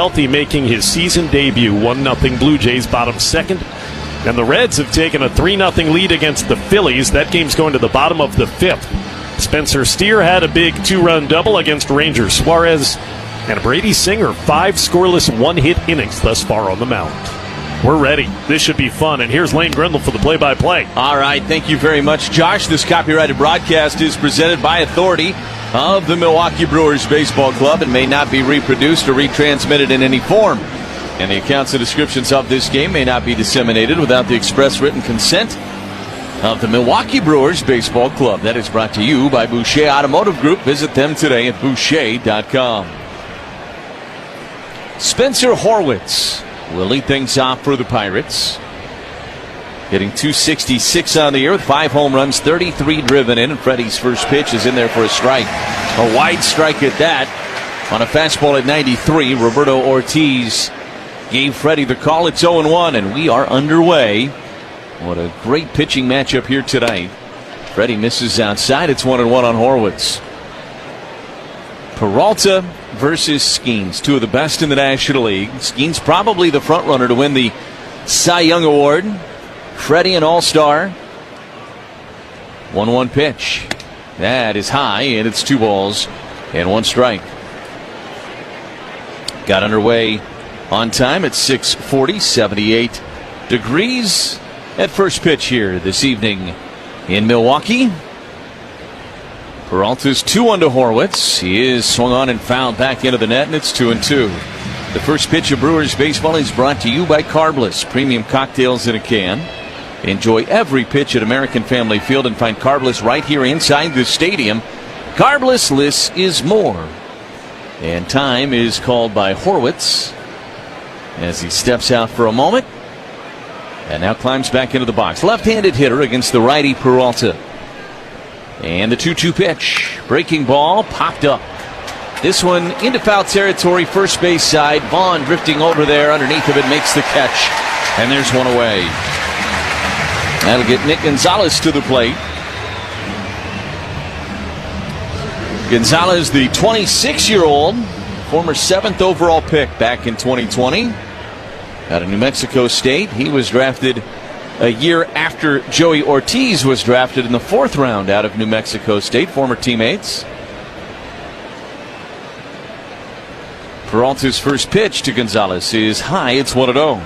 healthy, making his season debut. 1-0 Blue Jays, bottom second. And the Reds have taken a 3-0 lead against the Phillies. That game's going to the bottom of the fifth. Spencer Steer had a big 2-run double against Ranger Suarez. And Brady Singer, 5 scoreless, 1-hit innings thus far on the mound. We're ready. This should be fun. And here's Lane Grindle for the play-by-play. All right, thank you very much, Josh. This copyrighted broadcast is presented by authority of the Milwaukee Brewers Baseball Club and may not be reproduced or retransmitted in any form. And the accounts and descriptions of this game may not be disseminated without the express written consent of the Milwaukee Brewers Baseball Club. That is brought to you by Boucher Automotive Group. Visit them today at Boucher.com. Spencer Horwitz will lead things off for the Pirates. Hitting .266 on the year with 5 home runs, 33 driven in. And Freddie's first pitch is in there for a strike. A wide strike at that on a fastball at 93. Roberto Ortiz gave Freddie the call. It's 0-1, and we are underway. What a great pitching matchup here tonight. Freddie misses outside. It's 1-1 on Horwitz. Peralta versus Skeens, 2 of the best in the National League. Skeens probably the front runner to win the Cy Young Award. Freddie an all-star. 1-1 pitch. That is high, and it's 2 balls and 1 strike. Got underway on time at 6:40, 78 degrees at first pitch here this evening in Milwaukee. Peralta's 2-1 to Horwitz. He is swung on and fouled back into the net, and it's 2-2. The first pitch of Brewers baseball is brought to you by Carbless, premium cocktails in a can. Enjoy every pitch at American Family Field and find Carbless right here inside the stadium. Carbless, less is more. And time is called by Horwitz as he steps out for a moment and now climbs back into the box. Left-handed hitter against the righty Peralta. And the 2-2 pitch. Breaking ball popped up. This one into foul territory, first base side. Vaughn drifting over there underneath of it, makes the catch. And there's one away. That'll get Nick Gonzalez to the plate. Gonzalez, the 26-year-old, former 7th overall pick back in 2020 out of New Mexico State. He was drafted a year after Joey Ortiz was drafted in the 4th round out of New Mexico State, former teammates. Peralta's first pitch to Gonzalez is high. It's 1-0.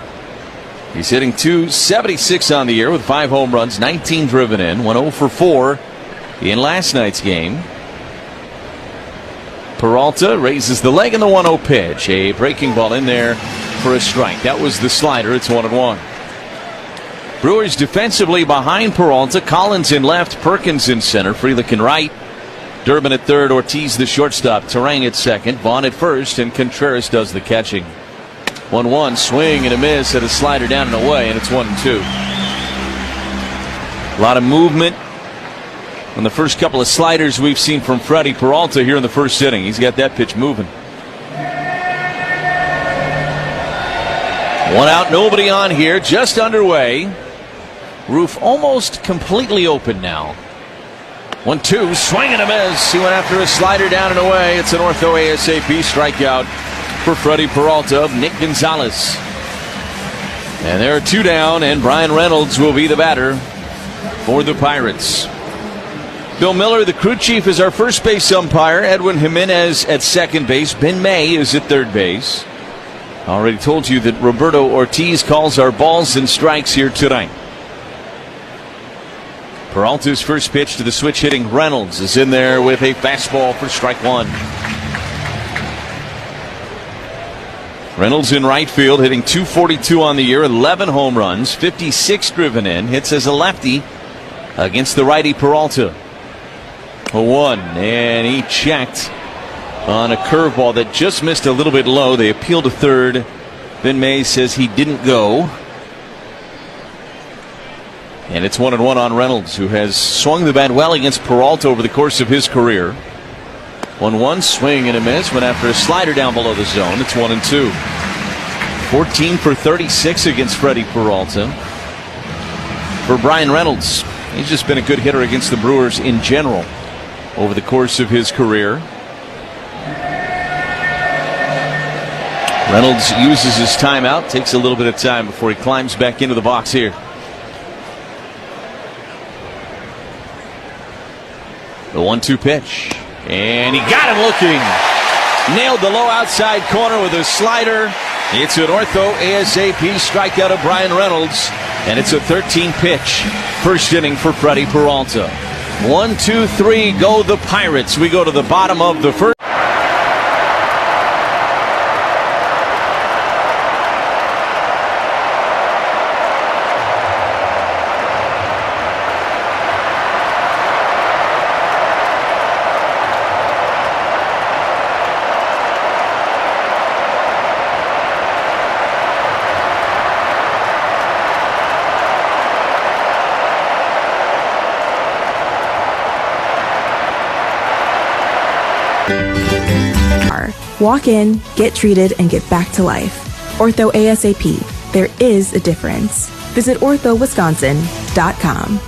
He's hitting .276 on the year with 5 home runs, 19 driven in, 1-0 for 4 in last night's game. Peralta raises the leg in the 1-0 pitch. A breaking ball in there for a strike. That was the slider. It's 1-1. Brewers defensively behind Peralta. Collins in left, Perkins in center, Frelick in right, Durbin at third, Ortiz the shortstop, Terang at second, Vaughn at first, and Contreras does the catching. 1-1, swing and a miss at a slider down and away, and it's 1-2. A lot of movement on the first couple of sliders we've seen from Freddie Peralta here in the first inning. He's got that pitch moving. 1 out, nobody on here, just underway. Roof almost completely open now. 1-2, swing and a miss. He went after a slider down and away. It's an ortho ASAP strikeout for Freddie Peralta of Nick Gonzalez. And there are 2 down, and Brian Reynolds will be the batter for the Pirates. Bill Miller, the crew chief, is our first base umpire. Edwin Jimenez at second base. Ben May is at third base. Already told you that Roberto Ortiz calls our balls and strikes here tonight. Peralta's first pitch to the switch hitting Reynolds is in there with a fastball for strike 1. Reynolds in right field, hitting .242 on the year, 11 home runs, 56 driven in, hits as a lefty against the righty Peralta. 1, and he checked on a curveball that just missed a little bit low. They appeal to third. Ben May says he didn't go. And it's 1-1 on Reynolds, who has swung the bat well against Peralta over the course of his career. 1-1, swing and a miss. Went after a slider down below the zone. It's 1-2. 14 for 36 against Freddie Peralta. For Brian Reynolds, he's just been a good hitter against the Brewers in general over the course of his career. Reynolds uses his timeout, takes a little bit of time before he climbs back into the box here. The 1-2 pitch. And he got him looking. Nailed the low outside corner with a slider. It's an ortho ASAP strikeout of Brian Reynolds. And it's a 13 pitch. First inning for Freddie Peralta. 1-2-3 go the Pirates. We go to the bottom of the first. Walk in, get treated, and get back to life. Ortho ASAP. There is a difference. Visit orthowisconsin.com.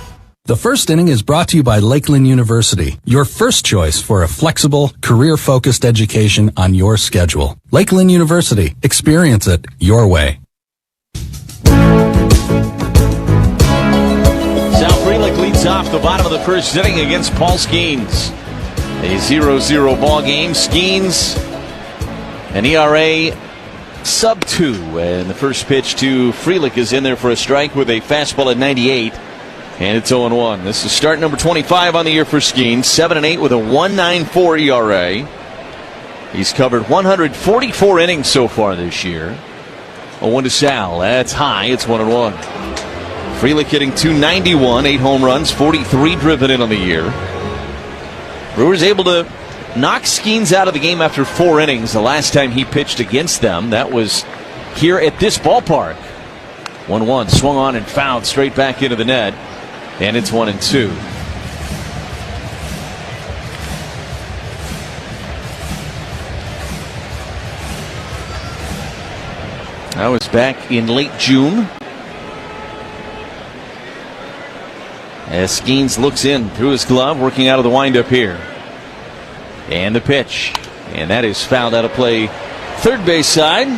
The first inning is brought to you by Lakeland University, your first choice for a flexible, career-focused education on your schedule. Lakeland University. Experience it your way. Sal Frelick leads off the bottom of the first inning against Paul Skeens. A 0-0 ball game. Skeens, an ERA sub 2. And the first pitch to Frelick is in there for a strike with a fastball at 98. And it's 0-1. This is start number 25 on the year for Skeens. 7-8 with a 1.94 ERA. He's covered 144 innings so far this year. 0-1 to Sal. That's high. It's 1-1. Frelick hitting .291, 8 home runs, 43 driven in on the year. Brewers able to knock Skeens out of the game after 4 innings. The last time he pitched against them, that was here at this ballpark. 1-1, swung on and fouled straight back into the net. And it's 1-2. That was back in late June. As Skeens looks in through his glove, working out of the windup here. And the pitch. And that is fouled out of play third base side.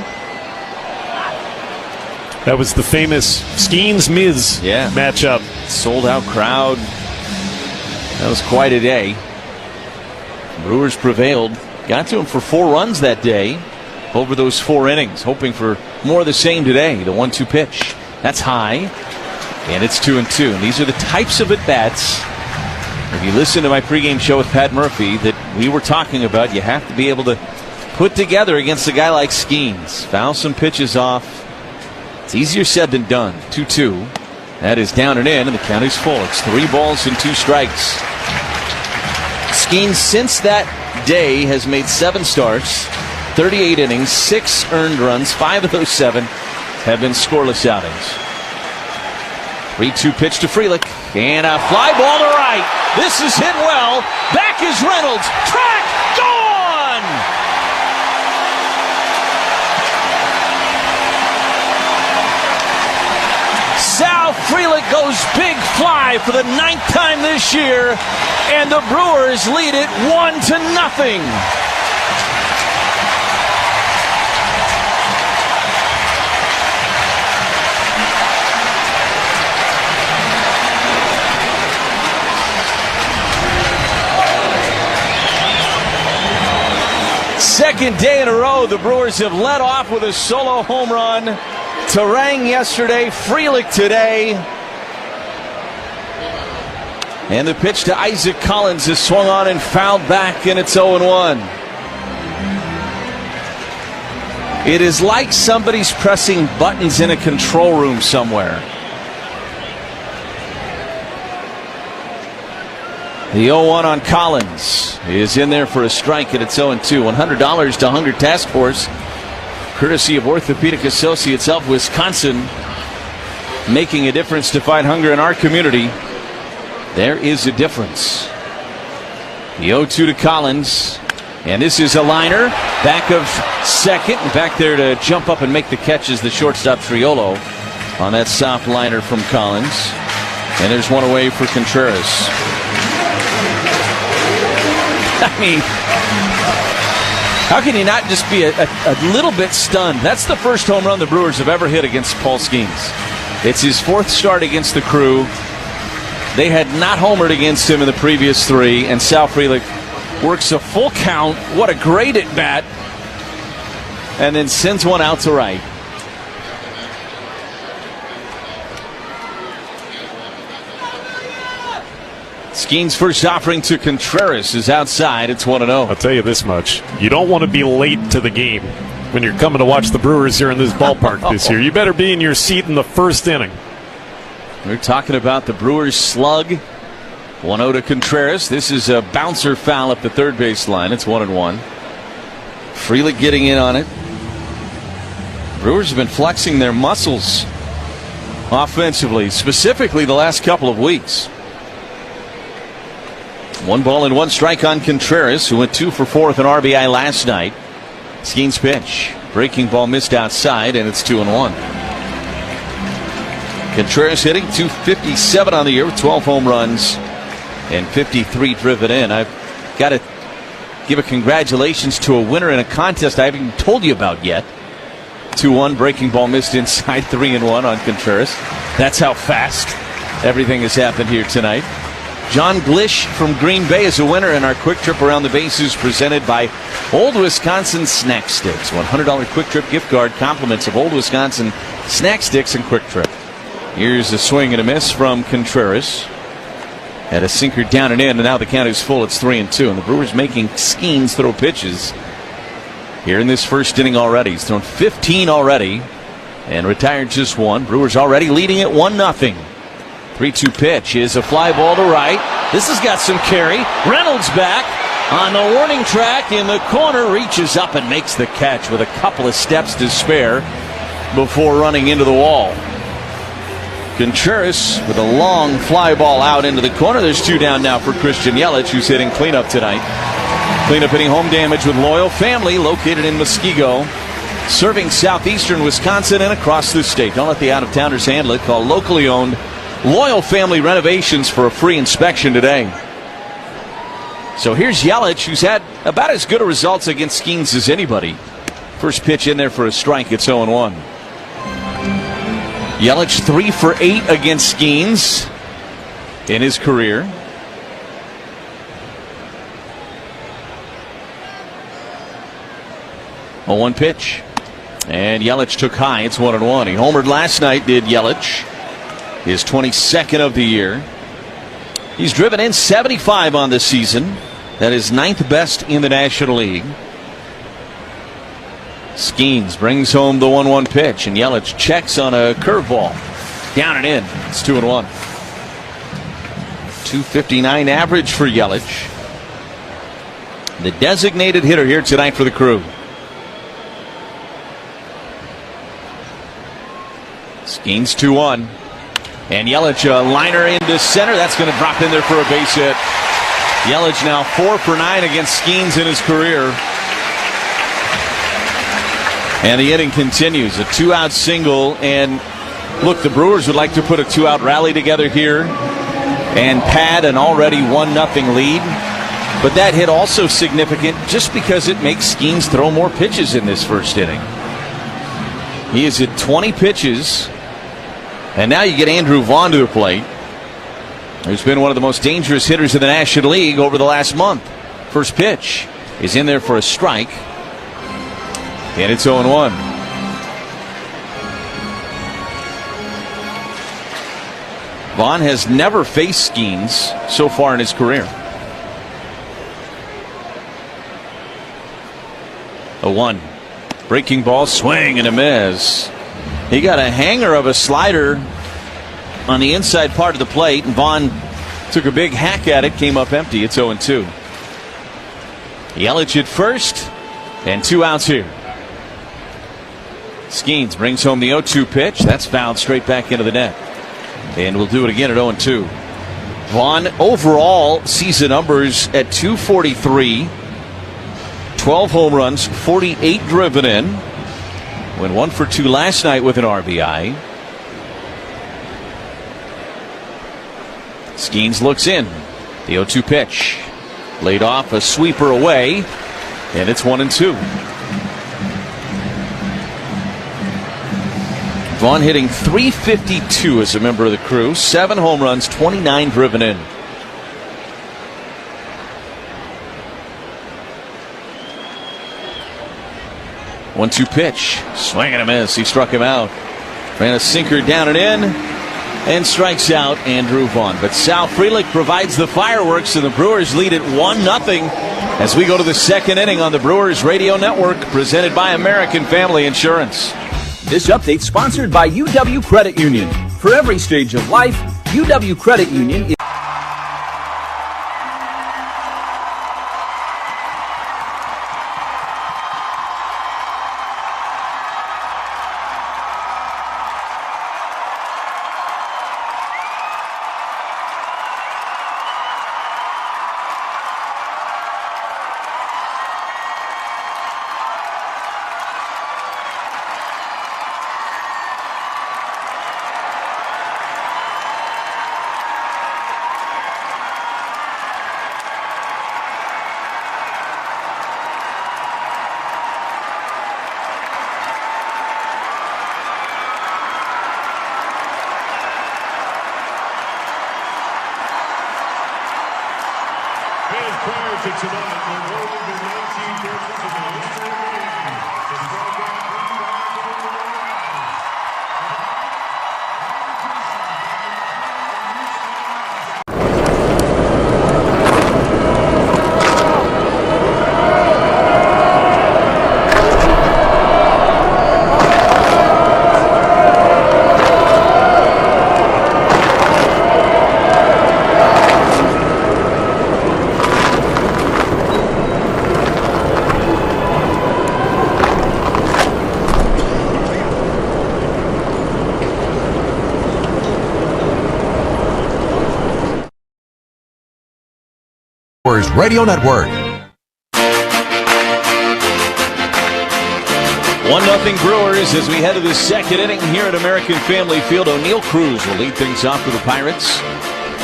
That was the famous Skeens-Miz matchup. Sold out crowd. That was quite a day. Brewers prevailed. Got to him for 4 runs that day over those 4 innings. Hoping for more of the same today. The 1-2 pitch. That's high. And it's 2-2. And these are the types of at-bats, if you listen to my pregame show with Pat Murphy, that we were talking about, you have to be able to put together against a guy like Skeens. Foul some pitches off. It's easier said than done. 2-2. That is down and in, and the count is full. It's 3 balls and 2 strikes. Skeens, since that day, has made 7 starts, 38 innings, 6 earned runs. 5 of those 7 have been scoreless outings. 3-2 pitch to Frelick, and a fly ball to right. This is hit well. Back is Reynolds. Track, gone! Sal Frelick goes big fly for the 9th time this year, and the Brewers lead it 1-0. Second day in a row, the Brewers have led off with a solo home run. Terang yesterday, Frelick today. And the pitch to Isaac Collins is swung on and fouled back, and it's 0-1. It is like somebody's pressing buttons in a control room somewhere. The 0-1 on Collins is in there for a strike, and it's 0-2. $100 to Hunger Task Force, courtesy of Orthopedic Associates of Wisconsin, making a difference to fight hunger in our community. There is a difference. The 0-2 to Collins, and this is a liner. Back of second, and back there to jump up and make the catch is the shortstop Triolo on that soft liner from Collins. And there's one away for Contreras. I mean, How can you not just be a little bit stunned? That's the first home run the Brewers have ever hit against Paul Skeens. It's his fourth start against the Crew. They had not homered against him in the previous three, and Sal Frelick works a full count. What a great at-bat. And then sends one out to right. Skeens' first offering to Contreras is outside. It's 1-0. I'll tell you this much. You don't want to be late to the game when you're coming to watch the Brewers here in this ballpark this year. You better be in your seat in the first inning. We're talking about the Brewers slug. 1-0 to Contreras. This is a bouncer foul up the third base line. It's 1-1. Frelick getting in on it. Brewers have been flexing their muscles offensively, specifically the last couple of weeks. 1 ball and 1 strike on Contreras, who went 2 for 4 with an RBI last night. Skeens' pitch. Breaking ball missed outside, and it's 2-1. Contreras hitting .257 on the year with 12 home runs and 53 driven in. I've got to give a congratulations to a winner in a contest I haven't even told you about yet. 2-1, breaking ball missed inside, 3-1 on Contreras. That's how fast everything has happened here tonight. John Glish from Green Bay is a winner in our quick trip around the bases presented by Old Wisconsin Snack Sticks. $100 quick trip gift card, compliments of Old Wisconsin Snack Sticks and Quick Trip. Here's a swing and a miss from Contreras. Had a sinker down and in, and now the count is full. It's 3-2, and the Brewers making Skeens throw pitches here in this first inning already. He's thrown 15 already and retired just 1. Brewers already leading at 1-0. 3-2 pitch is a fly ball to right. This has got some carry. Reynolds back on the warning track in the corner, reaches up and makes the catch with a couple of steps to spare before running into the wall. Contreras with a long fly ball out into the corner. There's 2 down now for Christian Yelich, who's hitting cleanup tonight. Cleanup hitting home damage with Loyal Family, located in Muskego, serving southeastern Wisconsin and across the state. Don't let the out-of-towners handle it. Call locally owned Loyal Family Renovations for a free inspection today. So here's Yelich, who's had about as good a results against Skeens as anybody. First pitch in there for a strike. It's 0-1. Yelich 3 for 8 against Skeens in his career. A 1 pitch. And Yelich took high. It's 1-1. He homered last night, did Yelich. His 22nd of the year. He's driven in 75 on the season. That is 9th best in the National League. Skeens brings home the 1-1 pitch, and Yelich checks on a curveball. Down and in. It's 2-1. 259 average for Yelich. The designated hitter here tonight for the Crew. Skeens 2-1. And Yelich, a liner into center. That's going to drop in there for a base hit. Yelich now 4 for 9 against Skeens in his career. And the inning continues. A 2-out single. And look, the Brewers would like to put a 2-out rally together here and pad an already 1-0 lead. But that hit also significant just because it makes Skeens throw more pitches in this first inning. He is at 20 pitches. And now you get Andrew Vaughn to the plate, who's been one of the most dangerous hitters in the National League over the last month. First pitch is in there for a strike. And it's 0-1. Vaughn has never faced Skeens so far in his career. A 1. Breaking ball, swing and a miss. He got a hanger of a slider on the inside part of the plate, and Vaughn took a big hack at it, came up empty. It's 0-2. Yelich at first, and 2 outs here. Skeens brings home the 0-2 pitch. That's fouled straight back into the net. And we'll do it again at 0-2. Vaughn overall season numbers at .243. 12 home runs, 48 driven in. Went 1 for 2 last night with an RBI. Skeens looks in. The 0-2 pitch. Laid off, a sweeper away. And it's 1-2. Vaughn hitting .352 as a member of the crew. 7 home runs, 29 driven in. One-two pitch. Swing and a miss. He struck him out. Ran a sinker down and in. And strikes out Andrew Vaughn. But Sal Frelick provides the fireworks, and the Brewers lead it 1-0 as we go to the second inning on the Brewers Radio Network, presented by American Family Insurance. This update sponsored by UW Credit Union. For every stage of life, UW Credit Union is... Prior to tonight, there were only 19 pitches in the history of the game to strike out 3 guys in the Radio Network. 1-0 Brewers as we head to the second inning here at American Family Field. O'Neal Cruz will lead things off for the Pirates.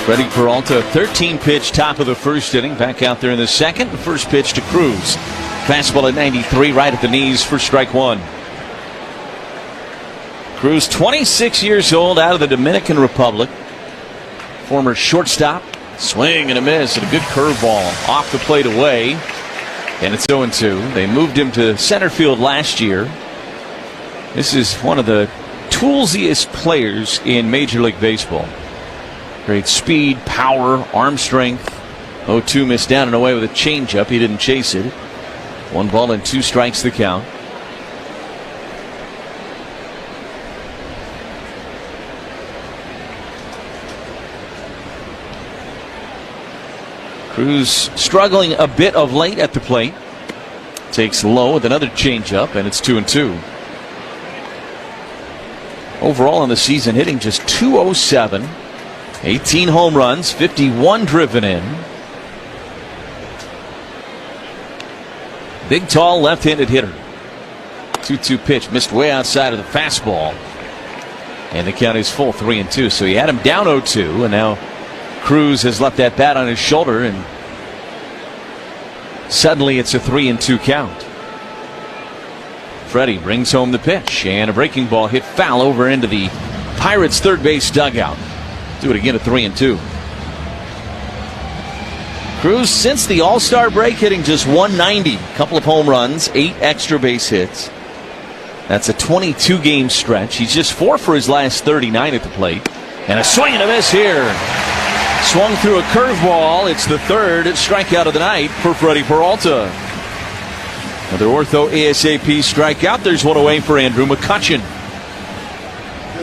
Freddie Peralta, 13-pitch top of the first inning. Back out there in the second. The first pitch to Cruz. Fastball at 93, right at the knees for strike one. Cruz, 26 years old, out of the Dominican Republic. Former shortstop. Swing and a miss and a good curveball off the plate away. And it's 0-2. They moved him to center field last year. This is one of the toolsiest players in Major League Baseball. Great speed, power, arm strength. 0-2 missed down and away with a changeup. He didn't chase it. 1 ball and 2 strikes the count. Cruz struggling a bit of late at the plate. Takes low with another changeup, and it's 2-2. Overall in the season, hitting just .207. 18 home runs, 51 driven in. Big, tall, left-handed hitter. 2-2 pitch, missed way outside of the fastball. And the count is full, 3-2. So he had him down 0-2, and now Cruz has left that bat on his shoulder, and suddenly it's a 3-2 count. Freddie brings home the pitch, and a breaking ball hit foul over into the Pirates' third base dugout. Do it again at 3-2. Cruz, since the All-Star break, hitting just .190. A couple of home runs, 8 extra base hits. That's a 22-game stretch. He's just 4 for his last 39 at the plate. And a swing and a miss here. Swung through a curveball. It's the third strikeout of the night for Freddie Peralta. Another ortho ASAP strikeout. There's one away for Andrew McCutchen.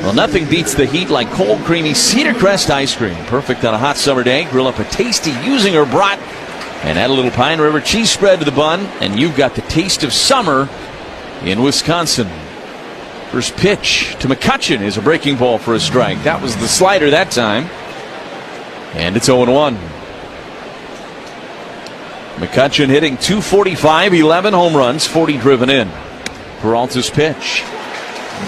Well, nothing beats the heat like cold, creamy Cedar Crest ice cream. Perfect on a hot summer day. Grill up a tasty Usinger brat and add a little Pine River cheese spread to the bun, and you've got the taste of summer in Wisconsin. First pitch to McCutchen is a breaking ball for a strike. That was the slider that time. And it's 0-1. McCutchen hitting .245, 11 home runs, 40 driven in. Peralta's pitch.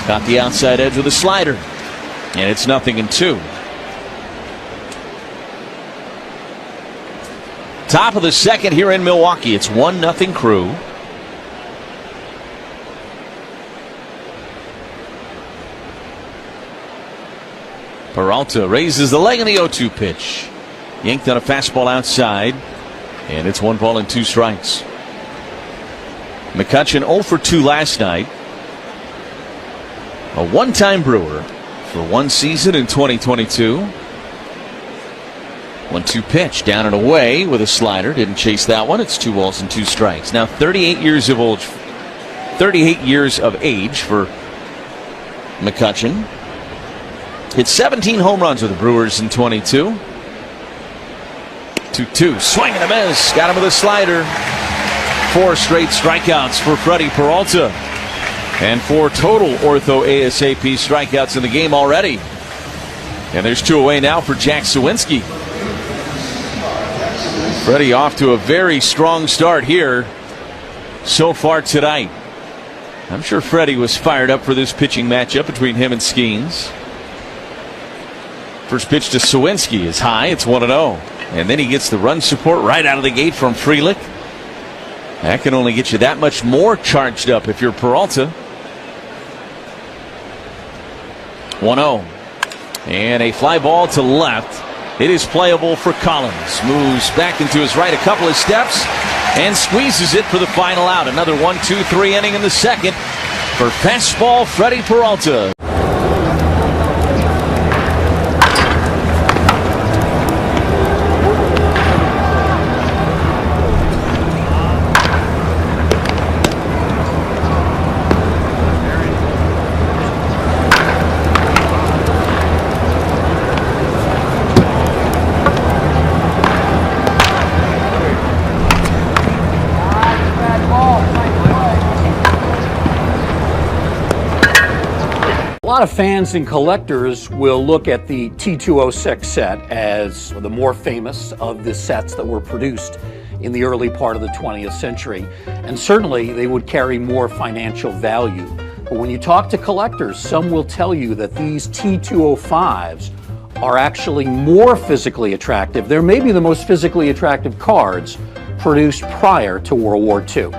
Got the outside edge with a slider. And it's 0-2. Top of the second here in Milwaukee. It's 1-0 Crew. Peralta raises the leg in the 0-2 pitch. Yanked on a fastball outside. And it's 1 ball and 2 strikes. McCutchen 0 for 2 last night. A one-time Brewer for 1 season in 2022. 1-2 pitch down and away with a slider. Didn't chase that one. It's 2 balls and 2 strikes. Now 38 years of age for McCutchen. Hit 17 home runs with the Brewers in 22. 2-2. Swing and a miss. Got him with a slider. 4 straight strikeouts for Freddie Peralta. And 4 total ortho ASAP strikeouts in the game already. And there's 2 away now for Jack Sawinski. Freddie off to a very strong start here so far tonight. I'm sure Freddie was fired up for this pitching matchup between him and Skeens. First pitch to Sawinski is high. It's 1-0. And then he gets the run support right out of the gate from Frelick. That can only get you that much more charged up if you're Peralta. 1-0. And a fly ball to left. It is playable for Collins. Moves back into his right a couple of steps and squeezes it for the final out. Another 1-2-3 inning in the second for fastball Freddie Peralta. A lot of fans and collectors will look at the T206 set as the more famous of the sets that were produced in the early part of the 20th century. And certainly they would carry more financial value. But when you talk to collectors, some will tell you that these T205s are actually more physically attractive. They're maybe the most physically attractive cards produced prior to World War II.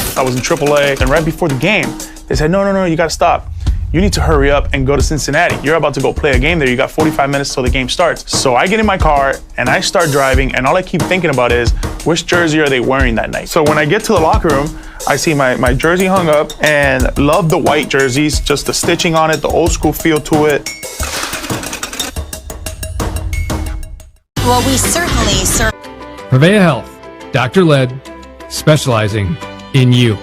I was in AAA, and right before the game, they said, no, you gotta stop. You need to hurry up and go to Cincinnati. You're about to go play a game there. You got 45 minutes till the game starts. So I get in my car and I start driving, and all I keep thinking about is, which jersey are they wearing that night? So when I get to the locker room, I see my jersey hung up, and love the white jerseys, just the stitching on it, the old school feel to it. Well, we certainly serve. Purveya Health, doctor-led, specializing in you.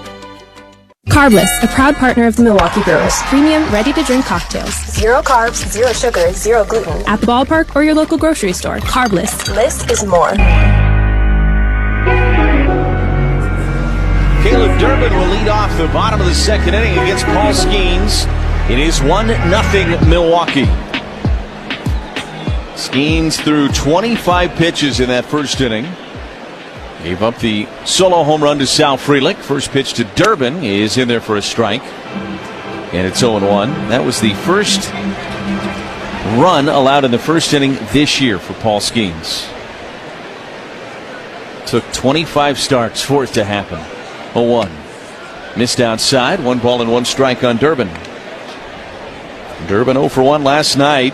Carbless, a proud partner of the Milwaukee Brewers. Premium, ready-to-drink cocktails. 0 carbs, 0 sugar, 0 gluten. At the ballpark or your local grocery store. Carbless. Less is more. Caleb Durbin will lead off the bottom of the second inning against Paul Skeens. It is 1-0 Milwaukee. Skeens threw 25 pitches in that first inning. Gave up the solo home run to Sal Frelick. First pitch to Durbin is in there for a strike. And it's 0-1. That was the first run allowed in the first inning this year for Paul Skeens. Took 25 starts for it to happen. 0-1. Missed outside. 1 ball and 1 strike on Durbin. Durbin 0 for 1 last night.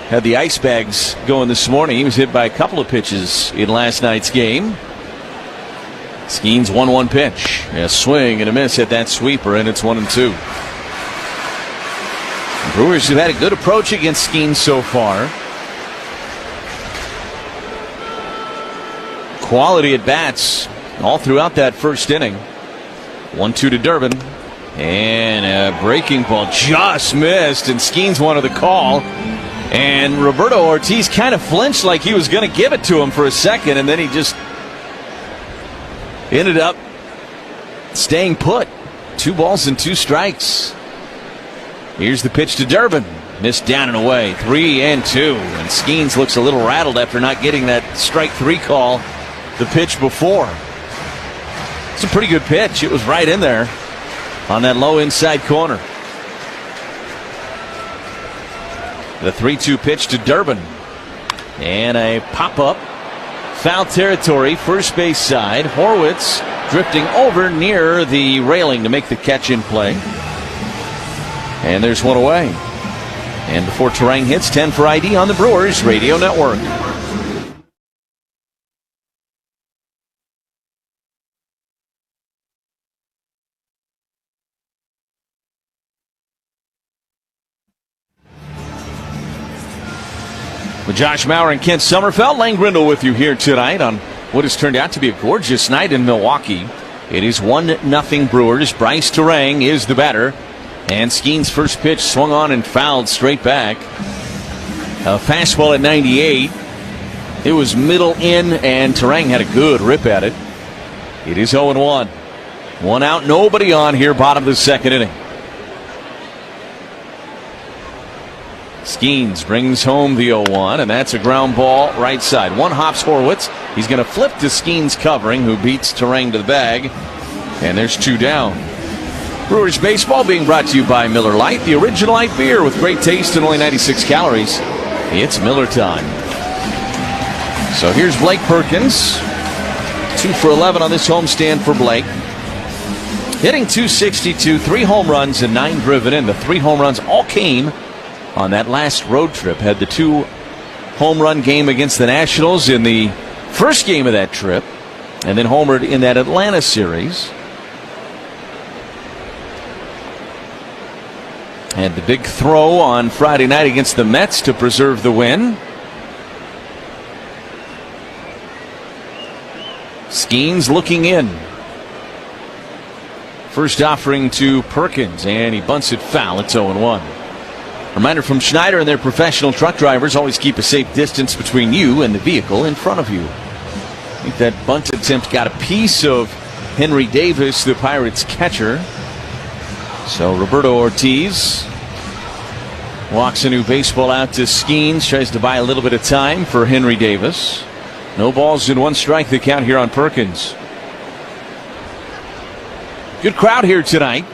Had the ice bags going this morning. He was hit by a couple of pitches in last night's game. Skeens 1-1 pitch. A swing and a miss at that sweeper, and it's 1-2. Brewers have had a good approach against Skeens so far. Quality at bats all throughout that first inning. 1-2 to Durbin. And a breaking ball just missed, and Skeens wanted the call. And Roberto Ortiz kind of flinched like he was going to give it to him for a second, and then he just ended up staying put. 2 balls and 2 strikes. Here's the pitch to Durbin. Missed down and away. 3-2. And Skeens looks a little rattled after not getting that strike 3 call the pitch before. It's a pretty good pitch. It was right in there on that low inside corner. The 3-2 pitch to Durbin. And a pop-up Foul territory, first base side. Horwitz drifting over near the railing to make the catch in play. And there's one away. And before Terang hits, 10 for ID on the Brewers Radio Network. With Josh Maurer and Kent Sommerfeld, Lane Grindle with you here tonight on what has turned out to be a gorgeous night in Milwaukee. It is 1-0 Brewers. Bryce Terang is the batter. And Skeen's first pitch swung on and fouled straight back. A fastball at 98. It was middle in, and Terang had a good rip at it. It is 0-1. One out, nobody on here, bottom of the second inning. Skeens brings home the 0-1, and that's a ground ball right side. One hops Horwitz. He's going to flip to Skeens covering, who beats Terang to the bag. And there's two down. Brewers baseball being brought to you by Miller Lite, the original light beer with great taste and only 96 calories. It's Miller time. So here's Blake Perkins. 2 for 11 on this homestand for Blake. Hitting .262, 3 home runs and 9 driven in. The 3 home runs all came on that last road trip. Had the 2 home run game against the Nationals in the first game of that trip, and then homered in that Atlanta series. Had the big throw on Friday night against the Mets to preserve the win. Skeens looking in. First offering to Perkins, and he bunts it foul. It's 0-1. Reminder from Schneider and their professional truck drivers: always keep a safe distance between you and the vehicle in front of you. I think that bunt attempt got a piece of Henry Davis, the Pirates catcher. So Roberto Ortiz walks a new baseball out to Skeens, tries to buy a little bit of time for Henry Davis. No balls in 1 strike the count here on Perkins. Good crowd here tonight.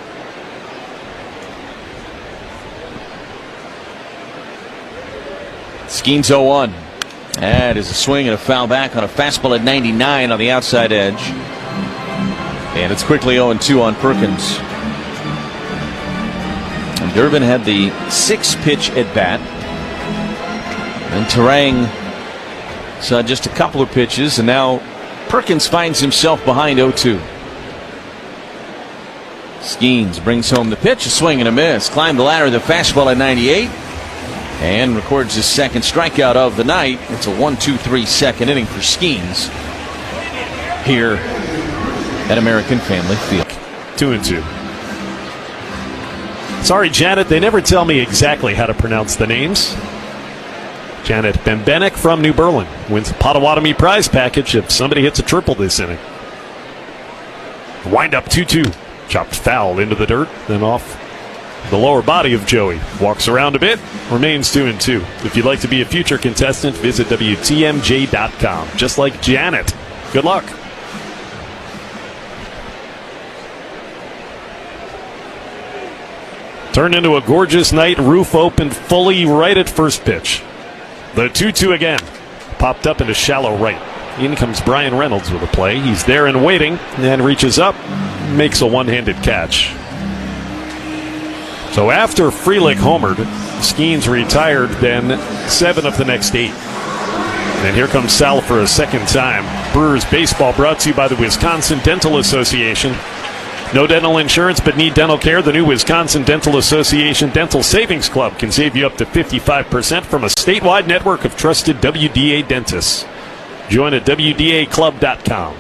Skeens 0-1. That is a swing and a foul back on a fastball at 99 on the outside edge. And it's quickly 0-2 on Perkins. And Durbin had the 6-pitch at bat. And Terang saw just a couple of pitches, and now Perkins finds himself behind 0-2. Skeens brings home the pitch, a swing and a miss. Climbed the ladder, the fastball at 98. And records his second strikeout of the night. It's a 1-2-3 second inning for Skeens here at American Family Field. 2-2. Sorry, Janet, they never tell me exactly how to pronounce the names. Janet Benbenek from New Berlin wins a Potawatomi prize package if somebody hits a triple this inning. Wind up 2-2. Chopped foul into the dirt, then off the lower body of Joey. Walks around a bit, remains 2-2. If you'd like to be a future contestant, visit WTMJ.com. Just like Janet. Good luck. Turned into a gorgeous night. Roof opened fully right at first pitch. The 2-2 again. Popped up into shallow right. In comes Brian Reynolds with a play. He's there and waiting, and reaches up, makes a one-handed catch. So after Frelick homered, Skeens retired then 7 of the next 8. And here comes Sal for a second time. Brewers baseball brought to you by the Wisconsin Dental Association. No dental insurance but need dental care? The new Wisconsin Dental Association Dental Savings Club can save you up to 55% from a statewide network of trusted WDA dentists. Join at WDAclub.com.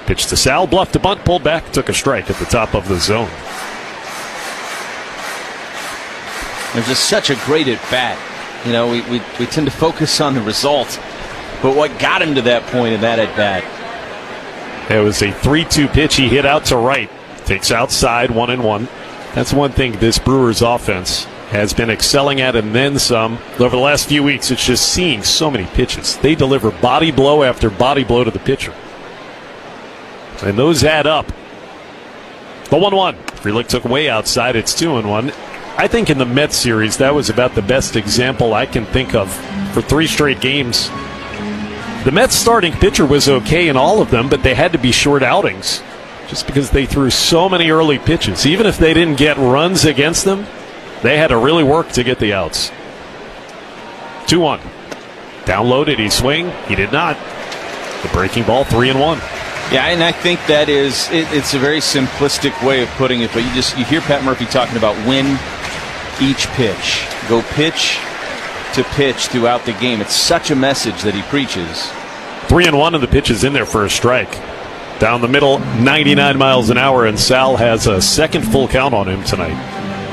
Pitch to Sal, bluffed a bunt, pulled back, took a strike at the top of the zone. There's just such a great at bat. You know, we tend to focus on the result, but what got him to that point in that at bat? It was a 3-2 pitch he hit out to right. Takes outside 1-1. That's one thing this Brewers offense has been excelling at, and then some. Over the last few weeks, it's just seeing so many pitches. They deliver body blow after body blow to the pitcher. And those add up. The 1-1. Frelick took way outside. It's 2-1. I think in the Mets series, that was about the best example I can think of for 3 straight games. The Mets starting pitcher was okay in all of them, but they had to be short outings just because they threw so many early pitches. Even if they didn't get runs against them, they had to really work to get the outs. 2-1. Down low, did he swing? He did not. The breaking ball, 3-1. Yeah, and I think that is, it's a very simplistic way of putting it, but you hear Pat Murphy talking about win each pitch. Go pitch to pitch throughout the game. It's such a message that he preaches. 3-1, and the pitch is in there for a strike. Down the middle, 99 miles an hour, and Sal has a second full count on him tonight.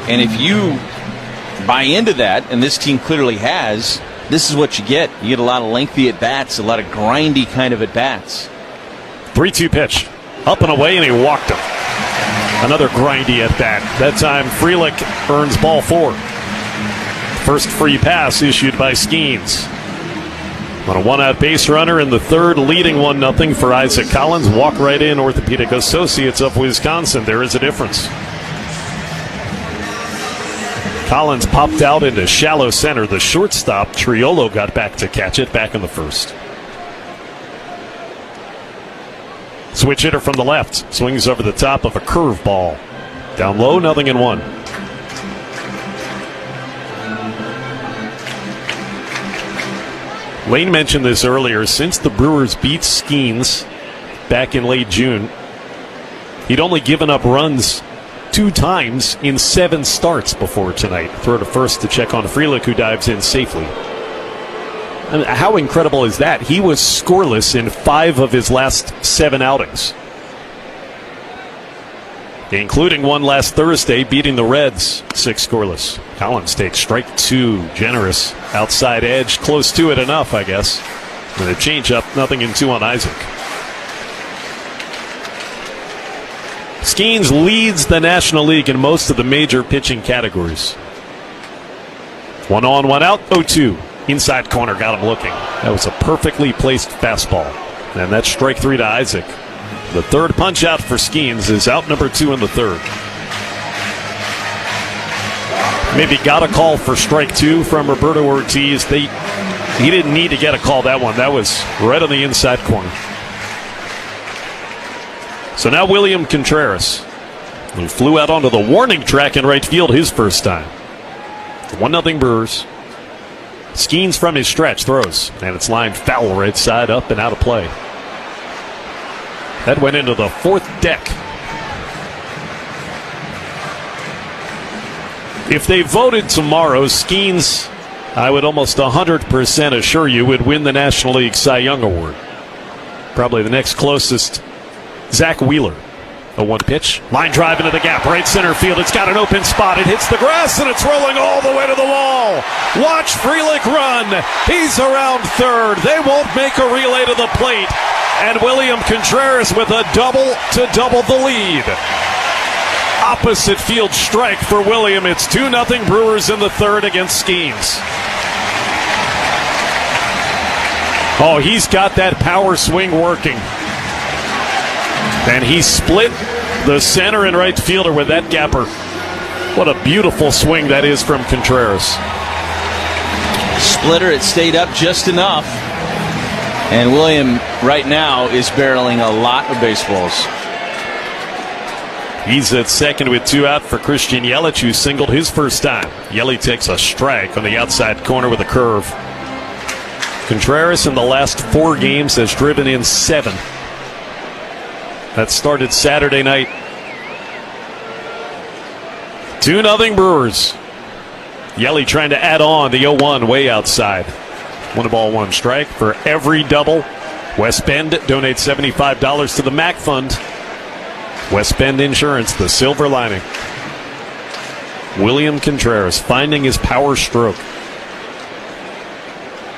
And if you buy into that, and this team clearly has, this is what you get. You get a lot of lengthy at-bats, a lot of grindy kind of at-bats. 3-2 pitch. Up and away, and he walked him. Another grindy at-bat. That time, Frelick earns ball 4. First free pass issued by Skeens. On a one-out base runner in the third, leading 1-0 for Isaac Collins. Walk right in, Orthopedic Associates of Wisconsin. There is a difference. Collins popped out into shallow center. The shortstop, Triolo, got back to catch it back in the first. Switch hitter from the left. Swings over the top of a curveball. Down low, 0-1. Lane mentioned this earlier. Since the Brewers beat Skeens back in late June, he'd only given up runs 2 times in 7 starts before tonight. Throw to first to check on Frelick, who dives in safely. I mean, how incredible is that? He was scoreless in 5 of his last 7 outings, including one last Thursday, beating the Reds 6 scoreless. Collins takes strike 2. Generous outside edge, close to it enough, I guess. And a changeup, 0-2 on Isaac. Skeens leads the National League in most of the major pitching categories. 1 on, 1 out, 0-2. Inside corner, got him looking. That was a perfectly placed fastball. And that's strike 3 to Isaac. The third punch out for Skeens is out number 2 in the third. Maybe got a call for strike 2 from Roberto Ortiz. He didn't need to get a call that one. That was right on the inside corner. So now William Contreras, who flew out onto the warning track in right field his first time. 1-0 Brewers. Skeens from his stretch throws, and it's lined foul right side, up and out of play. That went into the 4th deck. If they voted tomorrow, Skeens, I would almost 100% assure you, would win the National League Cy Young Award. Probably the next closest, Zach Wheeler. A 1 pitch. Line drive into the gap. Right center field. It's got an open spot. It hits the grass, and it's rolling all the way to the wall. Watch Frelick run. He's around third. They won't make a relay to the plate. And William Contreras with a double to double the lead. Opposite field strike for William. It's 2-0 Brewers in the third against Skeens. Oh, he's got that power swing working. And he split the center and right fielder with that gapper. What a beautiful swing that is from Contreras. Splitter, it stayed up just enough. And William right now is barreling a lot of baseballs. He's at second with 2 out for Christian Yelich, who singled his first time. Yelich takes a strike on the outside corner with a curve. Contreras in the last 4 games has driven in 7. That started Saturday night. 2-0 Brewers. Yelly trying to add on the 0-1 way outside. 1 ball, 1 strike for every double. West Bend donates $75 to the MAC Fund. West Bend Insurance, the silver lining. William Contreras finding his power stroke.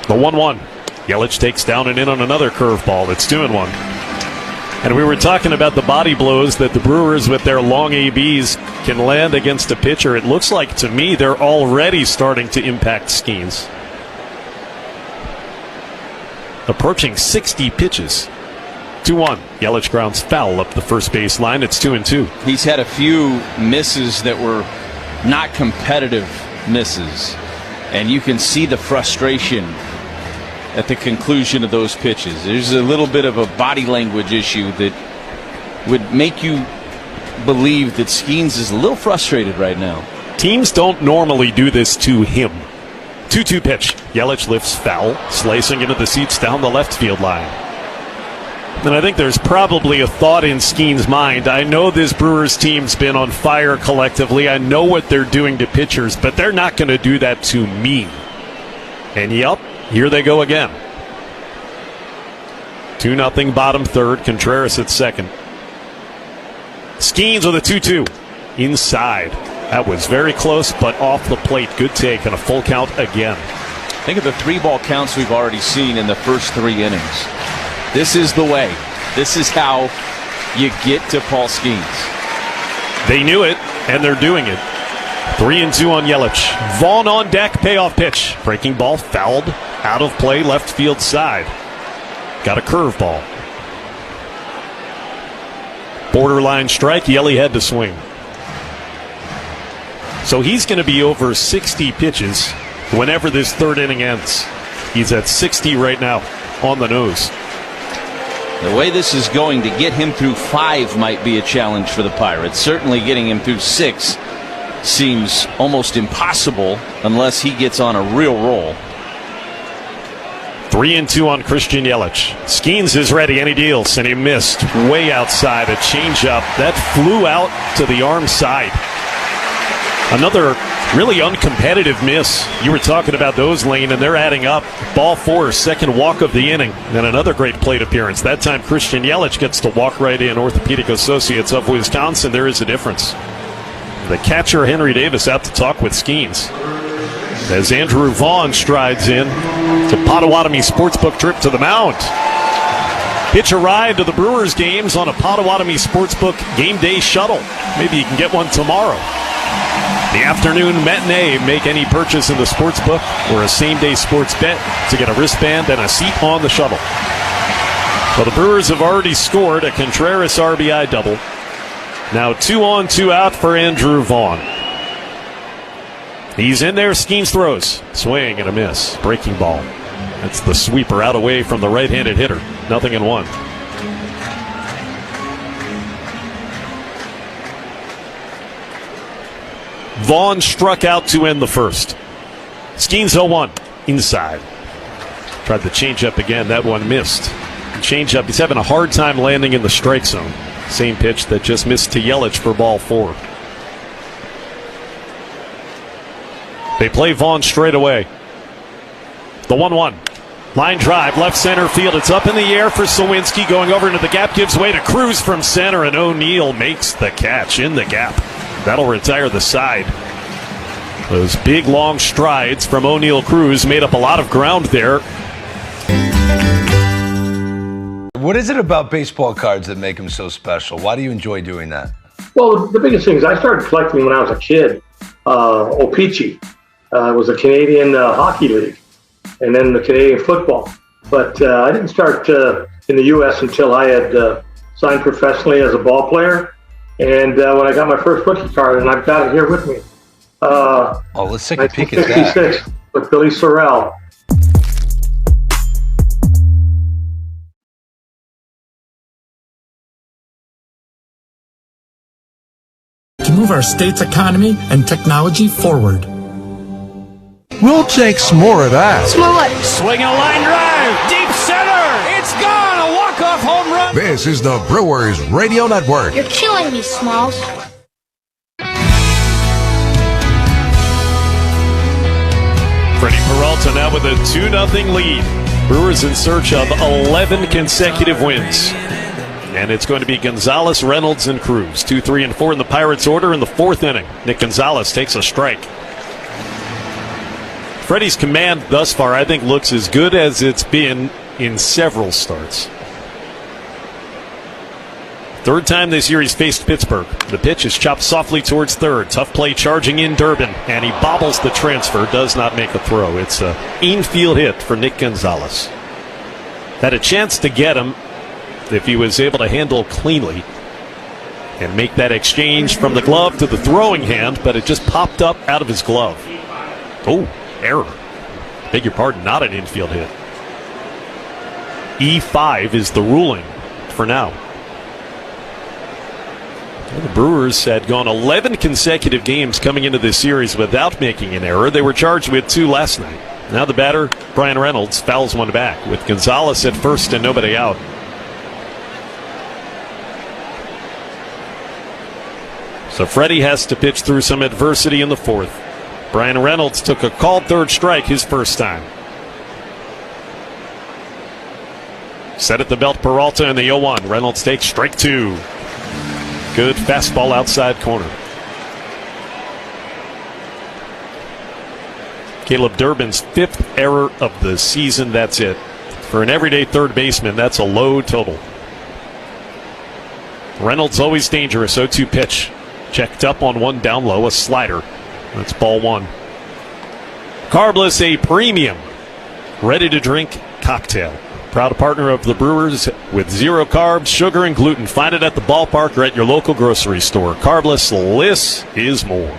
The 1-1. Yelich takes down and in on another curveball. It's 2-1. And we were talking about the body blows that the Brewers with their long ABs can land against a pitcher. It looks like to me they're already starting to impact Skeens. Approaching 60 pitches. 2-1. Yelich grounds foul up the first base line. It's 2-2. He's had a few misses that were not competitive misses. And you can see the frustration at the conclusion of those pitches. There's a little bit of a body language issue that would make you believe that Skeens is a little frustrated right now. Teams don't normally do this to him. 2-2 pitch. Yelich lifts foul, slicing into the seats down the left field line. And I think there's probably a thought in Skeens' mind. I know this Brewers team's been on fire collectively. I know what they're doing to pitchers, but they're not going to do that to me. And yep, here they go again. 2-0 bottom third. Contreras at second. Skeens with a 2-2. Inside. That was very close, but off the plate. Good take and a full count again. Think of the 3-ball counts we've already seen in the first 3 innings. This is the way. This is how you get to Paul Skeens. They knew it, and they're doing it. 3-2 on Yelich. Vaughn on deck, payoff pitch. Breaking ball fouled, out of play, left field side. Got a curveball. Borderline strike, Yelly had to swing. So he's going to be over 60 pitches whenever this third inning ends. He's at 60 right now on the nose. The way this is going, to get him through 5 might be a challenge for the Pirates. Certainly getting him through 6 seems almost impossible unless he gets on a real roll. 3-2 on Christian Yelich. Skeens is ready, and he deals, and he missed way outside. A changeup that flew out to the arm side. Another really uncompetitive miss. You were talking about those, Lane, and they're adding up. Ball 4, second walk of the inning, and another great plate appearance. That time Christian Yelich gets to walk right in. Orthopedic Associates of Wisconsin, there is a difference. The catcher, Henry Davis, out to talk with Skeens. As Andrew Vaughn strides in to Potawatomi Sportsbook trip to the mound. Hitch a ride to the Brewers games on a Potawatomi Sportsbook game day shuttle. Maybe you can get one tomorrow. The afternoon matinee. Make any purchase in the sports book or a same-day sports bet to get a wristband and a seat on the shuttle. Well, the Brewers have already scored a Contreras RBI double. Now 2 on, 2 out for Andrew Vaughn. He's in there. Skeens throws. Swing and a miss. Breaking ball. That's the sweeper out away from the right-handed hitter. 0-1. Vaughn struck out to end the first. Skeens 0-1. Inside. Tried the changeup again. That one missed. Changeup. He's having a hard time landing in the strike zone. Same pitch that just missed to Yelich for ball 4. They play Vaughn straight away. The 1-1. Line drive, left center field. It's up in the air for Sawinski. Going over into the gap, gives way to Cruz from center, and O'Neill makes the catch in the gap. That'll retire the side. Those big, long strides from O'Neill Cruz made up a lot of ground there. What is it about baseball cards that make them so special? Why do you enjoy doing that? Well, the biggest thing is I started collecting when I was a kid. O-Pee-Chee. It was a Canadian hockey league, and then the Canadian football. But I didn't start in the U.S. until I had signed professionally as a ball player. And when I got my first rookie card, and I've got it here with me. Let's take a peek at that. 1966 with Billy Sorrell. To move our state's economy and technology forward. We'll take some more of that. Smollett. Swing a line drive. Deep center. It's gone. A walk-off home run. This is the Brewers Radio Network. You're killing me, Smalls. Freddie Peralta now with a 2-0 lead. Brewers in search of 11 consecutive wins. And it's going to be Gonzalez, Reynolds, and Cruz. 2, 3, and 4 in the Pirates' order in the 4th inning. Nick Gonzalez takes a strike. Freddie's command thus far, I think, looks as good as it's been in several starts. 3rd time this year he's faced Pittsburgh. The pitch is chopped softly towards third. Tough play charging in Durbin, and he bobbles the transfer, does not make a throw. It's an infield hit for Nick Gonzalez. Had a chance to get him if he was able to handle cleanly and make that exchange from the glove to the throwing hand, but it just popped up out of his glove. Oh, error. Beg your pardon, not an infield hit. E5 is the ruling for now. The Brewers had gone 11 consecutive games coming into this series without making an error. They were charged with 2 last night. Now the batter, Brian Reynolds, fouls one back with Gonzalez at first and nobody out. So Freddie has to pitch through some adversity in the 4th. Brian Reynolds took a called third strike his first time. Set at the belt, Peralta in the 0-1. Reynolds takes strike 2. Good fastball outside corner. Caleb Durbin's 5th error of the season. That's it. For an everyday third baseman, that's a low total. Reynolds always dangerous. 0-2 pitch. Checked up on one down low, a slider. That's ball 1. Carbless, a premium ready to drink cocktail. Proud partner of the Brewers with 0 carbs, sugar, and gluten. Find it at the ballpark or at your local grocery store. Carbless, less is more.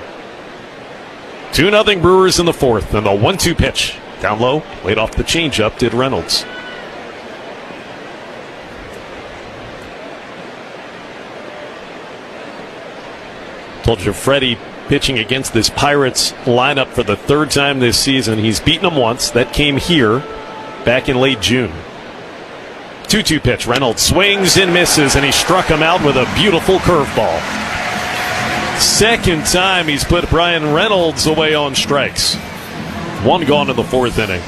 2-0 Brewers in the 4th, and the 1-2 pitch. Down low, laid off the changeup, did Reynolds. Told you Freddie pitching against this Pirates lineup for the 3rd time this season. He's beaten them once. That came here back in late June. 2-2 pitch. Reynolds swings and misses, and he struck him out with a beautiful curveball. 2nd time he's put Brian Reynolds away on strikes. 1 gone in the 4th inning.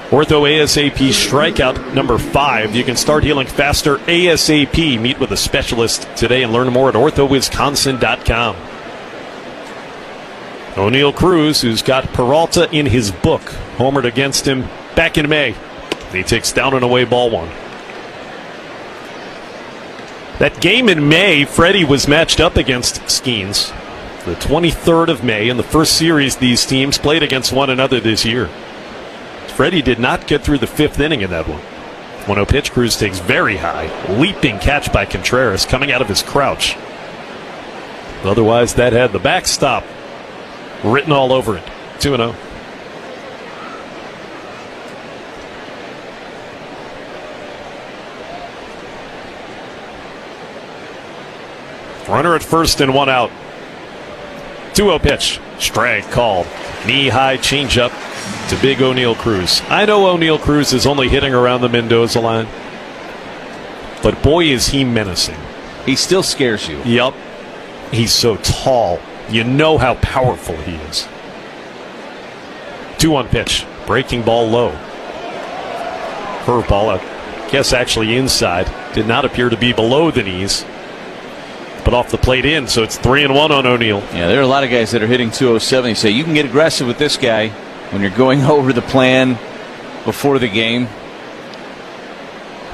Ortho ASAP strikeout number 5. You can start healing faster ASAP. Meet with a specialist today and learn more at orthowisconsin.com. O'Neill Cruz, who's got Peralta in his book, homered against him back in May. He takes down and away ball 1. That game in May, Freddie was matched up against Skeens. The 23rd of May in the first series these teams played against one another this year. Freddie did not get through the 5th inning in that one. 1-0 pitch, Cruz takes very high. Leaping catch by Contreras coming out of his crouch. Otherwise, that had the backstop written all over it. 2-0. Runner at first and 1 out. 2-0 pitch. Strike called. Knee-high changeup to big O'Neill Cruz. I know O'Neill Cruz is only hitting around the Mendoza line, but boy is he menacing. He still scares you. Yep. He's so tall. You know how powerful he is. 2-1 pitch. Breaking ball low. Curveball, I guess actually inside. Did not appear to be below the knees, but off the plate in, so it's 3-1 on O'Neill. Yeah, there are a lot of guys that are hitting 207. You say you can get aggressive with this guy when you're going over the plan before the game.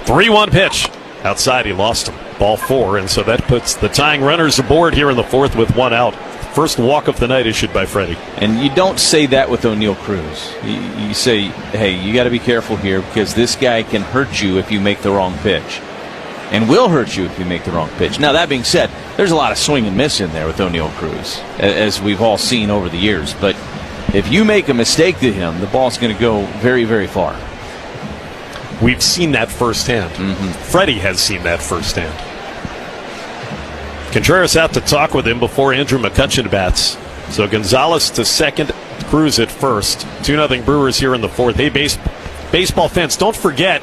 3-1 pitch. Outside, he lost him. Ball 4, and so that puts the tying runners aboard here in the 4th with 1 out. First walk of the night issued by Freddie. And you don't say that with O'Neill Cruz. You say, hey, you got to be careful here because this guy can hurt you if you make the wrong pitch. And will hurt you if you make the wrong pitch. Now, that being said, there's a lot of swing and miss in there with O'Neill Cruz, as we've all seen over the years. But if you make a mistake to him, the ball's going to go very, very far. We've seen that firsthand. Freddie has seen that firsthand. Contreras out to talk with him before Andrew McCutchen bats. So Gonzalez to second, Cruz at first. 2-0 Brewers here in the 4th. Hey, baseball fans, don't forget,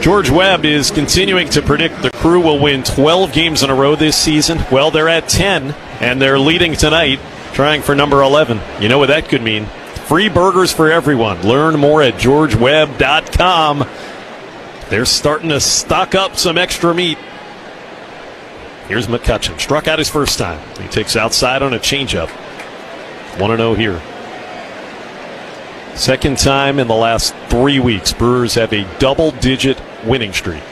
George Webb is continuing to predict the Crew will win 12 games in a row this season. Well, they're at 10, and they're leading tonight, trying for number 11. You know what that could mean. Free burgers for everyone. Learn more at georgewebb.com. They're starting to stock up some extra meat. Here's McCutchen. Struck out his first time. He takes outside on a changeup. 1-0 here. Second time in the last 3 weeks. Brewers have a double-digit winning streak.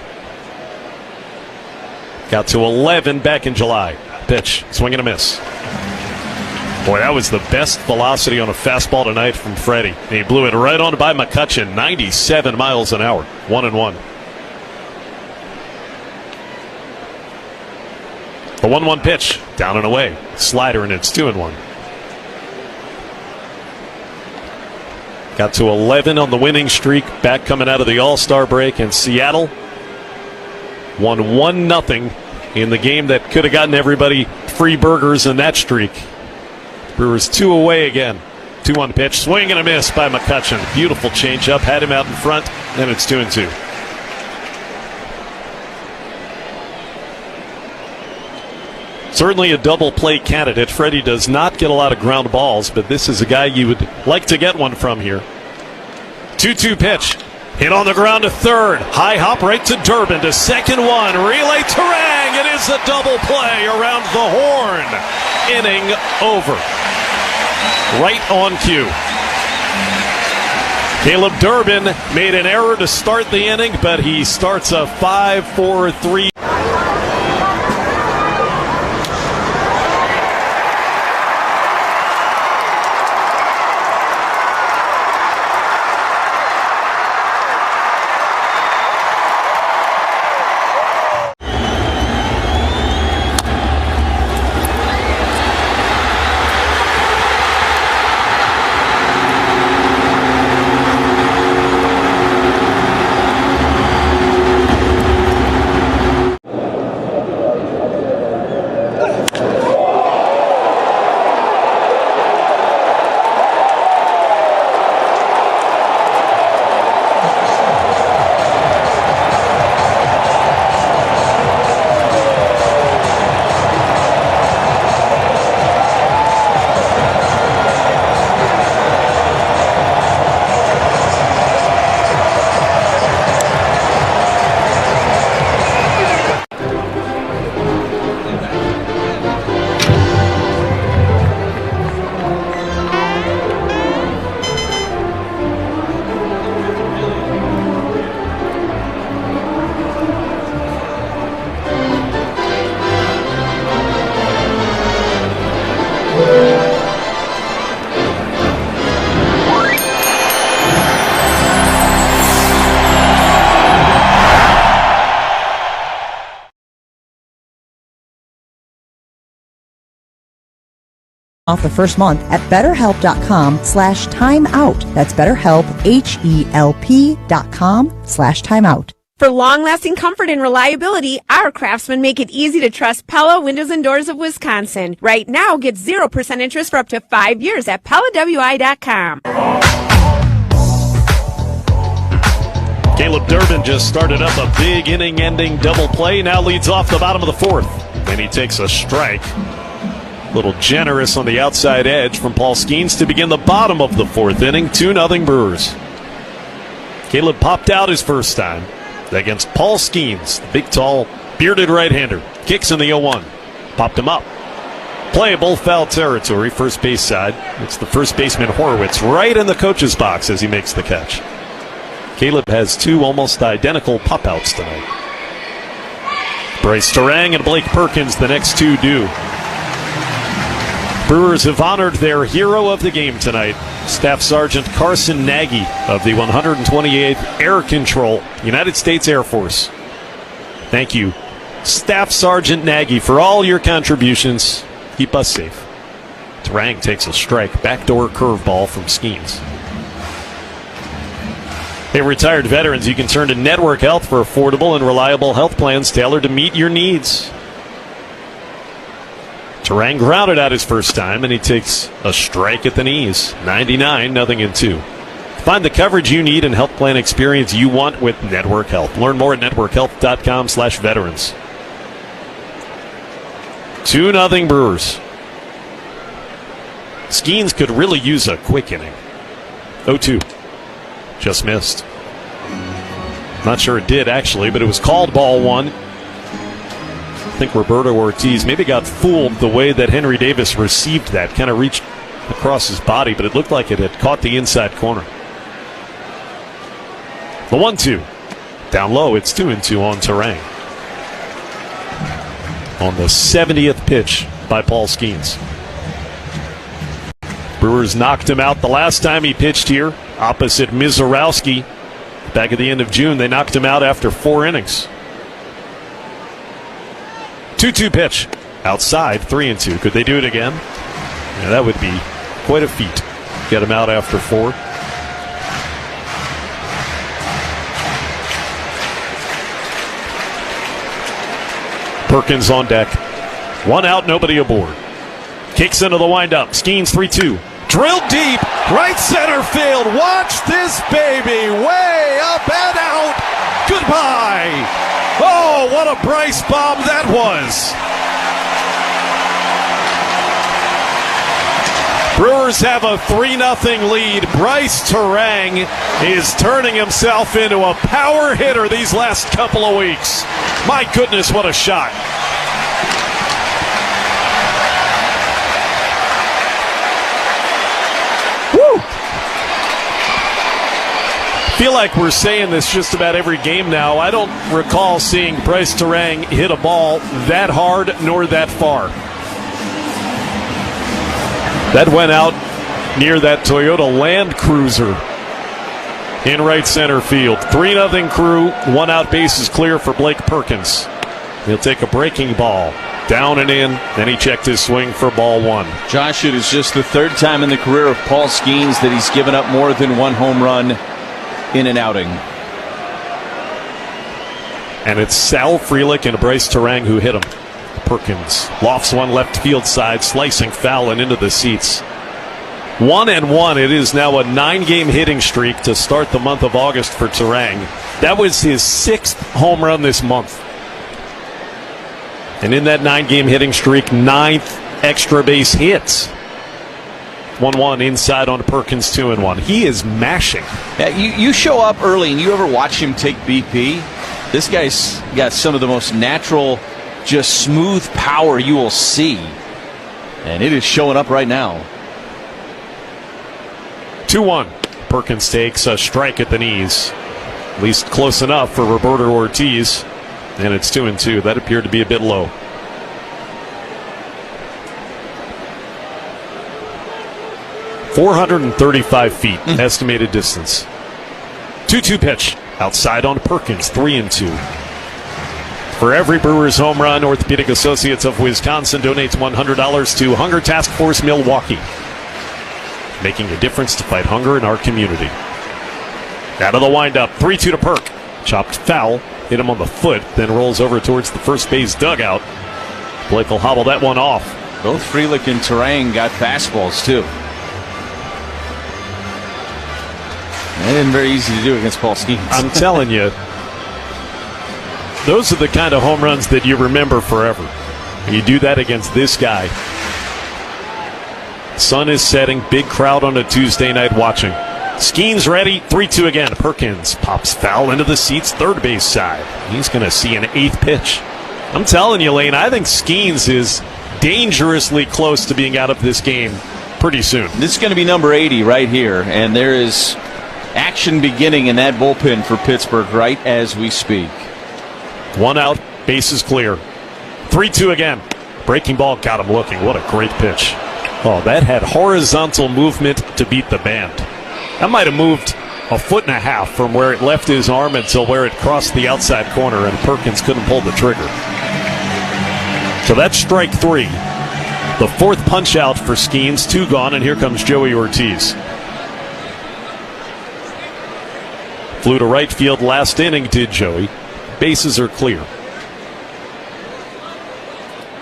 Got to 11 back in July. Pitch. Swing and a miss. Boy, that was the best velocity on a fastball tonight from Freddie. He blew it right on by McCutchen. 97 miles an hour. 1-1. The 1-1 pitch. Down and away. Slider, and it's 2-1. Got to 11 on the winning streak, back coming out of the All-Star break, and Seattle won 1-0 in the game that could have gotten everybody free burgers in that streak. Brewers 2 away again. 2-1 pitch, swing and a miss by McCutchen. Beautiful changeup, had him out in front, and it's 2-2. Certainly a double play candidate. Freddie does not get a lot of ground balls, but this is a guy you would like to get one from here. 2-2 pitch. Hit on the ground to third. High hop right to Durbin to second one. Relay Terang. It is a double play around the horn. Inning over. Right on cue. Caleb Durbin made an error to start the inning, but he starts a 5-4-3. Off the first month at BetterHelp.com/timeout. That's BetterHelp, HELP.com/timeout. For long-lasting comfort and reliability, our craftsmen make it easy to trust Pella Windows and Doors of Wisconsin. Right now, get 0% interest for up to 5 years at PellaWI.com. Caleb Durbin just started up a big inning-ending double play. Now leads off the bottom of the fourth. Then he takes a strike. A little generous on the outside edge from Paul Skeens to begin the bottom of the fourth inning. 2-0 Brewers. Caleb popped out his first time against Paul Skeens, the big, tall, bearded right-hander. Kicks in the 0-1. Popped him up. Playable, foul territory, first base side. It's the first baseman Horowitz right in the coach's box as he makes the catch. Caleb has two almost identical pop-outs tonight. Bryce Terang and Blake Perkins, the next two do. Brewers have honored their hero of the game tonight, Staff Sergeant Carson Nagy of the 128th Air Control, United States Air Force. Thank you, Staff Sergeant Nagy, for all your contributions. Keep us safe. Terang takes a strike, backdoor curveball from Skeens. Hey, retired veterans, you can turn to Network Health for affordable and reliable health plans tailored to meet your needs. Terang grounded out his first time, and he takes a strike at the knees. 99, 0-2. Find the coverage you need and health plan experience you want with Network Health. Learn more at networkhealth.com/veterans. 2-0 Brewers. Skeens could really use a quick inning. 0-2. Just missed. Not sure it did, actually, but it was called ball one. I think Roberto Ortiz maybe got fooled the way that Henry Davis received that. Kind of reached across his body, but it looked like it had caught the inside corner. The 1-2. Down low, it's 2-2 on Terang. On the 70th pitch by Paul Skeens. Brewers knocked him out the last time he pitched here, opposite Mizorowski. Back at the end of June, they knocked him out after 4 innings. 2-2 pitch. Outside, 3-2. Could they do it again? Yeah, that would be quite a feat. Get him out after 4. Perkins on deck. One out, nobody aboard. Kicks into the windup. Skeens 3-2. Drilled deep, right center field. Watch this baby, way up and out. Goodbye. Oh, what a Bryce bomb that was. Brewers have a 3-0 lead. Bryce Terang is turning himself into a power hitter these last couple of weeks. My goodness, what a shot. Woo! Feel like we're saying this just about every game now. I don't recall seeing Bryce Terang hit a ball that hard nor that far. That went out near that Toyota Land Cruiser in right center field. 3-0 Crew, one out, bases clear for Blake Perkins. He'll take a breaking ball, down and in, then he checked his swing for ball one. Josh, it is just the third time in the career of Paul Skeens that he's given up more than one home run in an outing. And it's Sal Frelick and Bryce Terang who hit him. Perkins lofts one left field side, slicing foul and into the seats. 1-1. It is now a 9-game hitting streak to start the month of August for Terang. That was his 6th home run this month. And in that 9-game hitting streak, 9th extra base hits. 1-1 inside on Perkins, 2-1. He is mashing. Yeah, you show up early and you ever watch him take BP? This guy's got some of the most natural, just smooth power you will see. And it is showing up right now. 2-1. Perkins takes a strike at the knees. At least close enough for Roberto Ortiz. And it's 2-2. That appeared to be a bit low. .435 feet estimated distance. 2-2 pitch. Outside on Perkins. 3-2. For every Brewers home run, Orthopedic Associates of Wisconsin donates $100 to Hunger Task Force Milwaukee, making a difference to fight hunger in our community. Out of the windup, 3-2 to Perk. Chopped foul, hit him on the foot, then rolls over towards the first base dugout. Blake will hobble that one off. Both Frelick and Terang got fastballs, too. That isn't very easy to do against Paul Skeens. I'm telling you, those are the kind of home runs that you remember forever. You do that against this guy. Sun is setting, big crowd on a Tuesday night watching. Skeens ready, 3-2 again. Perkins pops foul into the seats, third base side. He's going to see an 8th pitch. I'm telling you, Lane, I think Skeens is dangerously close to being out of this game pretty soon. This is going to be number 80 right here, and there is action beginning in that bullpen for Pittsburgh right as we speak. One out, bases clear. 3-2 again. Breaking ball got him looking. What a great pitch. Oh, that had horizontal movement to beat the band. That might have moved a foot and a half from where it left his arm until where it crossed the outside corner, and Perkins couldn't pull the trigger. So that's strike 3. The 4th punch out for Skeens. 2 gone, and here comes Joey Ortiz. Flew to right field last inning, did Joey. Bases are clear.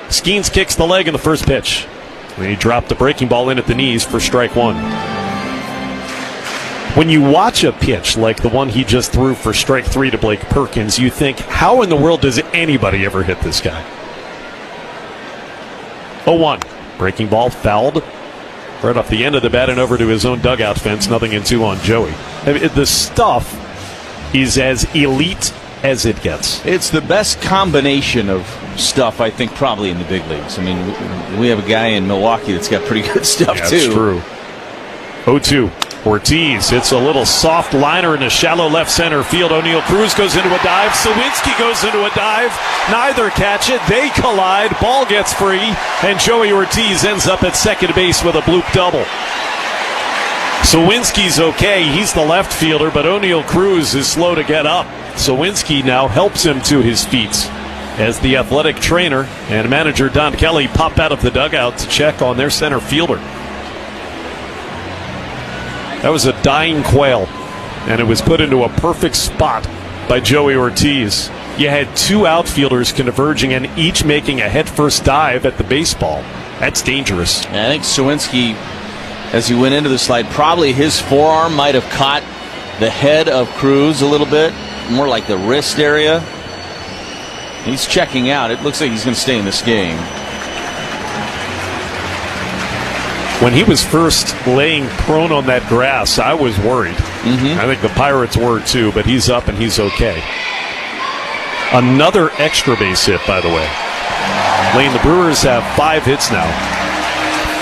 Skeens kicks the leg in the first pitch. Then he dropped the breaking ball in at the knees for strike 1. When you watch a pitch like the one he just threw for strike 3 to Blake Perkins, you think, how in the world does anybody ever hit this guy? 0-1. Breaking ball fouled right off the end of the bat and over to his own dugout fence. 0-2 on Joey. I mean, the stuff is as elite as it gets. It's the best combination of stuff, I think, probably in the big leagues. I mean, we have a guy in Milwaukee that's got pretty good stuff, too. That's true. 0-2. Ortiz hits a little soft liner into shallow left center field. O'Neal Cruz goes into a dive. Sawinski goes into a dive. Neither catch it. They collide. Ball gets free. And Joey Ortiz ends up at second base with a bloop double. Sawinski's okay. He's the left fielder, but O'Neal Cruz is slow to get up. Sawinski now helps him to his feet as the athletic trainer and manager Don Kelly pop out of the dugout to check on their center fielder. That was a dying quail, and it was put into a perfect spot by Joey Ortiz. you had two outfielders converging and each making a head-first dive at the baseball. That's dangerous. I think Sawinski, as he went into the slide, probably his forearm might have caught the head of Cruz a little bit, more like the wrist area. He's checking out. It looks like he's going to stay in this game. When he was first laying prone on that grass, I was worried. I think the Pirates were too, but he's up and he's okay. Another extra base hit, by the way. Lane, the Brewers have 5 hits now.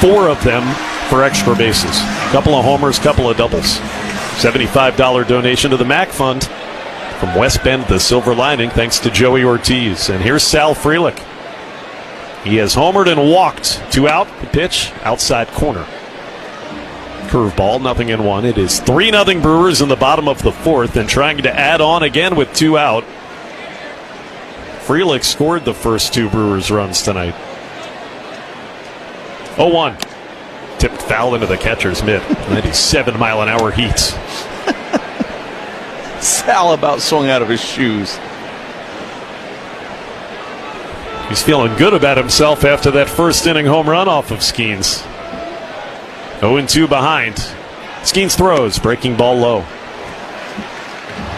4 of them for extra bases. Couple of homers, couple of doubles. $75 donation to the MAC Fund from West Bend, the Silver Lining, thanks to Joey Ortiz. And here's Sal Frelick. He has homered and walked. 2 out, the pitch, outside corner. Curveball, 0-1. It is 3-0 Brewers in the bottom of the 4th, and trying to add on again with 2 out. Frelick scored the first 2 Brewers runs tonight. 0-1. Tipped foul into the catcher's mitt. 97-mile-an-hour heat. Sal about swung out of his shoes. He's feeling good about himself after that first inning home run off of Skeens. 0-2 behind. Skeens throws, breaking ball low.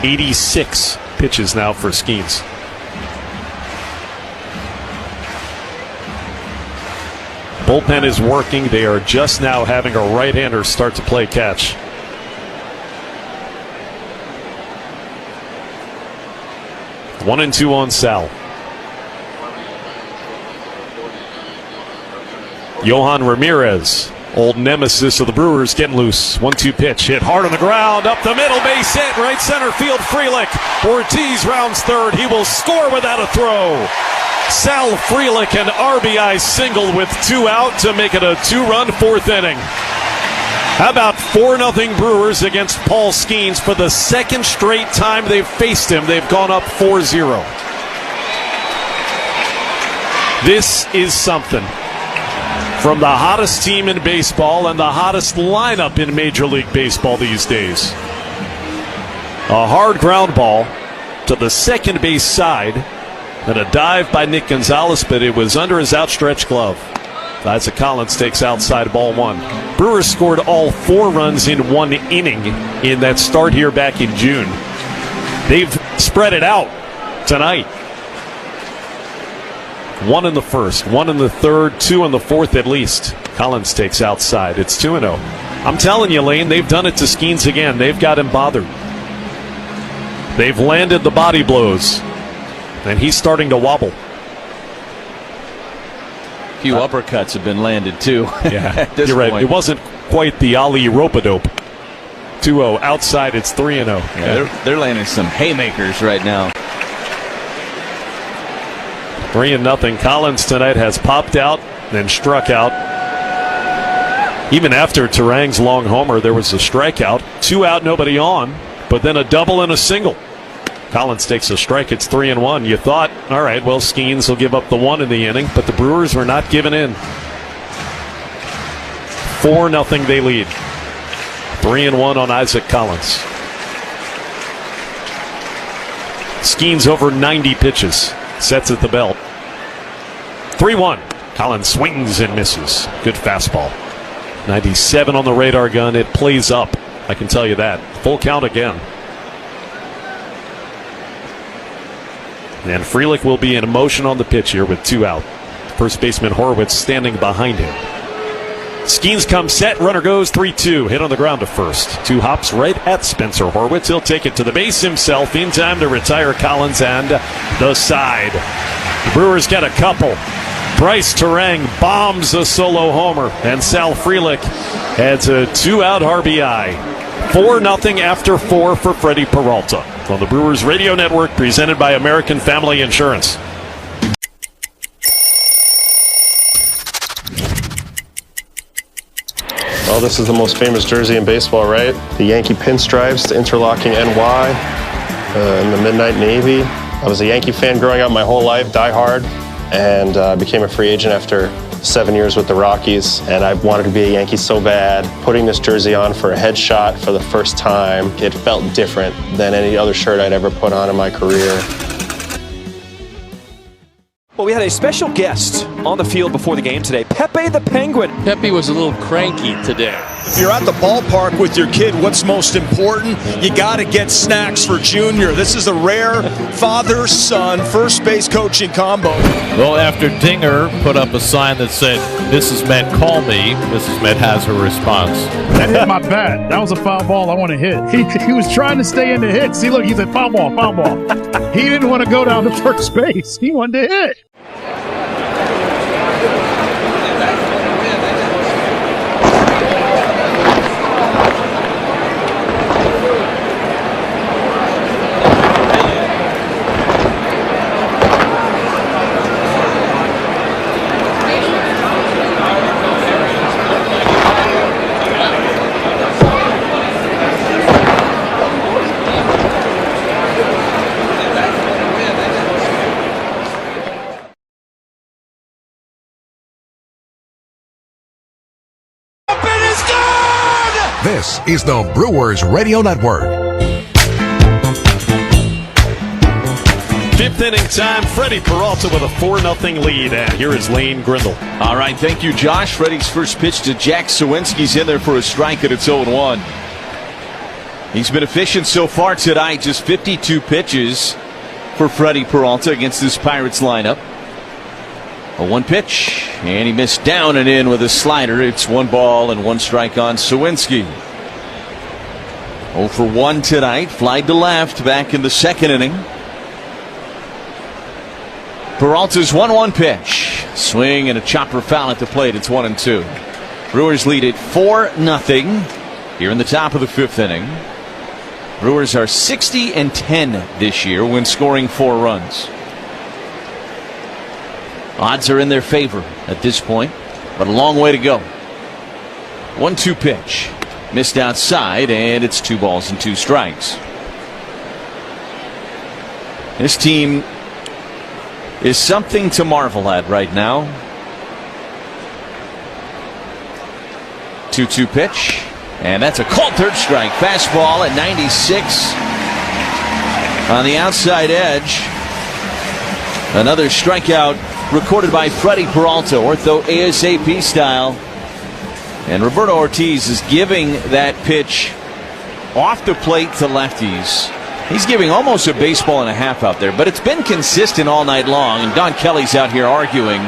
86 pitches now for Skeens. Bullpen is working. They are just now having a right-hander start to play catch. One and 2 on Sal. Johan Ramirez, old nemesis of the Brewers, getting loose. 1-2 pitch, hit hard on the ground, up the middle, base hit, right center field, Frelick. Ortiz rounds third. He will score without a throw. Sal Frelick, an RBI single with 2 out to make it a 2-run 4th inning. How about 4-0 Brewers against Paul Skeens for the second straight time they've faced him? They've gone up 4-0. This is something. From the hottest team in baseball and the hottest lineup in Major League Baseball these days. A hard ground ball to the second base side. And a dive by Nick Gonzalez, but it was under his outstretched glove. Isaac Collins takes outside ball 1. Brewers scored all 4 runs in 1 inning in that start here back in June. They've spread it out tonight. 1 in the first, 1 in the third, 2 in the 4th at least. Collins takes outside. It's 2-0. I'm telling you, Lane, they've done it to Skeens again. They've got him bothered. They've landed the body blows. And he's starting to wobble. A few uppercuts have been landed, too. Yeah, you're right. It wasn't quite the Ali rope-a-dope. 2-0. Outside, it's 3-0. Yeah, they're landing some haymakers right now. 3-0. Collins tonight has popped out, then struck out. Even after Terang's long homer, there was a strikeout. 2 out, nobody on, but then a double and a single. Collins takes a strike. It's 3-1. You thought, all right, well, Skeens will give up the 1 in the inning, but the Brewers were not giving in. 4-0 they lead. 3-1 on Isaac Collins. Skeens over 90 pitches. Sets at the belt. 3-1. Collins swings and misses. Good fastball. 97 on the radar gun. It plays up. I can tell you that. Full count again. And Frelick will be in motion on the pitch here with 2 out. First baseman Horwitz standing behind him. Skeens comes set, runner goes 3-2. Hit on the ground to first. 2 hops right at Spencer Horwitz. He'll take it to the base himself in time to retire Collins and the side. The Brewers get a couple. Bryce Terang bombs a solo homer, and Sal Frelick adds a 2-out RBI. 4-0 after 4 for Freddie Peralta. On the Brewers Radio Network, presented by American Family Insurance. Well, this is the most famous jersey in baseball, right? The Yankee pinstripes, the interlocking NY, and the Midnight Navy. I was a Yankee fan growing up my whole life, diehard, and I became a free agent after 7 years with the Rockies, and I wanted to be a Yankee so bad. Putting this jersey on for a headshot for the first time, it felt different than any other shirt I'd ever put on in my career. Well, we had a special guest on the field before the game today, Pepe the Penguin. Pepe was a little cranky today. If you're at the ballpark with your kid, what's most important? You got to get snacks for Junior. This is a rare father-son first base coaching combo. Well, after Dinger put up a sign that said, "This is Met, call me," Mrs. Met has her response. That hit my bat. That was a foul ball I want to hit. He was trying to stay in the hit. See, look, he said foul ball, foul ball. He didn't want to go down to first base. He wanted to hit. This is the Brewers Radio Network. Fifth inning time, Freddie Peralta with a 4-0 lead. And here is Lane Grindle. All right, thank you, Josh. Freddie's first pitch to Jack Sawinski's in there for a strike, and it's 0-1. He's been efficient so far tonight, just 52 pitches for Freddie Peralta against this Pirates lineup. A 1 pitch, and he missed down and in with a slider. It's 1 ball and 1 strike on Sawinski. 0 for 1 tonight, flied to left back in the second inning. Peralta's 1-1 pitch. Swing and a chopper foul at the plate. It's 1-2. Brewers lead it 4-0 here in the top of the 5th inning. Brewers are 60-10 this year when scoring 4 runs. Odds are in their favor at this point, but a long way to go. 1-2 pitch. Missed outside, and it's 2 balls and 2 strikes. This team is something to marvel at right now. 2-2 pitch, and that's a called third strike. Fastball at 96 on the outside edge. Another strikeout recorded by Freddie Peralta, ortho ASAP style. And Roberto Ortiz is giving that pitch off the plate to lefties. He's giving almost a baseball and a half out there, but it's been consistent all night long. And Don Kelly's out here arguing.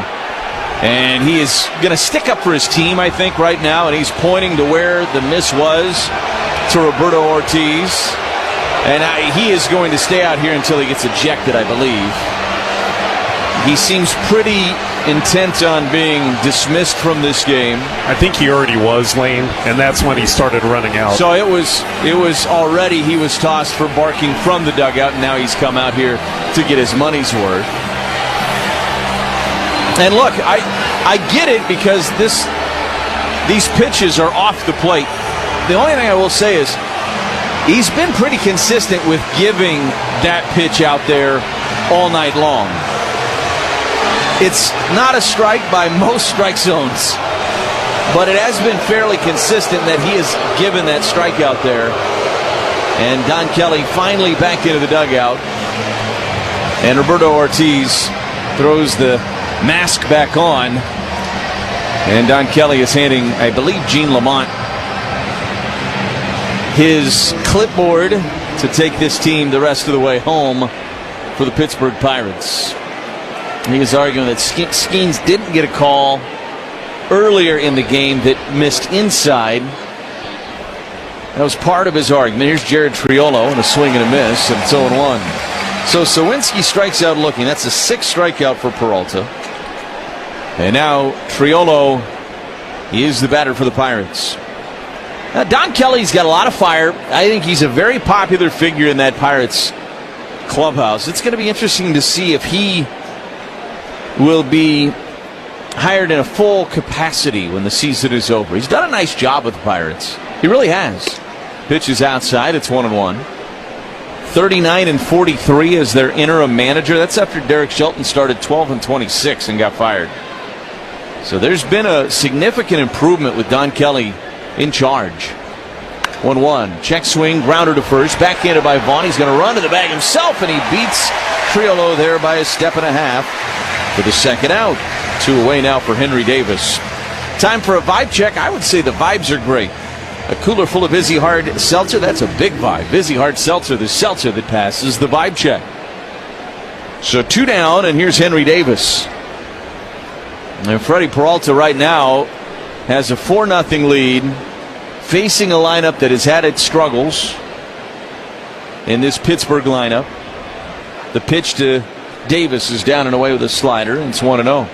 And he is going to stick up for his team, I think, right now. And he's pointing to where the miss was to Roberto Ortiz. And he is going to stay out here until he gets ejected, I believe. He seems pretty intent on being dismissed from this game. I think he already was, Lane, and that's when he started running out. So it was already he was tossed for barking from the dugout, and now he's come out here to get his money's worth. And look, I get it because these pitches are off the plate. The only thing I will say is he's been pretty consistent with giving that pitch out there all night long. It's not a strike by most strike zones, but it has been fairly consistent that he has given that strikeout there. And Don Kelly finally back into the dugout. And Roberto Ortiz throws the mask back on. And Don Kelly is handing, I believe, Gene Lamont his clipboard to take this team the rest of the way home for the Pittsburgh Pirates. He is arguing that Skeens didn't get a call earlier in the game that missed inside. That was part of his argument. Here's Jared Triolo and a swing and a miss, and it's 0-1. So Sawinski strikes out looking. That's a 6th strikeout for Peralta. And now Triolo, he is the batter for the Pirates. Now Don Kelly's got a lot of fire. I think he's a very popular figure in that Pirates clubhouse. It's going to be interesting to see if he will be hired in a full capacity when the season is over. He's done a nice job with the Pirates. He really has. Pitch is outside. It's 1-1. 39-43 as their interim manager. That's after Derek Shelton started 12-26 and got fired. So there's been a significant improvement with Don Kelly in charge. 1-1. Check swing. Grounder to first. Backhanded by Vaughn. He's going to run to the bag himself, and he beats Triolo there by a step and a half. for the second out. 2 away now for Henry Davis. Time for a vibe check. I would say the vibes are great. A cooler full of Vizzy Hard Seltzer, that's a big vibe. Vizzy Hard Seltzer, the seltzer that passes the vibe check. So 2 down, and here's Henry Davis. And Freddie Peralta right now has a 4-0 lead, facing a lineup that has had its struggles in this Pittsburgh lineup. The pitch to Davis is down and away with a slider, and it's 1-0.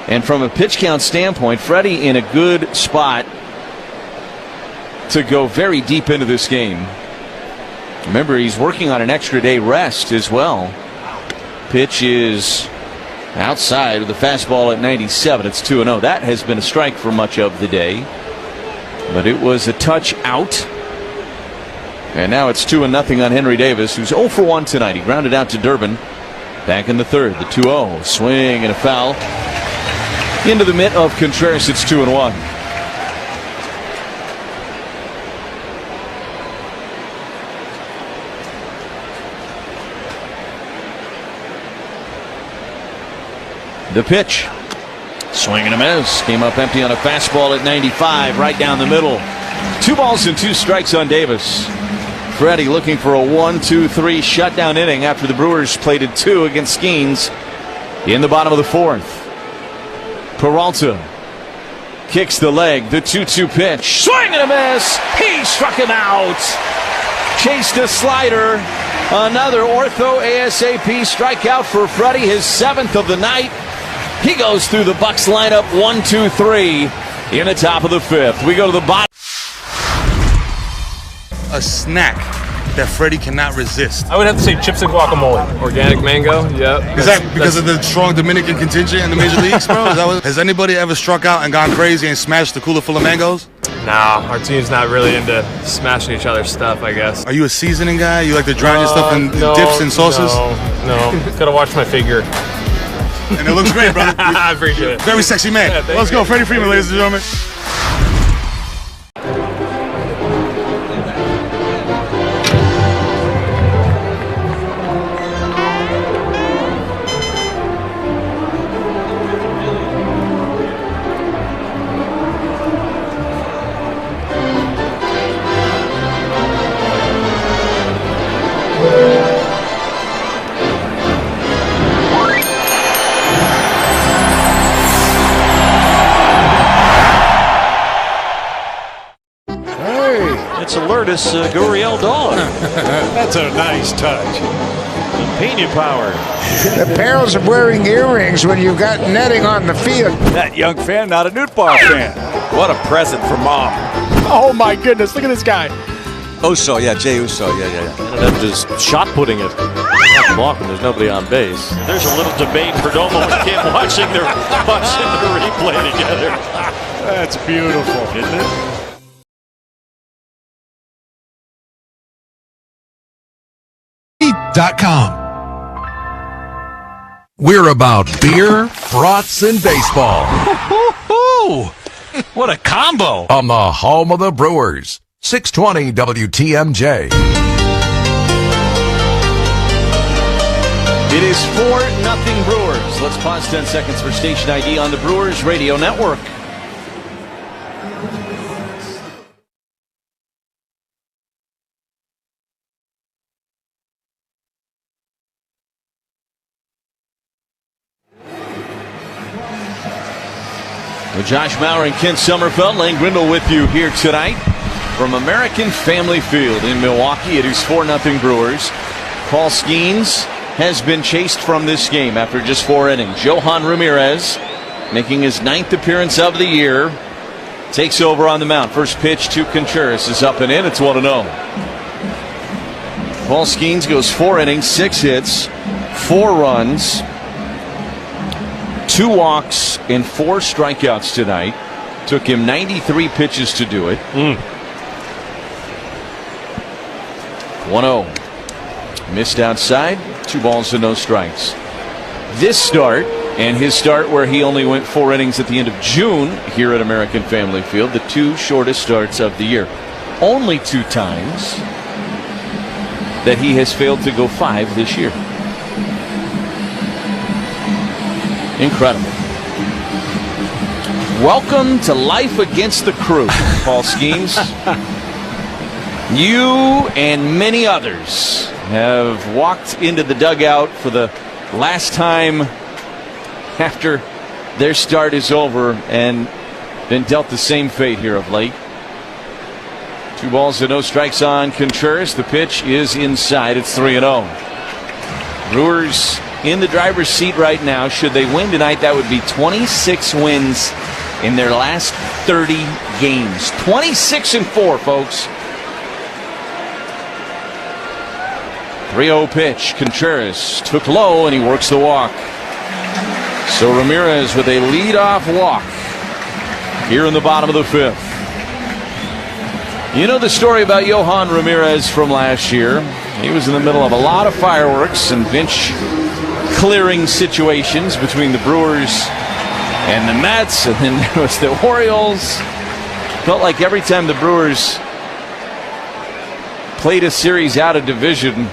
And from a pitch count standpoint, Freddie in a good spot to go very deep into this game. Remember, he's working on an extra day rest as well. Pitch is outside with the fastball at 97. It's 2-0. That has been a strike for much of the day, but it was a touch out. And now it's 2-0 on Henry Davis, who's 0 for 1 tonight. He grounded out to Durbin back in the third. The 2-0 swing and a foul into the mitt of Contreras. It's 2-1. The pitch. Swing and a miss. Came up empty on a fastball at 95, right down the middle. 2 balls and 2 strikes on Davis. Freddie looking for a 1-2-3 shutdown inning after the Brewers plated 2 against Skeens in the bottom of the 4th. Peralta kicks the leg. The 2-2 pitch. Swing and a miss. He struck him out. Chased a slider. Another ortho ASAP strikeout for Freddie, his 7th of the night. He goes through the Bucks lineup 1-2-3 in the top of the 5th. We go to the bottom. A snack that Freddie cannot resist. I would have to say chips and guacamole. Organic mango, yep. Is that because of the strong Dominican contingent in the major leagues, bro? Has anybody ever struck out and gone crazy and smashed a cooler full of mangoes? Nah, our team's not really into smashing each other's stuff, I guess. Are you a seasoning guy? You like to drown your stuff in dips and sauces? No. Gotta watch my figure. And it looks great, brother. I appreciate it. Very sexy man. Yeah, Let's go, Freddie Freeman, ladies and gentlemen. Gurriel dog. That's a nice touch. Pena power. The perils of wearing earrings when you've got netting on the field. That young fan, not a Newtbar fan. What a present for mom. Oh my goodness, look at this guy. Uso, yeah, Jay Uso, yeah. And then just shot putting it. Block when there's nobody on base. There's a little debate for Domo and Kim watching the replay together. That's beautiful, isn't it? We're about beer, brats, and baseball. What a combo! On the home of the Brewers, 620 WTMJ. It is 4-0 Brewers. Let's pause 10 seconds for station ID on the Brewers Radio Network. Well, Josh Maurer and Ken Sommerfeld, Lane Grindle with you here tonight from American Family Field in Milwaukee. It is 4-0 Brewers. Paul Skeens has been chased from this game after just 4 innings. Johan Ramirez, making his 9th appearance of the year, takes over on the mound. First pitch to Contreras is up and in. It's 1-0. Paul Skeens goes 4 innings, 6 hits, 4 runs, 2 walks, and 4 strikeouts tonight. Took him 93 pitches to do it. 1-0. Missed outside. 2 balls and no strikes. This start, and his start where he only went 4 innings at the end of June here at American Family Field, the 2 shortest starts of the year. Only 2 times that he has failed to go 5 this year. Incredible. Welcome to life against the crew, Paul Skeens. You and many others have walked into the dugout for the last time after their start is over and been dealt the same fate here of late. 2 balls and no strikes on Contreras. The pitch is inside. It's 3-0. Brewers in the driver's seat right now. Should they win tonight, that would be 26 wins in their last 30 games. 26-4, folks. 3-0 pitch. Contreras took low and he works the walk. So Ramirez with a leadoff walk here in the bottom of the 5th. You know the story about Johan Ramirez from last year. He was in the middle of a lot of fireworks and bench clearing situations between the Brewers and the Mets, and then there was the Orioles. Felt like every time the Brewers played a series out of division,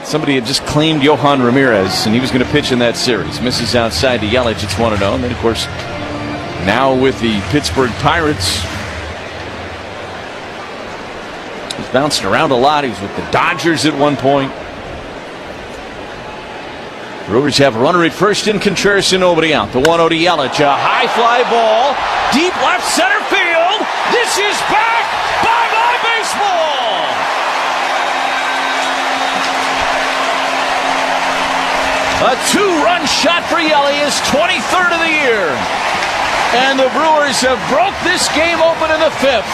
somebody had just claimed Johan Ramirez, and he was going to pitch in that series. Misses outside to Yelich. It's 1-0. And then, of course, now with the Pittsburgh Pirates, he's bouncing around a lot. He was with the Dodgers at one point. Brewers have a runner at first in Contreras and nobody out. The 1-0 to Yelich. A high fly ball. Deep left center field. This is back. Bye-bye baseball. A 2-run shot for Yelich, his 23rd of the year. And the Brewers have broke this game open in the 5th.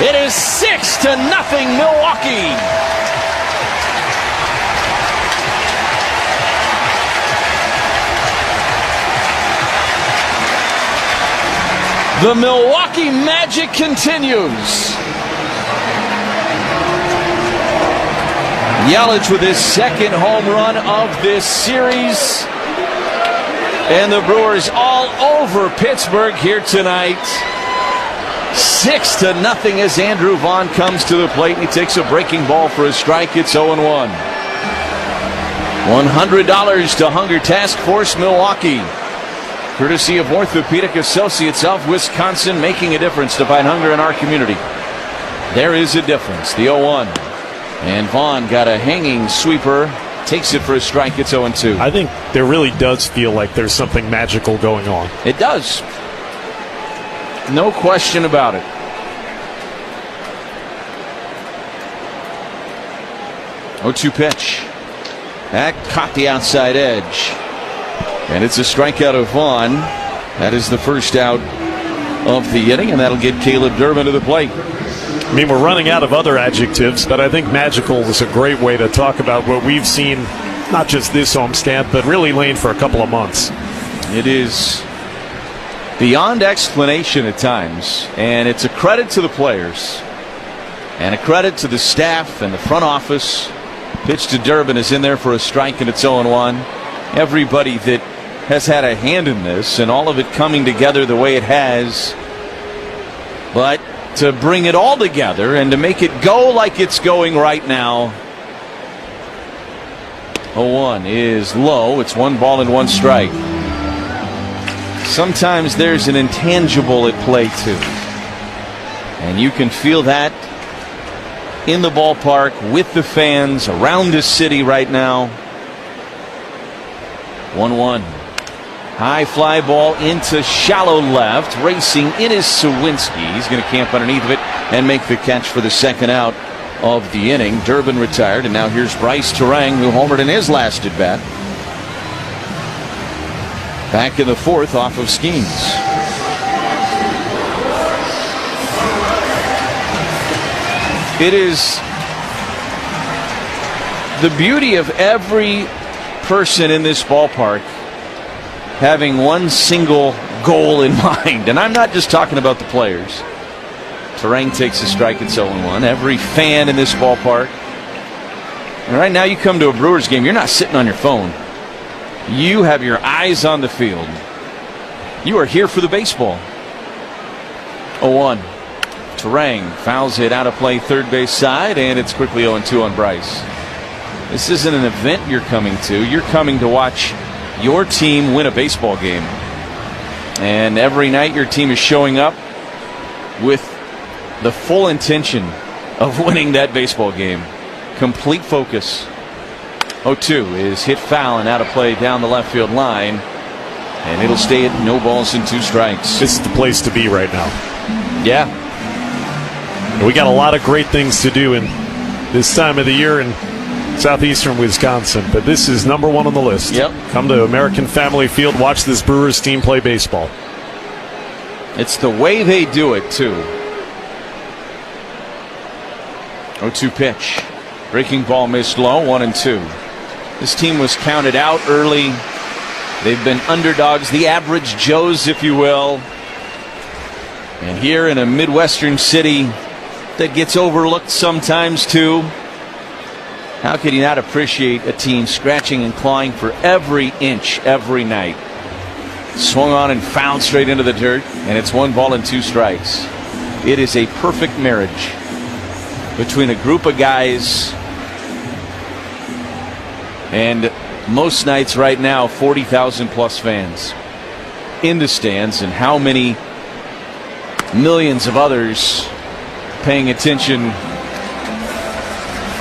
It is 6-0 Milwaukee. The Milwaukee magic continues. Yelich with his 2nd home run of this series. And the Brewers all over Pittsburgh here tonight. 6-0 as Andrew Vaughn comes to the plate and he takes a breaking ball for a strike. It's 0-1. $100 to Hunger Task Force Milwaukee, courtesy of Orthopedic Associates of Wisconsin, making a difference to fight hunger in our community. There is a difference. The 0-1. And Vaughn got a hanging sweeper. Takes it for a strike. It's 0-2. I think there really does feel like there's something magical going on. It does. No question about it. 0-2 pitch. That caught the outside edge. And it's a strikeout of Vaughn. That is the first out of the inning, and that'll get Caleb Durbin to the plate. I mean, we're running out of other adjectives, but I think magical is a great way to talk about what we've seen, not just this homestand, but really Lane for a couple of months. It is beyond explanation at times, and it's a credit to the players and a credit to the staff and the front office. Pitch to Durbin is in there for a strike, and it's 0-1. Everybody that has had a hand in this and all of it coming together the way it has, but to bring it all together and to make it go like it's going right now. 0-1 is low. It's 1 ball and 1 strike. Sometimes there's an intangible at play too, and you can feel that in the ballpark with the fans around this city right now. 1-1. High fly ball into shallow left. Racing in is Sawinski. He's going to camp underneath of it and make the catch for the 2nd out of the inning. Durbin retired, and now here's Bryce Terang, who homered in his last at bat. Back in the 4th off of Skeens. It is the beauty of every person in this ballpark having one single goal in mind. And I'm not just talking about the players. Terang takes a strike at 0-1. Every fan in this ballpark. And right now you come to a Brewers game, you're not sitting on your phone. You have your eyes on the field. You are here for the baseball. 0-1. Terang fouls it out of play, third base side, and it's quickly 0-2 on Bryce. This isn't an event you're coming to. You're coming to watch your team win a baseball game. And every night your team is showing up with the full intention of winning that baseball game. Complete focus. 0-2 is hit foul and out of play down the left field line. And it'll stay at no balls and 2 strikes. This is the place to be right now. Yeah. We got a lot of great things to do in this time of the year in southeastern Wisconsin, but this is number 1 on the list. Yep. Come to American Family Field, watch this Brewers team play baseball. It's the way they do it, too. 0-2 pitch. Breaking ball missed low, 1-2. This team was counted out early. They've been underdogs, the average Joes, if you will. And here in a Midwestern city that gets overlooked sometimes, too, how could you not appreciate a team scratching and clawing for every inch every night? Swung on and fouled straight into the dirt, and it's 1 ball and 2 strikes. It is a perfect marriage between a group of guys and most nights right now 40,000 plus fans in the stands, and how many millions of others paying attention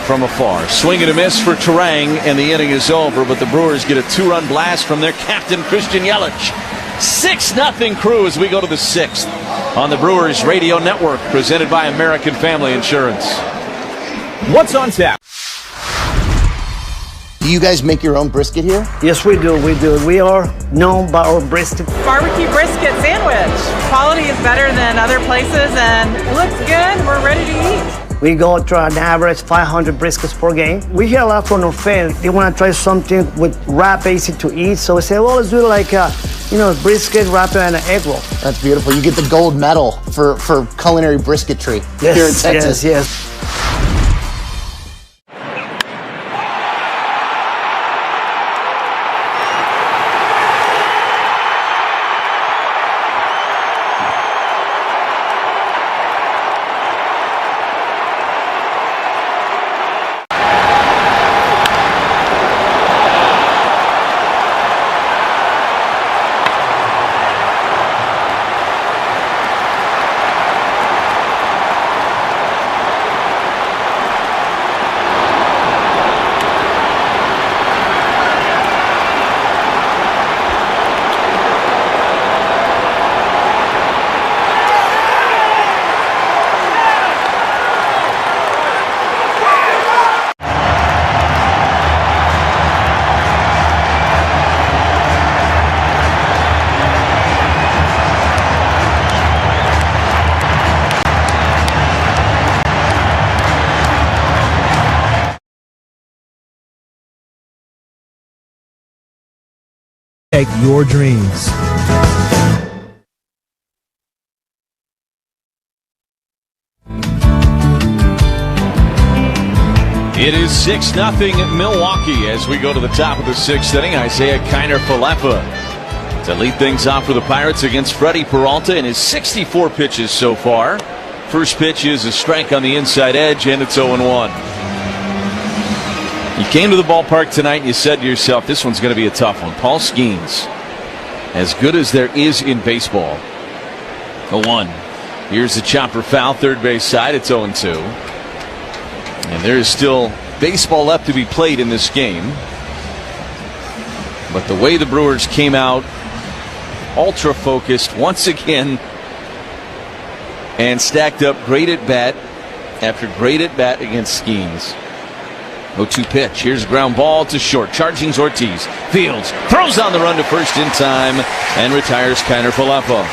from afar. Swing and a miss for Terang, and the inning is over, but the Brewers get a 2-run blast from their captain, Christian Yelich. 6-0 Crew as we go to the 6th on the Brewers Radio Network, presented by American Family Insurance. What's on tap? Do you guys make your own brisket here? Yes, we do. We are known by our brisket. Barbecue brisket sandwich. Quality is better than other places, and it looks good. We're ready to eat. We go to an average 500 briskets per game. We hear a lot from our fans. They want to try something with wrap, easy to eat. So we say, well, let's do it like brisket wrap and an egg roll. That's beautiful. You get the gold medal for culinary brisketry here in Texas. Yes. Your dreams. It is 6-0 Milwaukee as we go to the top of the 6th inning. Isaiah Kiner-Falefa to lead things off for the Pirates against Freddie Peralta in his 64 pitches so far. First pitch is a strike on the inside edge, and it's 0-1. You came to the ballpark tonight and you said to yourself, this one's going to be a tough one. Paul Skeens, as good as there is in baseball. 0-1. Here's the chopper foul, third base side. It's 0-2. And there is still baseball left to be played in this game. But the way the Brewers came out, ultra focused once again, and stacked up great at bat after great at bat against Skeens. 0-2 pitch. Here's a ground ball to short. Charging's Ortiz. Fields throws on the run to first in time and retires Kiner-Falefa.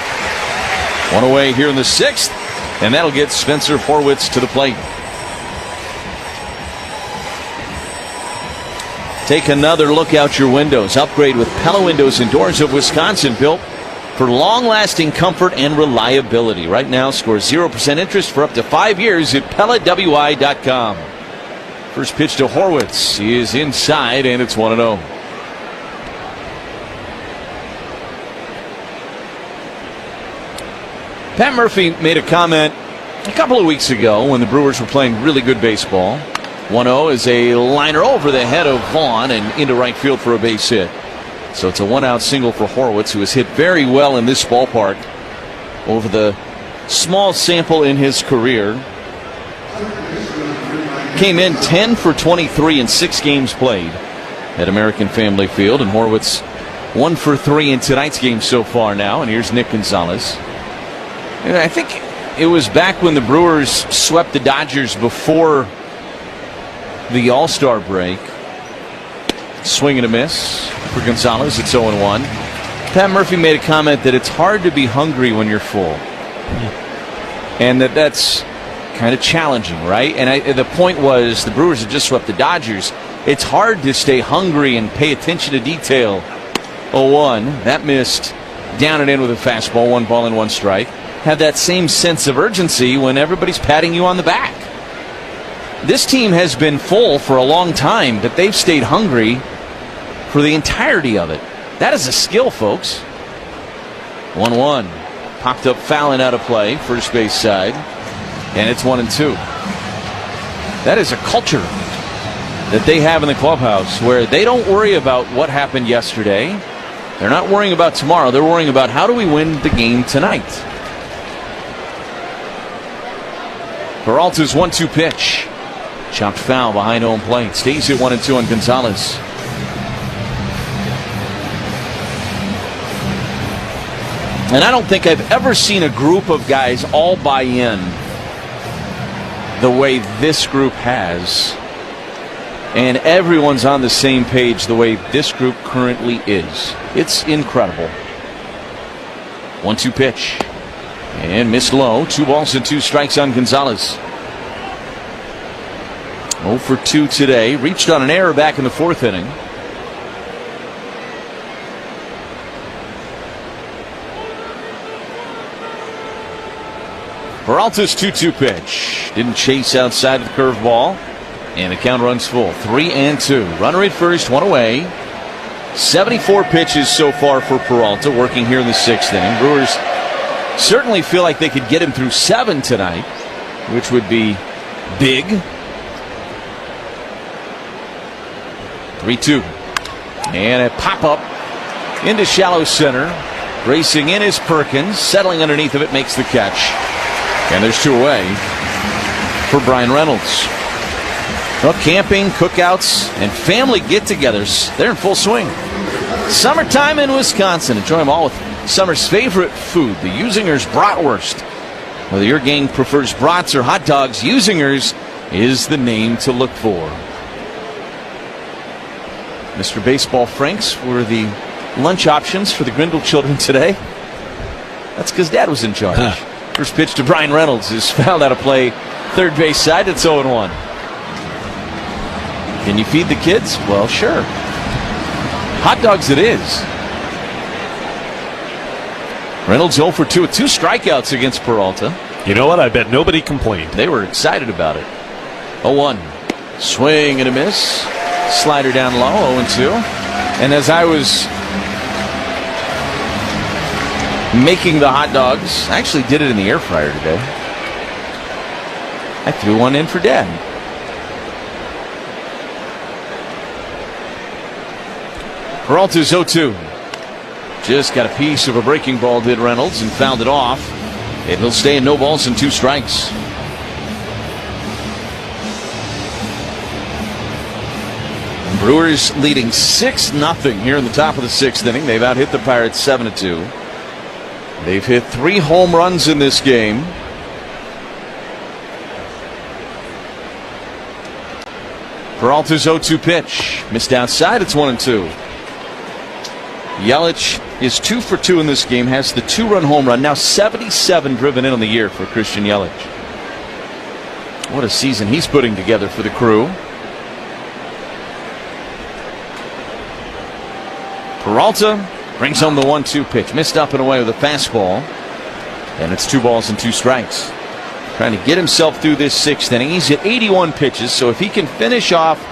One away here in the 6th, and that'll get Spencer Horwitz to the plate. Take another look out your windows. Upgrade with Pella Windows and Doors of Wisconsin, built for long-lasting comfort and reliability. Right now, score 0% interest for up to 5 years at PellaWI.com. First pitch to Horwitz. He is inside, and it's 1-0. Pat Murphy made a comment a couple of weeks ago when the Brewers were playing really good baseball. 1-0 is a liner over the head of Vaughn and into right field for a base hit. So it's a 1-out single for Horwitz, who has hit very well in this ballpark over the small sample in his career. Came in 10 for 23 in 6 games played at American Family Field, and Horwitz 1 for 3 in tonight's game so far now. And here's Nick Gonzalez. And I think it was back when the Brewers swept the Dodgers before the All-Star break. Swing and a miss for Gonzalez. It's 0-1. Pat Murphy made a comment that it's hard to be hungry when you're full. And that's kind of challenging, right? And the point was the Brewers had just swept the Dodgers. It's hard to stay hungry and pay attention to detail. 0-1. That missed down and in with a fastball. 1 ball and 1 strike. Have that same sense of urgency when everybody's patting you on the back. This team has been full for a long time, but they've stayed hungry for the entirety of it. That is a skill, folks. 1-1. Popped up fouling out of play, first base side. And it's 1-2. That is a culture that they have in the clubhouse where they don't worry about what happened yesterday. They're not worrying about tomorrow. They're worrying about how do we win the game tonight. Peralta's 1-2 pitch. Chopped foul behind home plate. Stays at 1-2 on Gonzalez. And I don't think I've ever seen a group of guys all buy in the way this group has. And everyone's on the same page the way this group currently is. It's incredible. 1-2 pitch. And missed low. 2 balls and 2 strikes on Gonzalez. 0 for 2 today. Reached on an error back in the 4th inning. Peralta's 2-2 pitch. Didn't chase outside of the curveball. And the count runs full. 3-2. Runner at first, 1 away. 74 pitches so far for Peralta, working here in the 6th inning. Brewers certainly feel like they could get him through 7 tonight, which would be big. 3-2. And a pop-up into shallow center. Racing in is Perkins. Settling underneath of it, makes the catch. And there's 2 away for Brian Reynolds. Well, camping, cookouts, and family get-togethers, they're in full swing. Summertime in Wisconsin. Enjoy them all with summer's favorite food, the Usinger's Bratwurst. Whether your gang prefers brats or hot dogs, Usinger's is the name to look for. Mr. Baseball Franks were the lunch options for the Grindle children today. That's because Dad was in charge. First pitch to Brian Reynolds is fouled out of play. Third base side, it's 0-1. Can you feed the kids? Well, sure. Hot dogs it is. Reynolds 0 for 2 with 2 strikeouts against Peralta. You know what? I bet nobody complained. They were excited about it. 0-1. Swing and a miss. Slider down low, 0-2. And as I was making the hot dogs, I actually did it in the air fryer today. I threw one in for Dad. Peralta's 0-2. Just got a piece of a breaking ball, did Reynolds, and fouled it off. And he'll stay in no balls and 2 strikes. Brewers leading 6-0 here in the top of the 6th inning. They've out-hit the Pirates 7-2. They've hit 3 home runs in this game. Peralta's 0-2 pitch. Missed outside. It's 1-2. Yelich is 2 for 2 in this game. Has the 2-run home run. Now 77 driven in on the year for Christian Yelich. What a season he's putting together for the Crew. Peralta brings home the 1-2 pitch. Missed up and away with a fastball. And it's 2 balls and 2 strikes. Trying to get himself through this 6th inning. He's at 81 pitches, so if he can finish off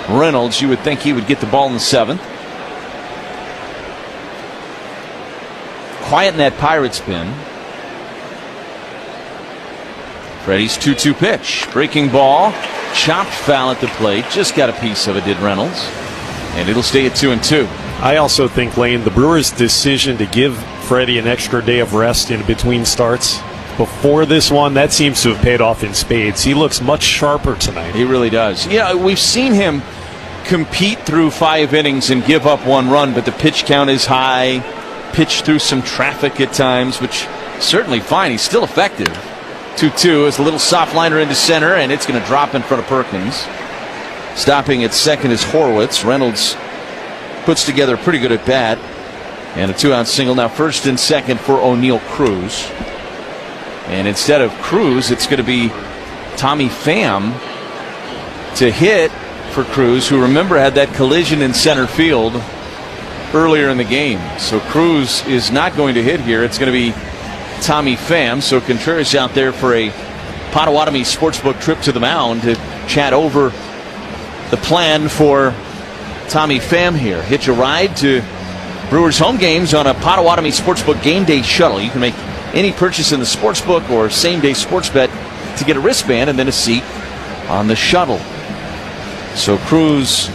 Reynolds, you would think he would get the ball in the 7th. Quiet in that Pirates pen. Freddie's 2-2 pitch. Breaking ball. Chopped foul at the plate. Just got a piece of it, did Reynolds. And it'll stay at 2-2. I also think, Lane, the Brewers' decision to give Freddie an extra day of rest in between starts before this one, that seems to have paid off in spades. He looks much sharper tonight. He really does. Yeah, we've seen him compete through 5 innings and give up 1 run, but the pitch count is high, pitch through some traffic at times, which certainly fine. He's still effective. 2-2 is a little soft liner into center, and it's going to drop in front of Perkins. Stopping at second is Horwitz. Reynolds puts together a pretty good at bat, and a 2-out single. Now first and second for O'Neill Cruz, and instead of Cruz, it's going to be Tommy Pham to hit for Cruz, who, remember, had that collision in center field earlier in the game. So Cruz is not going to hit here. It's going to be Tommy Pham. So Contreras out there for a Potawatomi Sportsbook trip to the mound to chat over the plan for Tommy Pham here. Hitch a ride to Brewers home games on a Potawatomi Sportsbook game day shuttle. You can make any purchase in the sportsbook or same day sports bet to get a wristband and then a seat on the shuttle. So Cruz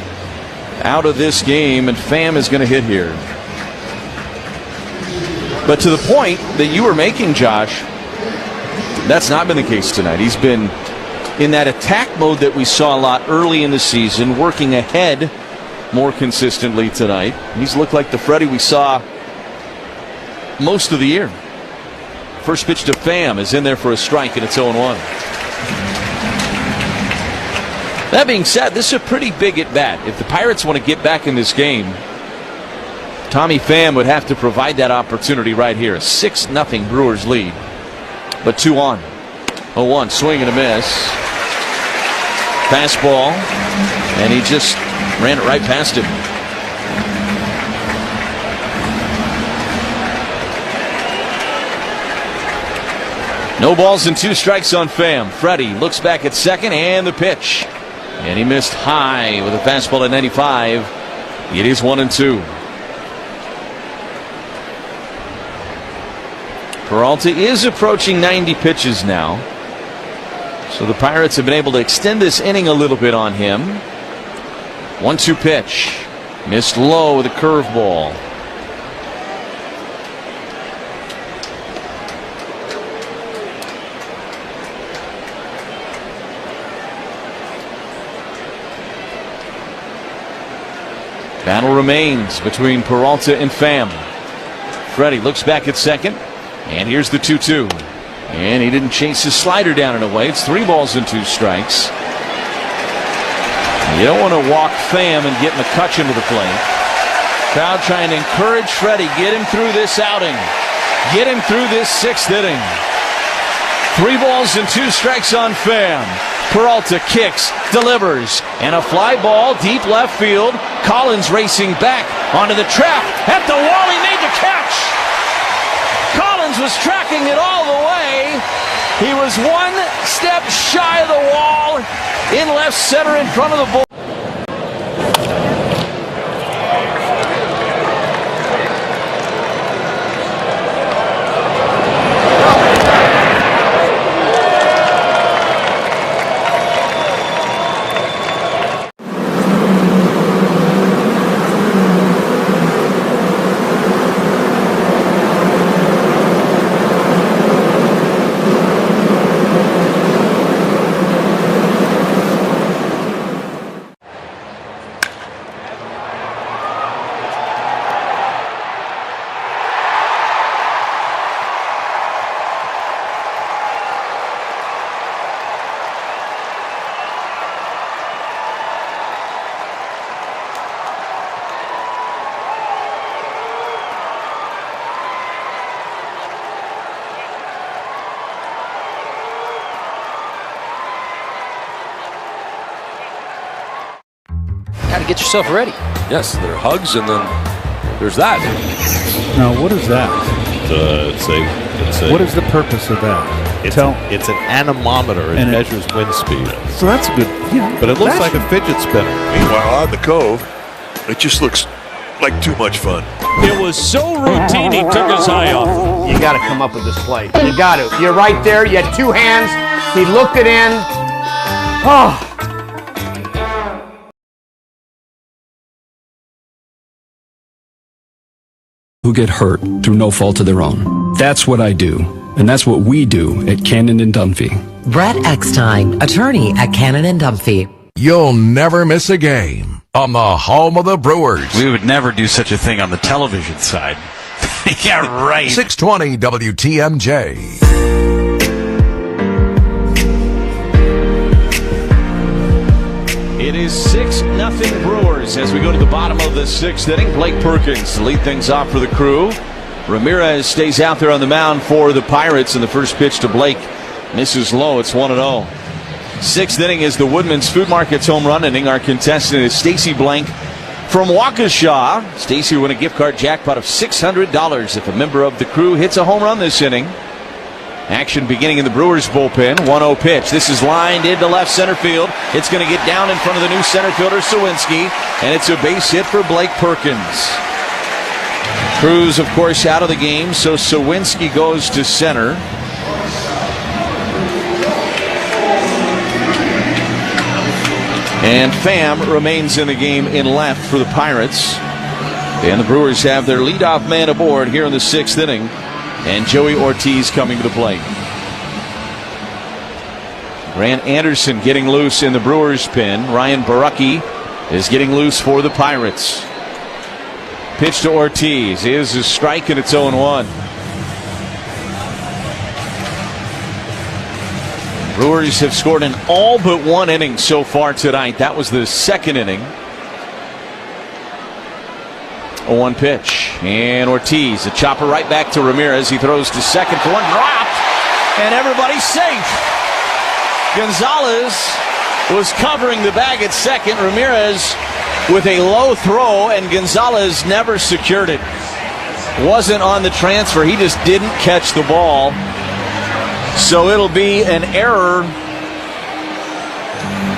out of this game, and Pham is going to hit here. But to the point that you were making, Josh, that's not been the case tonight. He's been in that attack mode that we saw a lot early in the season, working ahead more consistently tonight. He's looked like the Freddie we saw most of the year. First pitch to Pham is in there for a strike, and it's 0-1. That being said, this is a pretty big at bat. If the Pirates want to get back in this game, Tommy Pham would have to provide that opportunity right here. A 6-0 Brewers lead. But 2-on. 0-1, swing and a miss. Fastball, and he just ran it right past him. No balls and 2 strikes on Pham. Freddie looks back at second, and the pitch. And he missed high with a fastball at 95. It is 1-2. Peralta is approaching 90 pitches now. So the Pirates have been able to extend this inning a little bit on him. 1-2 pitch. Missed low with a curveball. Battle remains between Peralta and Pham. Freddie looks back at second, and here's the 2-2. And he didn't chase his slider down in a way. It's 3 balls and 2 strikes. You don't want to walk Pham and get McCutchen to the plate. Crowd trying to encourage Freddie. Get him through this outing. Get him through this 6th inning. 3 balls and 2 strikes on Pham. Peralta kicks, delivers, and a fly ball deep left field. Collins racing back onto the trap. At the wall, he made the catch. Collins was tracking it all the way. He was 1 step shy of the wall in left center in front of the ball. To get yourself ready. Yes, there are hugs, and then there's that. Now, what is that? What is the purpose of that? It's an anemometer. It measures wind speed. So that's a good. But it looks like a fidget spinner. Meanwhile, on the Cove, it just looks like too much fun. It was so routine, he took his eye off. You got to come up with this play. You got to. You're right there. You had 2 hands. He looked it in. Oh. who get hurt through no fault of their own. That's what I do, and that's what we do at Cannon and Dunphy. Brett Eckstein, attorney at Cannon and Dunphy. You'll never miss a game on the home of the Brewers. We would never do such a thing on the television side. Yeah, right. 620 WTMJ. It is 6-0 Brewers as we go to the bottom of the sixth inning. Blake Perkins to lead things off for the Crew. Ramirez stays out there on the mound for the Pirates, and the first pitch to Blake misses low. It's 1-0. Sixth inning is the Woodman's Food Market's home run inning. Our contestant is Stacy Blank from Waukesha. Stacy will win a gift card jackpot of $600 if a member of the Crew hits a home run this inning. Action beginning in the Brewers bullpen. 1-0 pitch. This is lined into left center field. It's going to get down in front of the new center fielder, Sawinski, and it's a base hit for Blake Perkins. Cruz, of course, out of the game, so Sawinski goes to center. And Pham remains in the game in left for the Pirates. And the Brewers have their leadoff man aboard here in the sixth inning. And Joey Ortiz coming to the plate. Grant Anderson getting loose in the Brewers pen. Ryan Barucki is getting loose for the Pirates. Pitch to Ortiz is a strike, and it's 0-1. Brewers have scored in all but one inning so far tonight. That was the second inning. 0-1 pitch. And Ortiz, a chopper right back to Ramirez. He throws to second for one. Dropped. And everybody's safe. Gonzalez was covering the bag at second. Ramirez with a low throw, and Gonzalez never secured it. Wasn't on the transfer. He just didn't catch the ball. So it'll be an error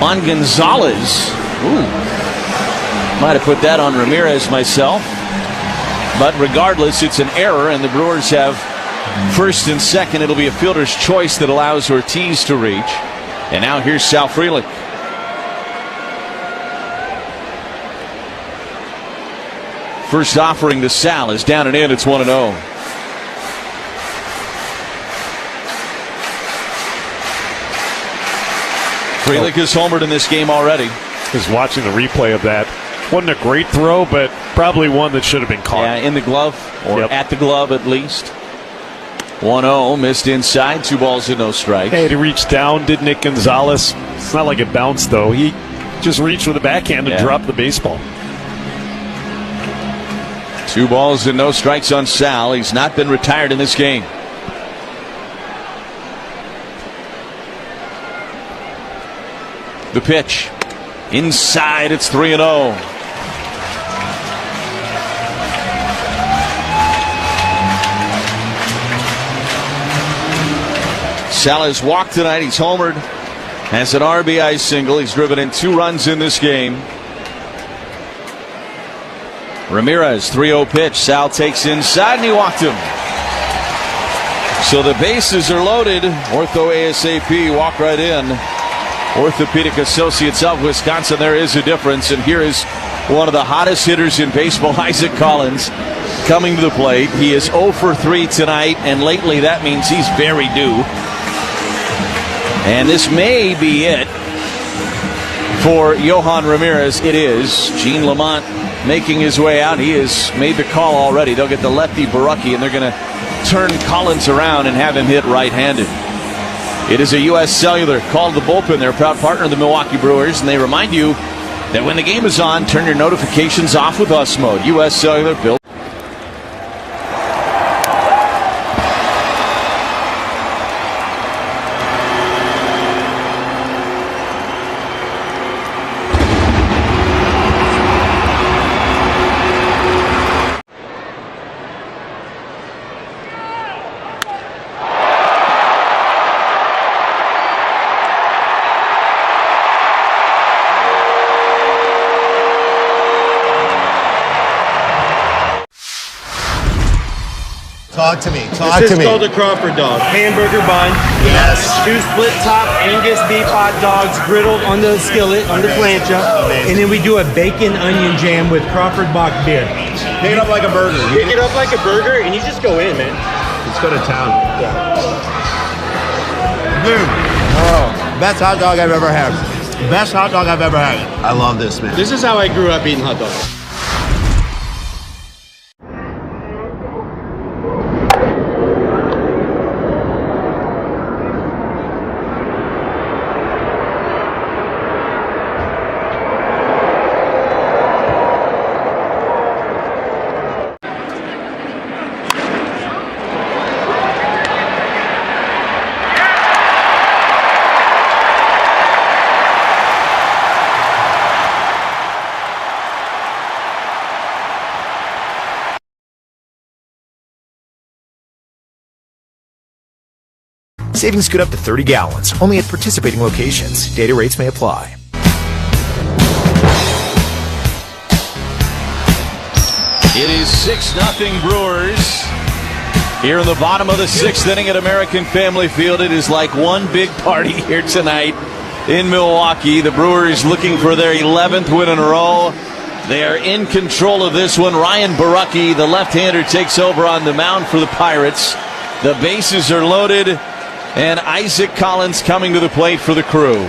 on Gonzalez. Ooh. Might have put that on Ramirez myself. But regardless, it's an error, and the Brewers have first and second. It'll be a fielder's choice that allows Ortiz to reach. And now here's Sal Frelick. First offering to Sal is down and in. It's 1-0. Frelick has homered in this game already. Just watching the replay of that. Wasn't a great throw, but probably one that should have been caught. Yeah, in the glove, or at the glove at least. 1-0, missed inside, 2 balls and no strikes. Hey, he reached down, did Nick Gonzalez. It's not like it bounced, though. He just reached with a backhand and dropped the baseball. 2 balls and no strikes on Sal. He's not been retired in this game. The pitch. Inside, it's 3-0. Sal has walked tonight. He's homered. Has an RBI single. He's driven in 2 runs in this game. Ramirez, 3-0 pitch. Sal takes inside, and he walked him. So the bases are loaded. Ortho ASAP, walk right in. Orthopedic Associates of Wisconsin, there is a difference. And here is one of the hottest hitters in baseball, Isaac Collins, coming to the plate. He is 0 for 3 tonight, and lately that means he's very due. And this may be it for Yohan Ramirez. It is. Gene Lamont making his way out. He has made the call already. They'll get the lefty Barucki, and they're going to turn Collins around and have him hit right-handed. It is a U.S. Cellular call to the bullpen. They're a proud partner of the Milwaukee Brewers, and they remind you that when the game is on, turn your notifications off with US mode. U.S. Cellular built. Talk to me. This is called a Crawford dog. Hamburger bun. Yes. 2 split top Angus beef hot dogs griddled on the skillet, on the plancha. And then we do a bacon onion jam with Crawford Bach beer. Pick it up like a burger. Pick it up like a burger and you just go in, man. Let's go to town. Dude. Oh, best hot dog I've ever had. Best hot dog I've ever had. I love this, man. This is how I grew up eating hot dogs. Savings good up to 30 gallons, only at participating locations. Data rates may apply. It is 6-0 Brewers. Here in the bottom of the 6th inning at American Family Field, it is like one big party here tonight in Milwaukee. The Brewers looking for their 11th win in a row. They are in control of this one. Ryan Borucki, the left-hander, takes over on the mound for the Pirates. The bases are loaded. And Isaac Collins coming to the plate for the Crew.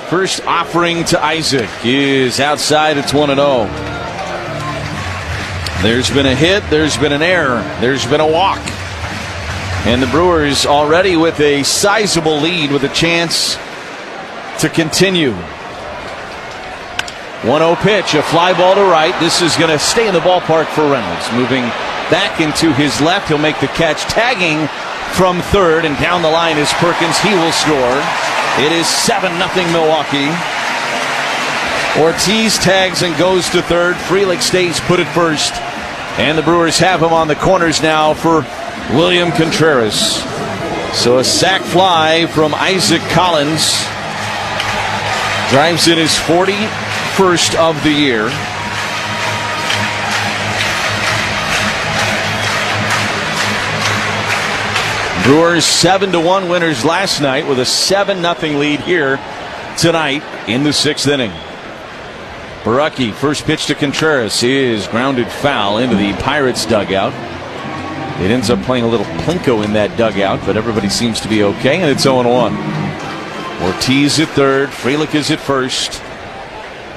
First offering to Isaac is outside. It's 1-0. There's been a hit. There's been an error. There's been a walk. And the Brewers already with a sizable lead with a chance to continue. 1-0 pitch. A fly ball to right. This is going to stay in the ballpark for Reynolds. Moving back into his left. He'll make the catch. Tagging from third. And down the line is Perkins. He will score. It is 7-0 Milwaukee. Ortiz tags and goes to third. Frelick stays put at first. And the Brewers have him on the corners now for William Contreras. So a sac fly from Isaac Collins. Drives in his 41st of the year. Brewers 7-1 winners last night with a 7-0 lead here tonight in the 6th inning. Borucki, first pitch to Contreras is grounded foul into the Pirates dugout. It ends up playing a little plinko in that dugout, but everybody seems to be okay, and it's 0-1. Ortiz at third, Frelick is at first.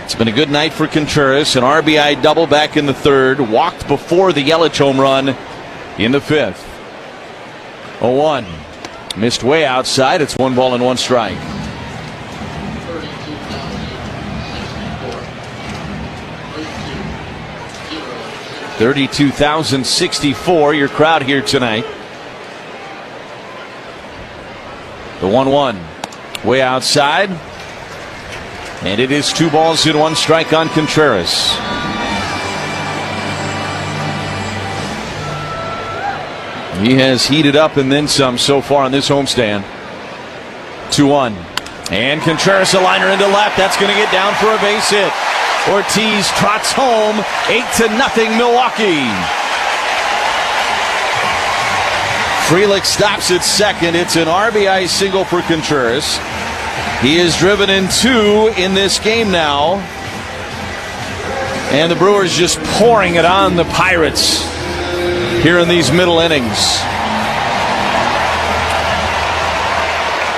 It's been a good night for Contreras. An RBI double back in the third. Walked before the Yelich home run in the 5th. 0-1. Missed way outside. It's 1 ball and 1 strike. $32,064, your crowd here tonight. The 1-1. Way outside. And it is 2 balls and 1 strike on Contreras. He has heated up and then some so far on this homestand. 2-1. And Contreras a liner into left. That's going to get down for a base hit. Ortiz trots home. 8-0 Milwaukee. Frelick stops at second. It's an RBI single for Contreras. He is driven in 2 in this game now. And the Brewers just pouring it on the Pirates here in these middle innings.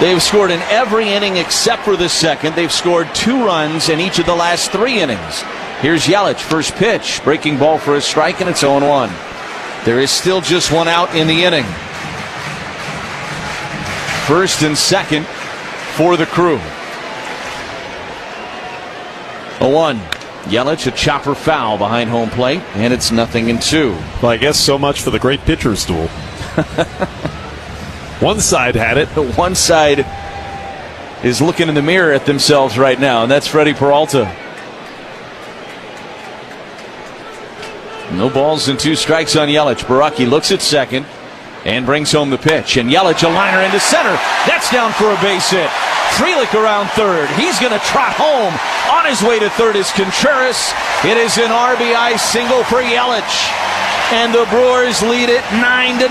They've scored in every inning except for the second. They've scored 2 runs in each of the last 3 innings. Here's Yelich, first pitch, breaking ball for a strike, and it's 0-1. There is still just 1 out in the inning. First and second for the Crew. 0-1. Yelich, a chopper foul behind home plate, and it's 0-2. Well, I guess so much for the great pitcher's duel. One side had it. One side is looking in the mirror at themselves right now, and that's Freddie Peralta. No balls and 2 strikes on Yelich. Borucki looks at second and brings home the pitch. And Yelich, a liner into center. That's down for a base hit. Frelick around third. He's going to trot home. On his way to third is Contreras. It is an RBI single for Yelich. And the Brewers lead it 9-0.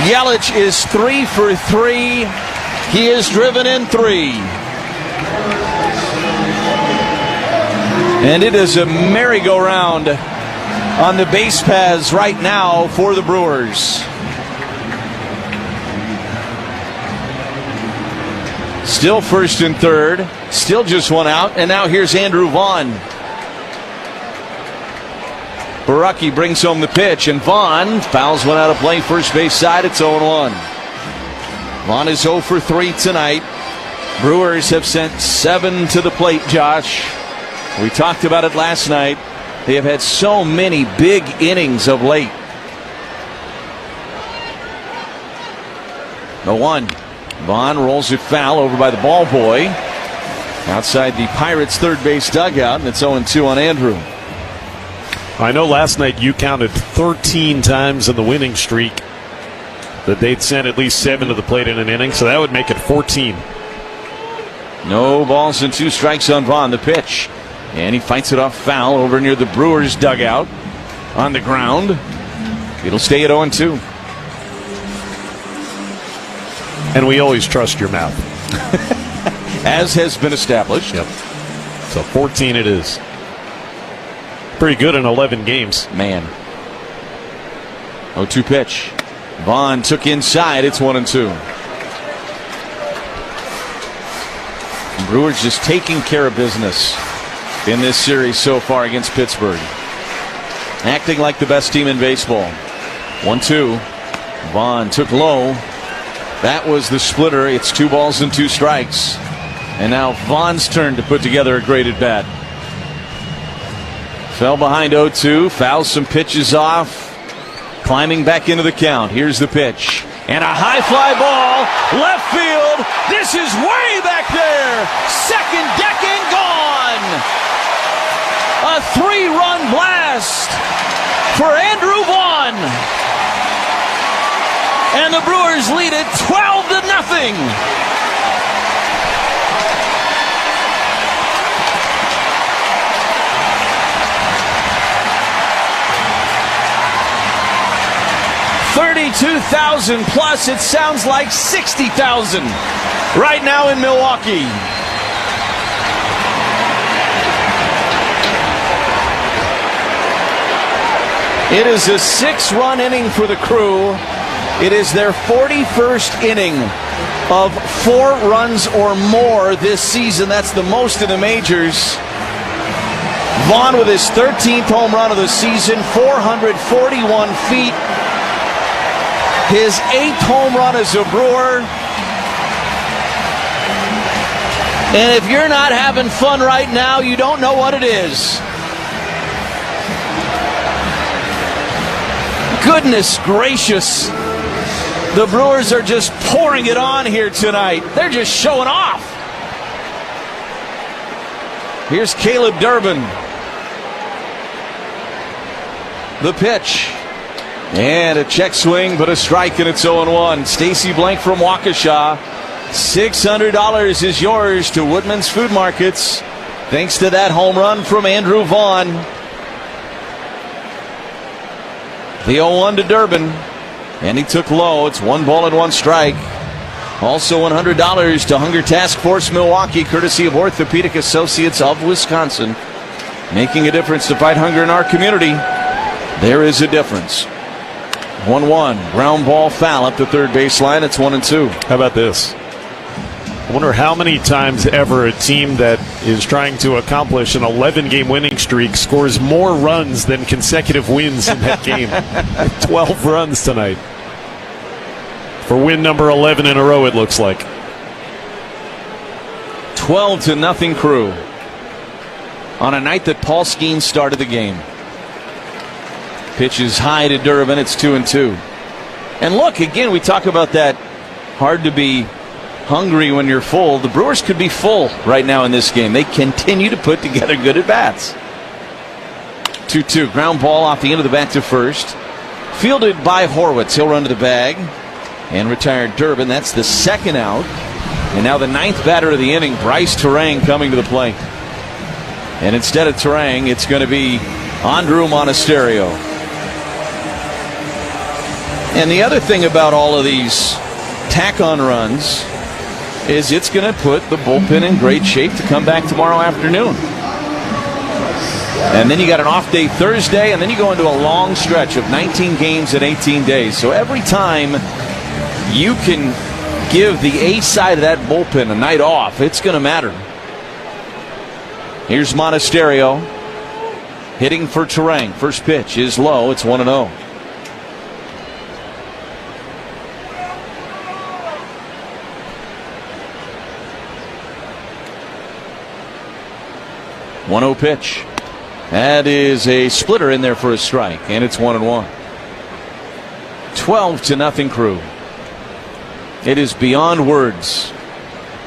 Yelich is 3 for 3. He is driven in 3. And it is a merry-go-round on the base paths right now for the Brewers. Still first and third. Still just one out. And now here's Andrew Vaughn. Baraki brings home the pitch, and Vaughn fouls one out of play. First base side, it's 0-1. Vaughn is 0 for 3 tonight. Brewers have sent 7 to the plate, Josh. We talked about it last night. They have had so many big innings of late. 0-1. Vaughn rolls it foul over by the ball boy. Outside the Pirates' third base dugout, and it's 0-2 on Andrew. I know last night you counted 13 times in the winning streak that they'd sent at least 7 to the plate in an inning, so that would make it 14. No balls and 2 strikes on Vaughn. The pitch. And he fights it off foul over near the Brewers dugout on the ground. It'll stay at 0-2. And we always trust your math. As has been established. Yep. So 14 it is. Pretty good in 11 games. Man. 0-2 pitch. Vaughn took inside. It's 1-2. Brewers just taking care of business in this series so far against Pittsburgh. Acting like the best team in baseball. 1-2. Vaughn took low. That was the splitter. It's 2 balls and 2 strikes. And now Vaughn's turn to put together a great at bat. Fell behind 0-2. Fouls some pitches off. Climbing back into the count. Here's the pitch. And a high fly ball. Left field. This is way back there. Second deck and gone. A 3-run blast for Andrew Vaughn. And the Brewers lead it 12-0. $32,000 plus. It sounds like 60,000 right now in Milwaukee. It is a 6-run inning for the Crew. It is their 41st inning of 4 runs or more this season. That's the most in the majors. Vaughn with his 13th home run of the season, 441 feet. His 8th home run as a Brewer. And if you're not having fun right now, you don't know what it is. Goodness gracious. The Brewers are just pouring it on here tonight. They're just showing off. Here's Caleb Durbin. The pitch. And a check swing, but a strike, and it's 0-1. Stacy Blank from Waukesha. $600 is yours to Woodman's Food Markets, thanks to that home run from Andrew Vaughn. The 0-1 to Durbin, and he took low. It's 1 ball and 1 strike. Also $100 to Hunger Task Force Milwaukee, courtesy of Orthopedic Associates of Wisconsin. Making a difference to fight hunger in our community. There is a difference. 1-1. Ground ball foul up the third baseline. It's 1-2. How about this? I wonder how many times ever a team that is trying to accomplish an 11-game winning streak scores more runs than consecutive wins in that game. 12 runs tonight. For win number 11 in a row, it looks like. 12-0 Crew. On a night that Paul Skeens started the game. Pitches high to Durbin. It's 2-2. And look, again, we talk about that hard to be hungry when you're full. The Brewers could be full right now in this game. They continue to put together good at-bats. 2-2. Ground ball off the end of the bat to first. Fielded by Horwitz. He'll run to the bag. and retired Durbin. That's the second out. And now the ninth batter of the inning, Bryce Terang, coming to the plate. And instead of Terang, it's going to be Andrew Monasterio. And the other thing about all of these tack-on runs is it's going to put the bullpen in great shape to come back tomorrow afternoon. And then you got an off day Thursday, and then you go into a long stretch of 19 games in 18 days. So every time you can give the A side of that bullpen a night off, it's going to matter. Here's Monasterio hitting for Terang. First pitch is low. It's 1-0. One-0 pitch. That is a splitter in there for a strike, and it's 1-1. 12-0 Crew. It is beyond words.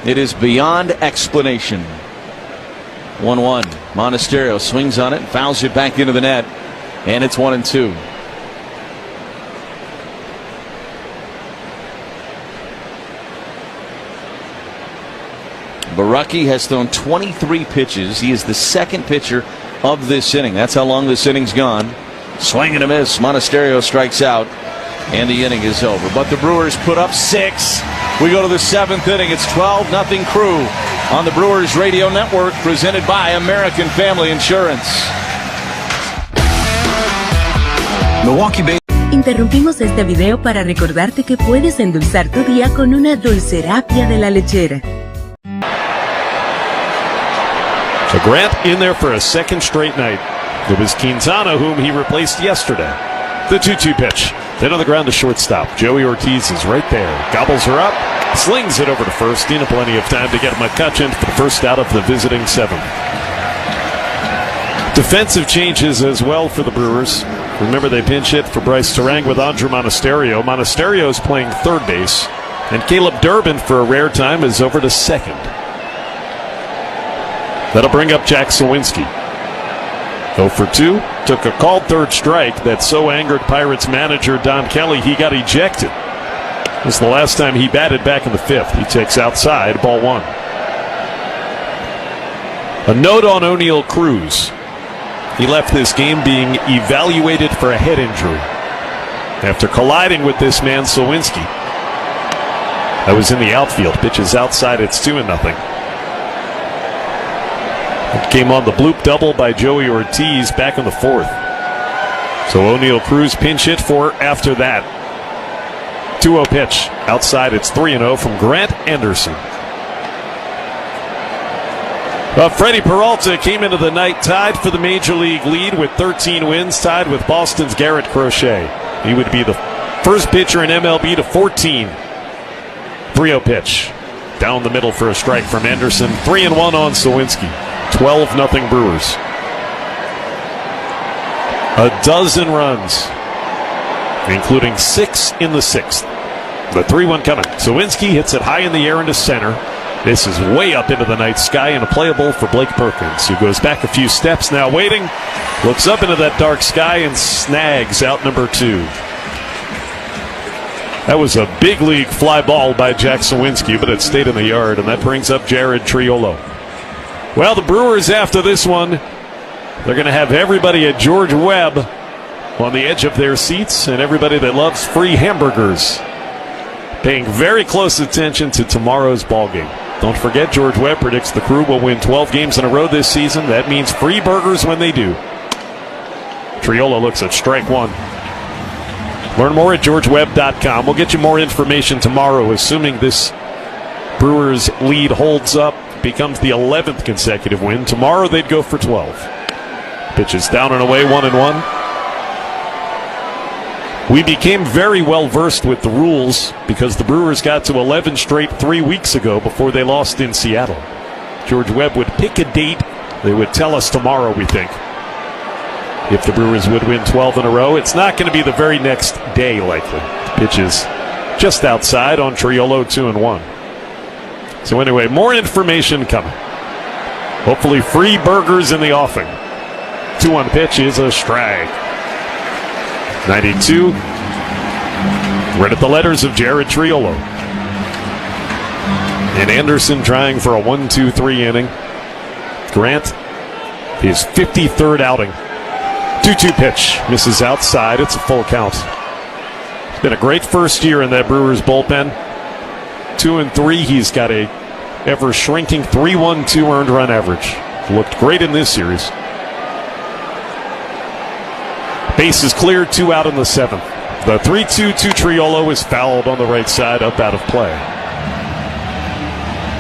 It is beyond explanation. 1-1. Monasterio swings on it, fouls it back into the net, and it's 1-2. Baraki has thrown 23 pitches. He is the second pitcher of this inning. That's how long this inning's gone. Swing and a miss. Monasterio strikes out, and the inning is over. But the Brewers put up 6. We go to the 7th inning. It's 12-0 Crew on the Brewers Radio Network, presented by American Family Insurance. Milwaukee Bay. Interrumpimos este video para recordarte que puedes endulzar tu día con una dulcerapia de la lechera. So Grant in there for a second straight night. It was Quintana whom he replaced yesterday. The 2-2 pitch. Then on the ground to shortstop. Joey Ortiz is right there. Gobbles her up. Slings it over to first. Dina plenty of time to get McCutcheon for the first out of the visiting 7th. Defensive changes as well for the Brewers. Remember, they pinch hit for Bryce Terang with Andrew Monasterio. Monasterio's playing third base. And Caleb Durbin, for a rare time, is over to second. That'll bring up Jack Sawinski. 0 for 2. Took a called third strike that so angered Pirates manager Don Kelly he got ejected. This is the last time he batted back in the 5th. He takes outside, ball 1. A note on O'Neal Cruz. He left this game being evaluated for a head injury after colliding with this man Sawinski. That was in the outfield. Pitch is outside. It's 2-0. It came on the bloop double by Joey Ortiz back in the 4th. So O'Neal Cruz pinch hit for after that. 2-0 pitch. Outside, it's 3-0 from Grant Anderson. Freddie Peralta came into the night tied for the Major League lead with 13 wins, tied with Boston's Garrett Crochet. He would be the first pitcher in MLB to 14. 3-0 pitch. Down the middle for a strike from Anderson. 3-1 on Sawinski. 12-0 Brewers. A dozen runs, including 6 in the 6th. The 3-1 coming. Sawinski hits it high in the air into center. This is way up into the night sky and a playable for Blake Perkins, who goes back a few steps, now waiting, looks up into that dark sky and snags out number 2. That was a big league fly ball by Jack Sawinski, but it stayed in the yard, and that brings up Jared Triolo. Well, the Brewers after this one, they're going to have everybody at George Webb on the edge of their seats, and everybody that loves free hamburgers paying very close attention to tomorrow's ball game. Don't forget, George Webb predicts the Crew will win 12 games in a row this season. That means free burgers when they do. Triolo looks at strike 1. Learn more at georgewebb.com. We'll get you more information tomorrow, assuming this Brewers lead holds up, becomes the 11th consecutive win. Tomorrow they'd go for 12. Pitches down and away, 1-1. We became very well versed with the rules because the Brewers got to 11 straight 3 weeks ago before they lost in Seattle. George Webb would pick a date. They would tell us tomorrow, we think, if the Brewers would win 12 in a row. It's not going to be the very next day, likely. Pitch is just outside on Triolo, 2-1. So anyway, more information coming. Hopefully free burgers in the offing. 2-1 pitch is a strike. 92. Read at the letters of Jared Triolo. And Anderson trying for a 1-2-3 inning. Grant, his 53rd outing. 2-2 pitch. Misses outside. It's a full count. It's been a great first year in that Brewers bullpen. 2-3. He's got a ever-shrinking 3.12 earned run average. Looked great in this series. Base is cleared, 2 out in the 7th. The 3-2 to Triolo is fouled on the right side, up out of play.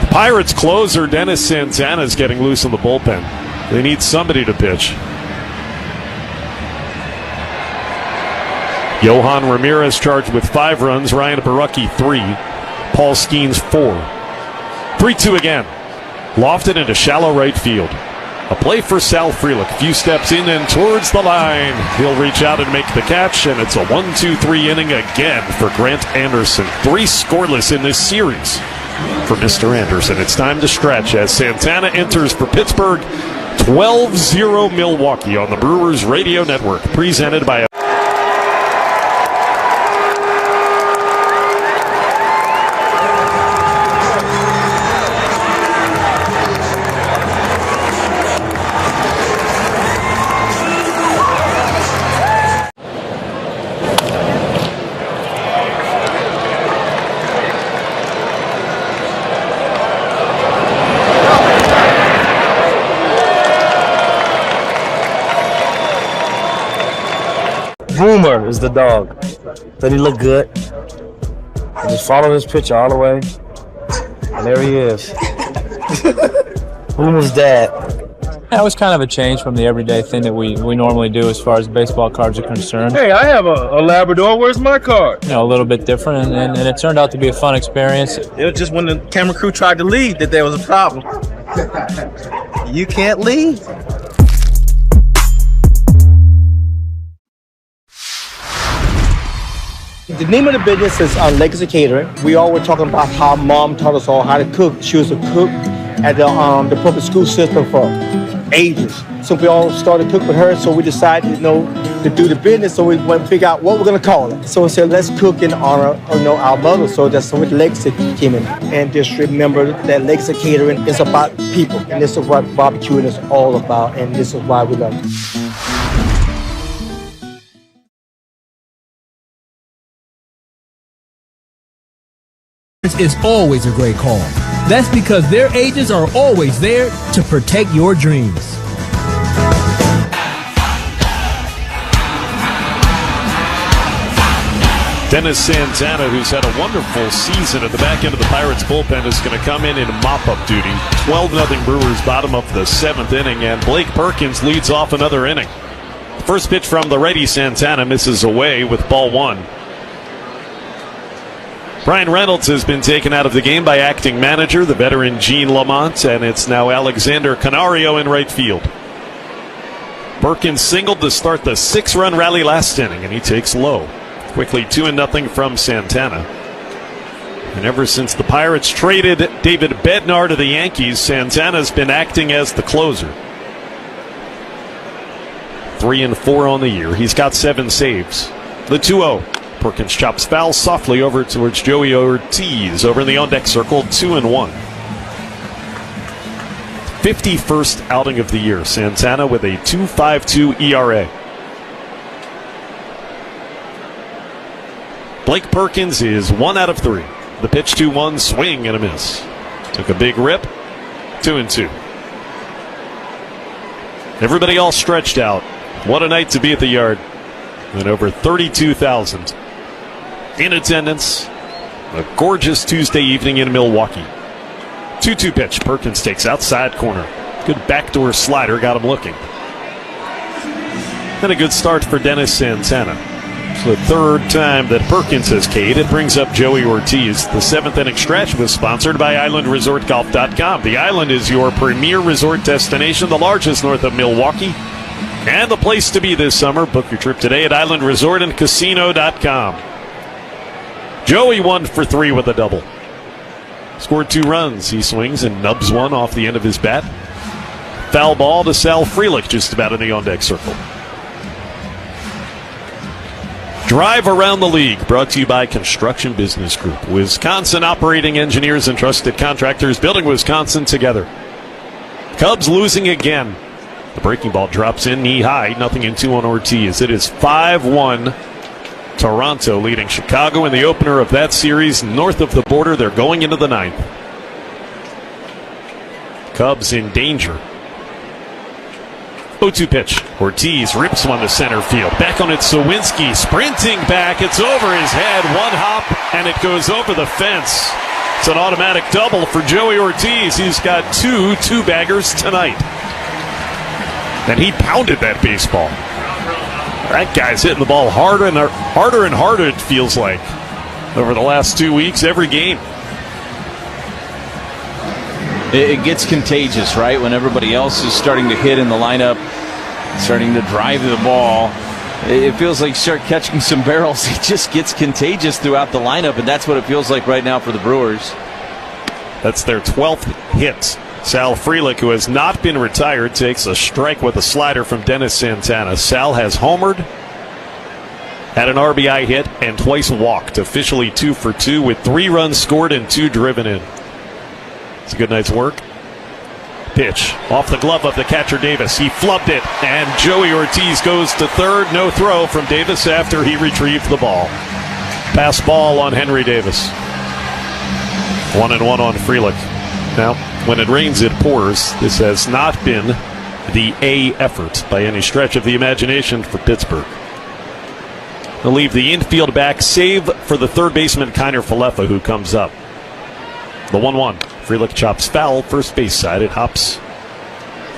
The Pirates closer Dennis Santana is getting loose in the bullpen. They need somebody to pitch. Johan Ramirez charged with 5 runs, Ryan Barucki 3, Paul Skeens 4. 3-2 again. Lofted into shallow right field. A play for Sal Frelick. A few steps in and towards the line. He'll reach out and make the catch, and it's a 1-2-3 inning again for Grant Anderson. 3 scoreless in this series for Mr. Anderson. It's time to stretch as Santana enters for Pittsburgh. 12-0 Milwaukee on the Brewers Radio Network. Presented by Boomer is the dog. Then he looked good. I just followed his picture all the way. And there he is. Boomer's dad. That was kind of a change from the everyday thing that we normally do as far as baseball cards are concerned. Hey, I have a Labrador. Where's my card? You know, a little bit different, and it turned out to be a fun experience. It was just when the camera crew tried to leave that there was a problem. You can't leave. The name of the business is Legacy Catering. We all were talking about how Mom taught us all how to cook. She was a cook at the public school system for ages. So we all started to cook with her, so we decided, to do the business, so we went to figure out what we're going to call it. So we said, let's cook in honor of, our mother. So that's what Legacy came in. And just remember that Legacy Catering is about people, and this is what barbecuing is all about, and this is why we love it. Is always a great call. That's because their agents are always there to protect your dreams. Dennis Santana, who's had a wonderful season at the back end of the Pirates bullpen, is going to come in mop-up duty. 12-0 Brewers, bottom of the 7th inning, and Blake Perkins leads off another inning. First pitch from the righty, Santana misses away with ball 1. Brian Reynolds has been taken out of the game by acting manager, the veteran Gene Lamont, and it's now Alexander Canario in right field. Perkins singled to start the 6-run rally last inning, and he takes low. Quickly 2-0 from Santana. And ever since the Pirates traded David Bednar to the Yankees, Santana's been acting as the closer. 3-4 on the year. He's got 7 saves. The 2-0. Perkins chops foul softly over towards Joey Ortiz over in the on-deck circle, 2-1. 51st outing of the year. Santana with a 2.52 ERA. Blake Perkins is 1 out of 3. The pitch 2-1, swing and a miss. Took a big rip, 2-2. Everybody all stretched out. What a night to be at the yard. And over 32,000 in attendance. A gorgeous Tuesday evening in Milwaukee. 2-2 pitch. Perkins takes outside corner. Good backdoor slider, got him looking. And a good start for Dennis Santana. It's the 3rd time that Perkins has K'd. It brings up Joey Ortiz. The 7th inning stretch was sponsored by IslandResortGolf.com. The Island is your premier resort destination, the largest north of Milwaukee, and the place to be this summer. Book your trip today at IslandResortAndCasino.com. Joey 1 for 3 with a double. Scored 2 runs. He swings and nubs one off the end of his bat. Foul ball to Sal Frelick just about in the on-deck circle. Drive Around the League, brought to you by Construction Business Group. Wisconsin operating engineers and trusted contractors building Wisconsin together. Cubs losing again. The breaking ball drops in knee high, 0-2 on Ortiz. It is 5-1. Toronto leading Chicago in the opener of that series. North of the border, they're going into the ninth. Cubs in danger. 0-2 pitch. Ortiz rips one to center field. Back on it, Sawinski sprinting back. It's over his head. One hop, and it goes over the fence. It's an automatic double for Joey Ortiz. He's got two baggers tonight. And he pounded that baseball. That guy's hitting the ball harder and harder, it feels like, over the last 2 weeks, every game. It gets contagious, right? When everybody else is starting to hit in the lineup, starting to drive the ball, it feels like you start catching some barrels. It just gets contagious throughout the lineup, and that's what it feels like right now for the Brewers. That's their 12th hit. Sal Frelick, who has not been retired, takes a strike with a slider from Dennis Santana. Sal has homered, had an RBI hit, and twice walked. Officially 2 for 2 with 3 runs scored and 2 driven in. It's a good night's work. Pitch off the glove of the catcher Davis. He flubbed it, and Joey Ortiz goes to third. No throw from Davis after he retrieved the ball. Pass ball on Henry Davis. 1-1 on Frelick. Now, when it rains, it pours. This has not been the A effort by any stretch of the imagination for Pittsburgh. They'll leave the infield back, save for the third baseman Kiner Falefa, who comes up. The 1-1. Frelick chops foul, first base side. It hops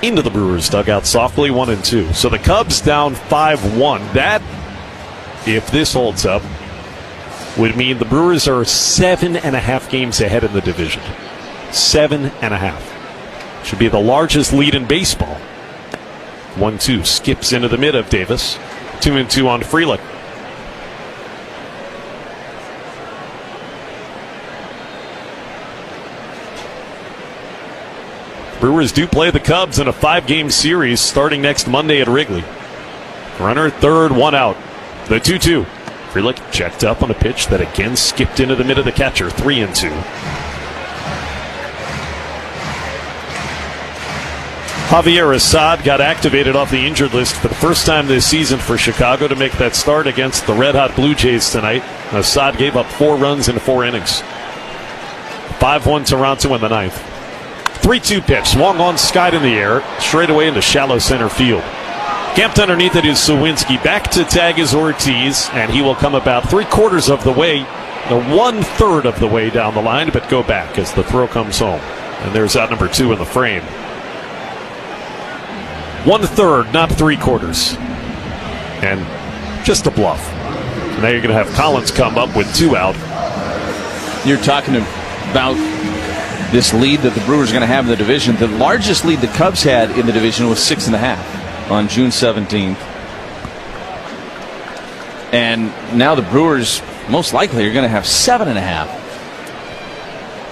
into the Brewers' dugout softly, 1-2. So the Cubs down 5-1. That, if this holds up, would mean the Brewers are 7.5 games ahead in the division. 7.5. Should be the largest lead in baseball. 1-2 skips into the mid of Davis. 2-2 on Frelick. Brewers do play the Cubs in a 5-game series starting next Monday at Wrigley. Runner third, 1 out. The 2-2. Frelick checked up on a pitch that again skipped into the mid of the catcher. 3-2. Javier Assad got activated off the injured list for the first time this season for Chicago to make that start against the red-hot Blue Jays tonight. Assad gave up 4 runs in 4 innings. 5-1 Toronto in the ninth. 3-2 pitch, swung on, skied in the air, straight away into shallow center field. Camped underneath it is Sawinski. Back to tag is Ortiz, and he will come about 3/4 of the way, the 1/3 of the way down the line, but go back as the throw comes home. And there's out number 2 in the frame. 1/3, not 3/4. And just a bluff. Now you're going to have Collins come up with 2 out. You're talking about this lead that the Brewers are going to have in the division. The largest lead the Cubs had in the division was 6.5 on June 17th. And now the Brewers most likely are going to have 7.5.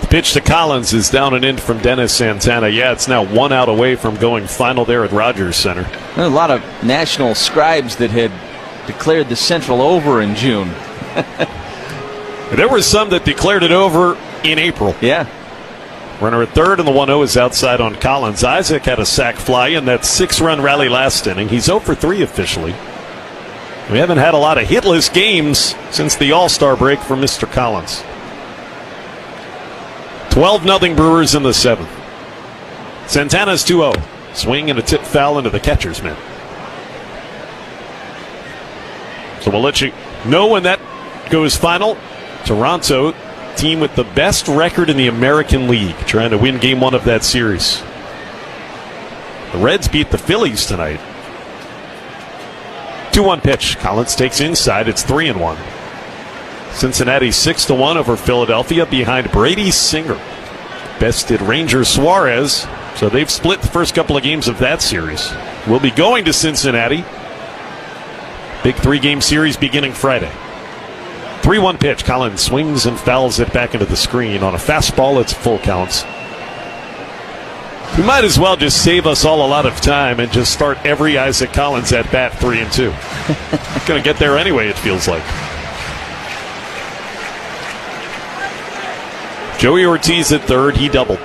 The pitch to Collins is down and in from Dennis Santana. Yeah, it's now 1 out away from going final there at Rogers Center. There are a lot of national scribes that had declared the Central over in June. There were some that declared it over in April. Yeah. Runner at third, and the 1-0 is outside on Collins. Isaac had a sac fly in that 6-run rally last inning. He's 0 for 3 officially. We haven't had a lot of hitless games since the All-Star break for Mr. Collins. 12-0 Brewers in the 7th. Santana's 2-0. Swing and a tip foul into the catcher's mitt. So we'll let you know when that goes final. Toronto, team with the best record in the American League, trying to win game 1 of that series. The Reds beat the Phillies tonight. 2-1 pitch. Collins takes inside. It's 3-1. Cincinnati 6-1 over Philadelphia behind Brady Singer. Bested Ranger Suarez. So they've split the first couple of games of that series. We'll be going to Cincinnati. Big 3-game series beginning Friday. 3-1 pitch. Collins swings and fouls it back into the screen. On a fastball, it's full counts. We might as well just save us all a lot of time and just start every Isaac Collins at bat 3-2. Going to get there anyway, it feels like. Joey Ortiz at third. He doubled.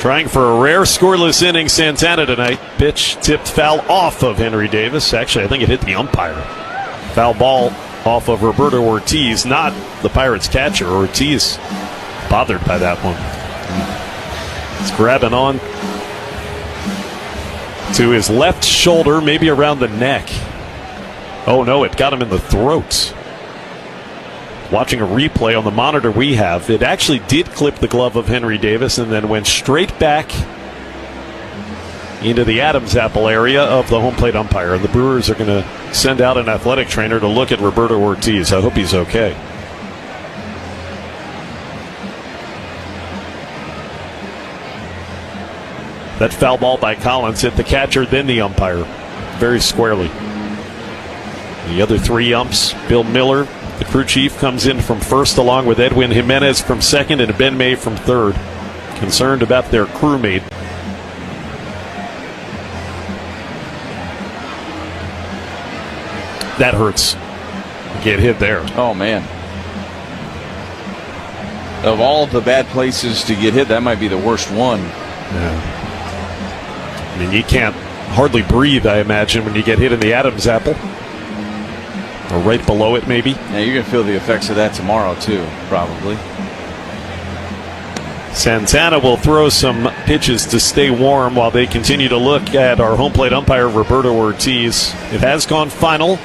Trying for a rare scoreless inning, Santana tonight. Pitch tipped foul off of Henry Davis. Actually, I think it hit the umpire. Foul ball off of Roberto Ortiz, not the Pirates catcher. Ortiz bothered by that one. He's grabbing on to his left shoulder, maybe around the neck. Oh no, it got him in the throat. Watching a replay on the monitor we have, it actually did clip the glove of Henry Davis and then went straight back into the Adam's apple area of the home plate umpire. And the Brewers are going to send out an athletic trainer to look at Roberto Ortiz. I hope he's okay. That foul ball by Collins hit the catcher, then the umpire, very squarely. The other three umps, Bill Miller, the crew chief, comes in from first along with Edwin Jimenez from second and Ben May from third. Concerned about their crewmate. That hurts. Get hit there. Oh, man. Of all the bad places to get hit, that might be the worst one. Yeah. I mean, you can't hardly breathe, I imagine, when you get hit in the Adam's apple. Or right below it, maybe. Yeah, you're going to feel the effects of that tomorrow, too, probably. Santana will throw some pitches to stay warm while they continue to look at our home plate umpire, Roberto Ortiz. It has gone final.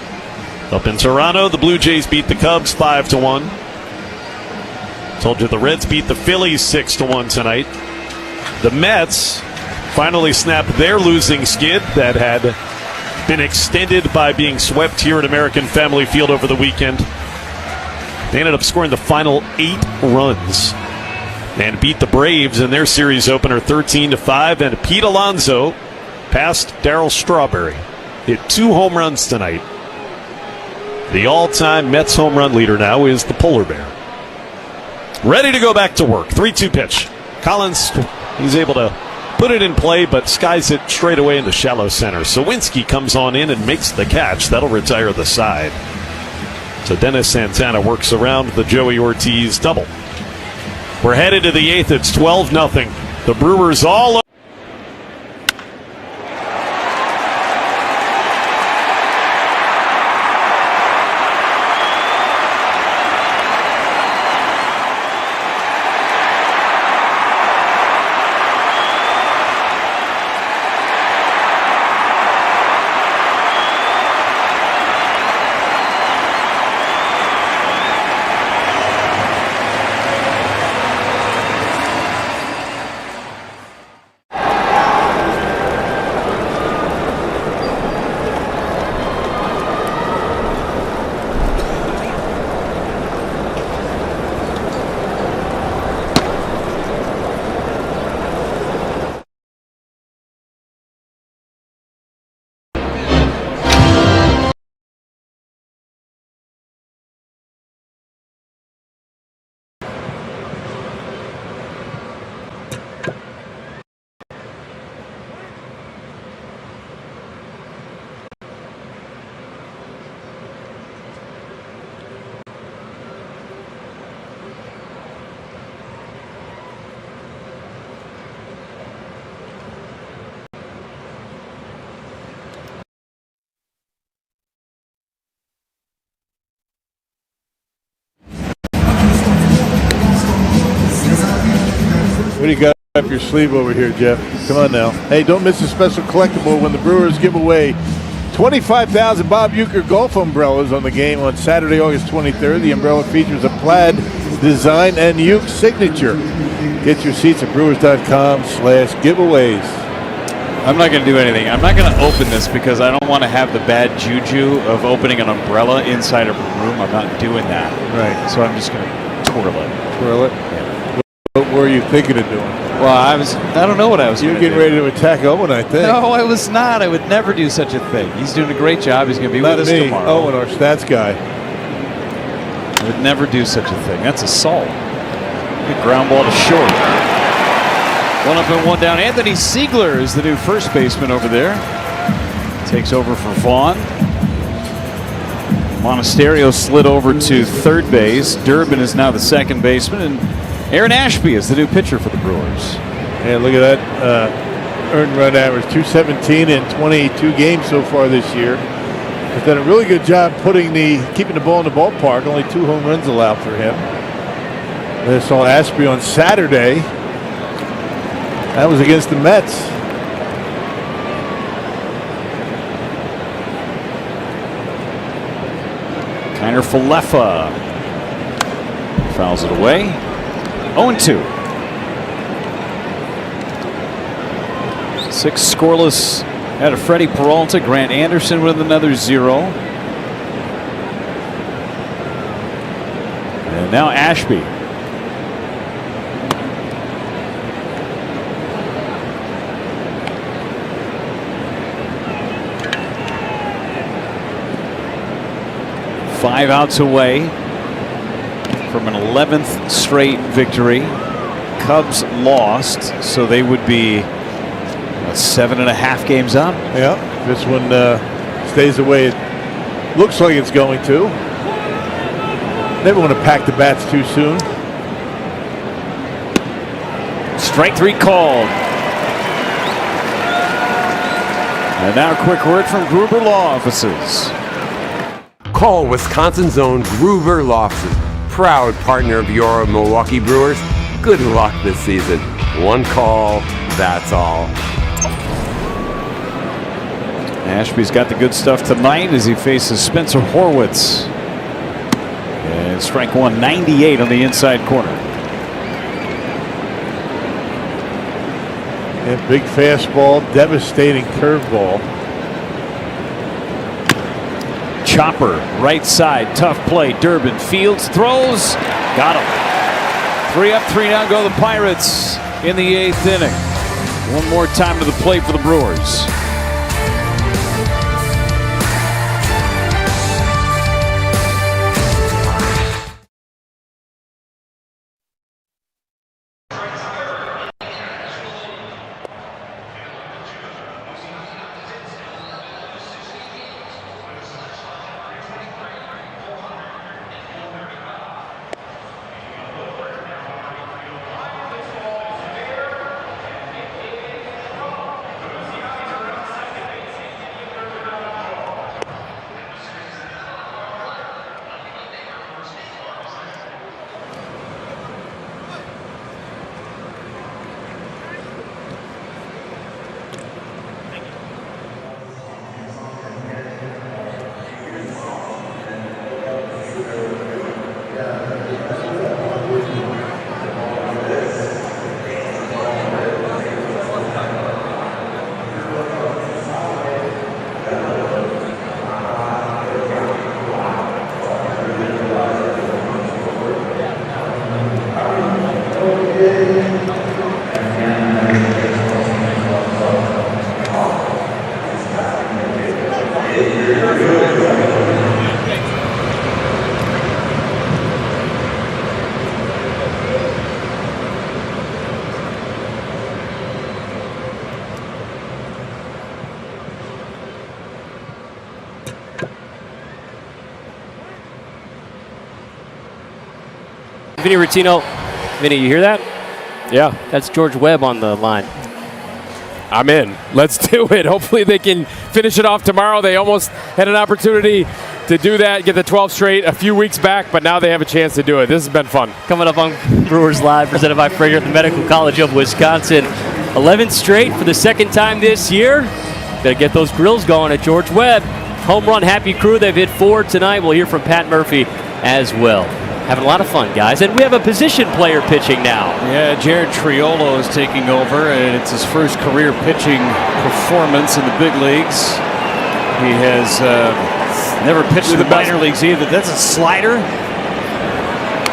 Up in Toronto, the Blue Jays beat the Cubs 5-1. Told you the Reds beat the Phillies 6-1 tonight. The Mets finally snapped their losing skid that had been extended by being swept here at American Family Field over the weekend. They ended up scoring the final 8 runs and beat the Braves in their series opener 13-5. And Pete Alonso passed Darryl Strawberry. Hit 2 home runs tonight. The all-time Mets home run leader now is the Polar Bear. Ready to go back to work. 3-2 pitch. Collins, he's able to put it in play, but skies it straight away into shallow center. Sawinski comes on in and makes the catch. That'll retire the side. So Dennis Santana works around the Joey Ortiz double. We're headed to the 8th. It's 12-0. The Brewers all What do you got up your sleeve over here, Jeff? Come on now. Hey, don't miss a special collectible when the Brewers give away 25,000 Bob Uecker golf umbrellas on the game on Saturday, August 23rd. The umbrella features a plaid design and Ueck signature. Get your seats at brewers.com/giveaways. I'm not going to do anything. I'm not going to open this because I don't want to have the bad juju of opening an umbrella inside of a room. I'm not doing that. Right. So I'm just going to twirl it. Twirl it? Yeah. What were you thinking of doing? Well, I don't know what I was You were getting ready to attack Owen, I think. No, I was not. I would never do such a thing. He's doing a great job. He's going to be with us tomorrow. Owen, our stats guy. I would never do such a thing. That's assault. Good ground ball to short. One up and one down. Anthony Siegler is the new first baseman over there. Takes over for Vaughn. Monasterio slid over to third base. Durbin is now the second baseman. And Aaron Ashby is the new pitcher for the Brewers. And look at that earned run average, 217 in 22 games so far this year. He's done a really good job keeping the ball in the ballpark. Only 2 home runs allowed for him. I saw Ashby on Saturday. That was against the Mets. Kiner Falefa fouls it away. 0-2. 6 scoreless out of Freddie Peralta. Grant Anderson with another 0. And now Ashby. Five outs away from an 11th straight victory. Cubs lost, so they would be 7.5 games up. Yeah, this one stays the way it looks like it's going to. Never want to pack the bats too soon. Strike 3 called. And now a quick word from Gruber Law Offices. Call Wisconsin's own Gruber Law Offices, proud partner of your Milwaukee Brewers. Good luck this season. One call, that's all. Ashby's got the good stuff tonight as he faces Spencer Horwitz. And strike 1, 98 on the inside corner. And big fastball, devastating curveball. Chopper, right side, tough play. Durbin fields, throws, got him. 3 up, 3 down go the Pirates in the 8th inning. One more time to the plate for the Brewers. Vinny Rottino. Vinny, you hear that? Yeah. That's George Webb on the line. I'm in. Let's do it. Hopefully they can finish it off tomorrow. They almost had an opportunity to do that, get the 12 straight a few weeks back, but now they have a chance to do it. This has been fun. Coming up on Brewers Live, presented by Prager at the Medical College of Wisconsin. 11 straight for the second time this year. Got to get those grills going at George Webb. Home run happy crew. They've hit 4 tonight. We'll hear from Pat Murphy as well. Having a lot of fun, guys. And we have a position player pitching now. Yeah, Jared Triolo is taking over, and it's his first career pitching performance in the big leagues. He has never pitched in the minor leagues either. That's a slider.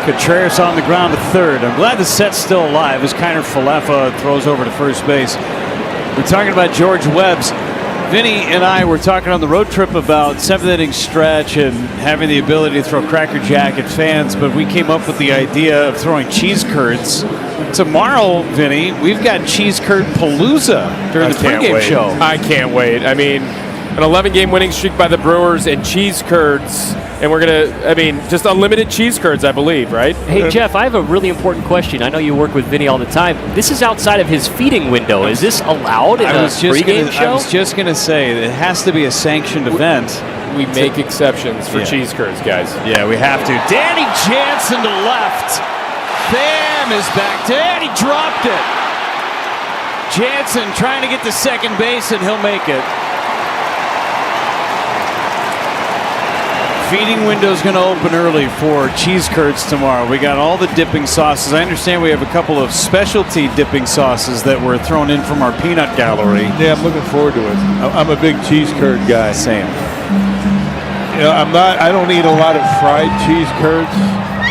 Contreras on the ground to third. I'm glad the set's still alive as Kiner Falefa throws over to first base. We're talking about George Webb's Vinny and I were talking on the road trip about 7th inning stretch and having the ability to throw Cracker Jack at fans, but we came up with the idea of throwing cheese curds. Tomorrow, Vinny, we've got cheese curd palooza during the pregame show. I can't wait. I mean, an 11-game winning streak by the Brewers and cheese curds. And we're going to, just unlimited cheese curds, I believe, right? Hey, Jeff, I have a really important question. I know you work with Vinny all the time. This is outside of his feeding window. Is this allowed in a pregame show? I was just going to say, it has to be a sanctioned event. We make exceptions for cheese curds, guys. Yeah, we have to. Danny Jansen to left. Pham is back. Danny dropped it. Jansen trying to get to second base, and he'll make it. Feeding window's going to open early for cheese curds tomorrow. We got all the dipping sauces. I understand we have a couple of specialty dipping sauces that were thrown in from our peanut gallery. Yeah, I'm looking forward to it. I'm a big cheese curd guy. Same. You know, I don't eat a lot of fried cheese curds.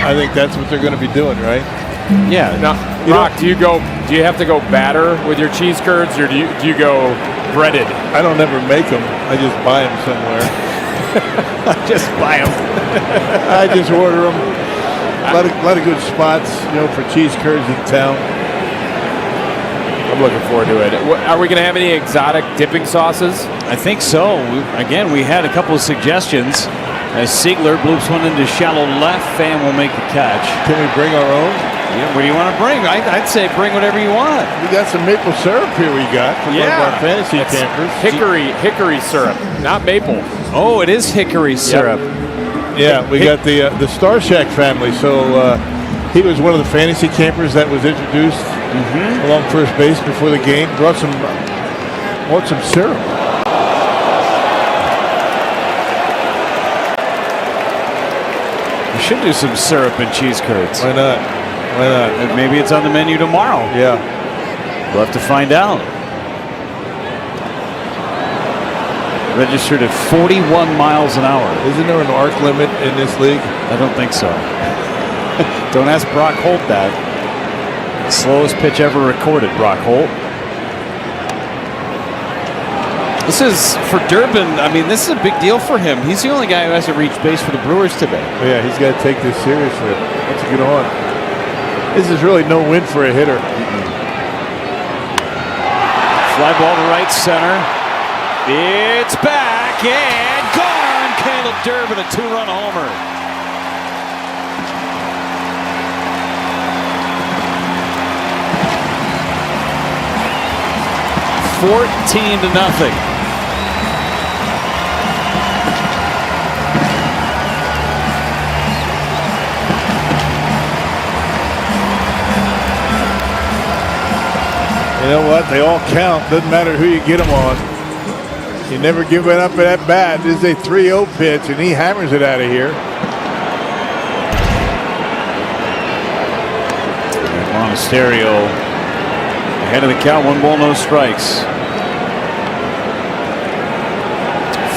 I think that's what they're going to be doing, right? Yeah. Now, Rock, do you have to go batter with your cheese curds, or do you go breaded? I don't ever make them. I just buy them somewhere. Just buy them. I just order them. A lot of good spots, for cheese curds in town. I'm looking forward to it. Are we going to have any exotic dipping sauces? I think so. We had a couple of suggestions. As Siegler bloops one into shallow left, Pham will make the catch. Can we bring our own? Yeah, what do you want to bring? I'd say bring whatever you want. We got some maple syrup here from one of our fantasy campers. Hickory syrup, not maple. Oh, it is hickory syrup. Yeah, we got the Star Shack family. So he was one of the fantasy campers that was introduced along first base before the game. Want some syrup. We should do some syrup and cheese curds. Why not? Maybe it's on the menu tomorrow. Yeah. We'll have to find out. Registered at 41 miles an hour. Isn't there an arc limit in this league? I don't think so. Don't ask Brock Holt that. Slowest pitch ever recorded, Brock Holt. This is, for Durbin, this is a big deal for him. He's the only guy who hasn't reached base for the Brewers today. Oh, yeah, he's got to take this seriously. Let's get on. This is really no win for a hitter. Fly ball to right center. It's back and gone. Caleb Durbin, a 2-run homer. (14-0). You know what? They all count. Doesn't matter who you get them on. You never give it up at that bat. This is a 3-0 pitch, and he hammers it out of here. Monasterio ahead of the count. 1 ball, no strikes.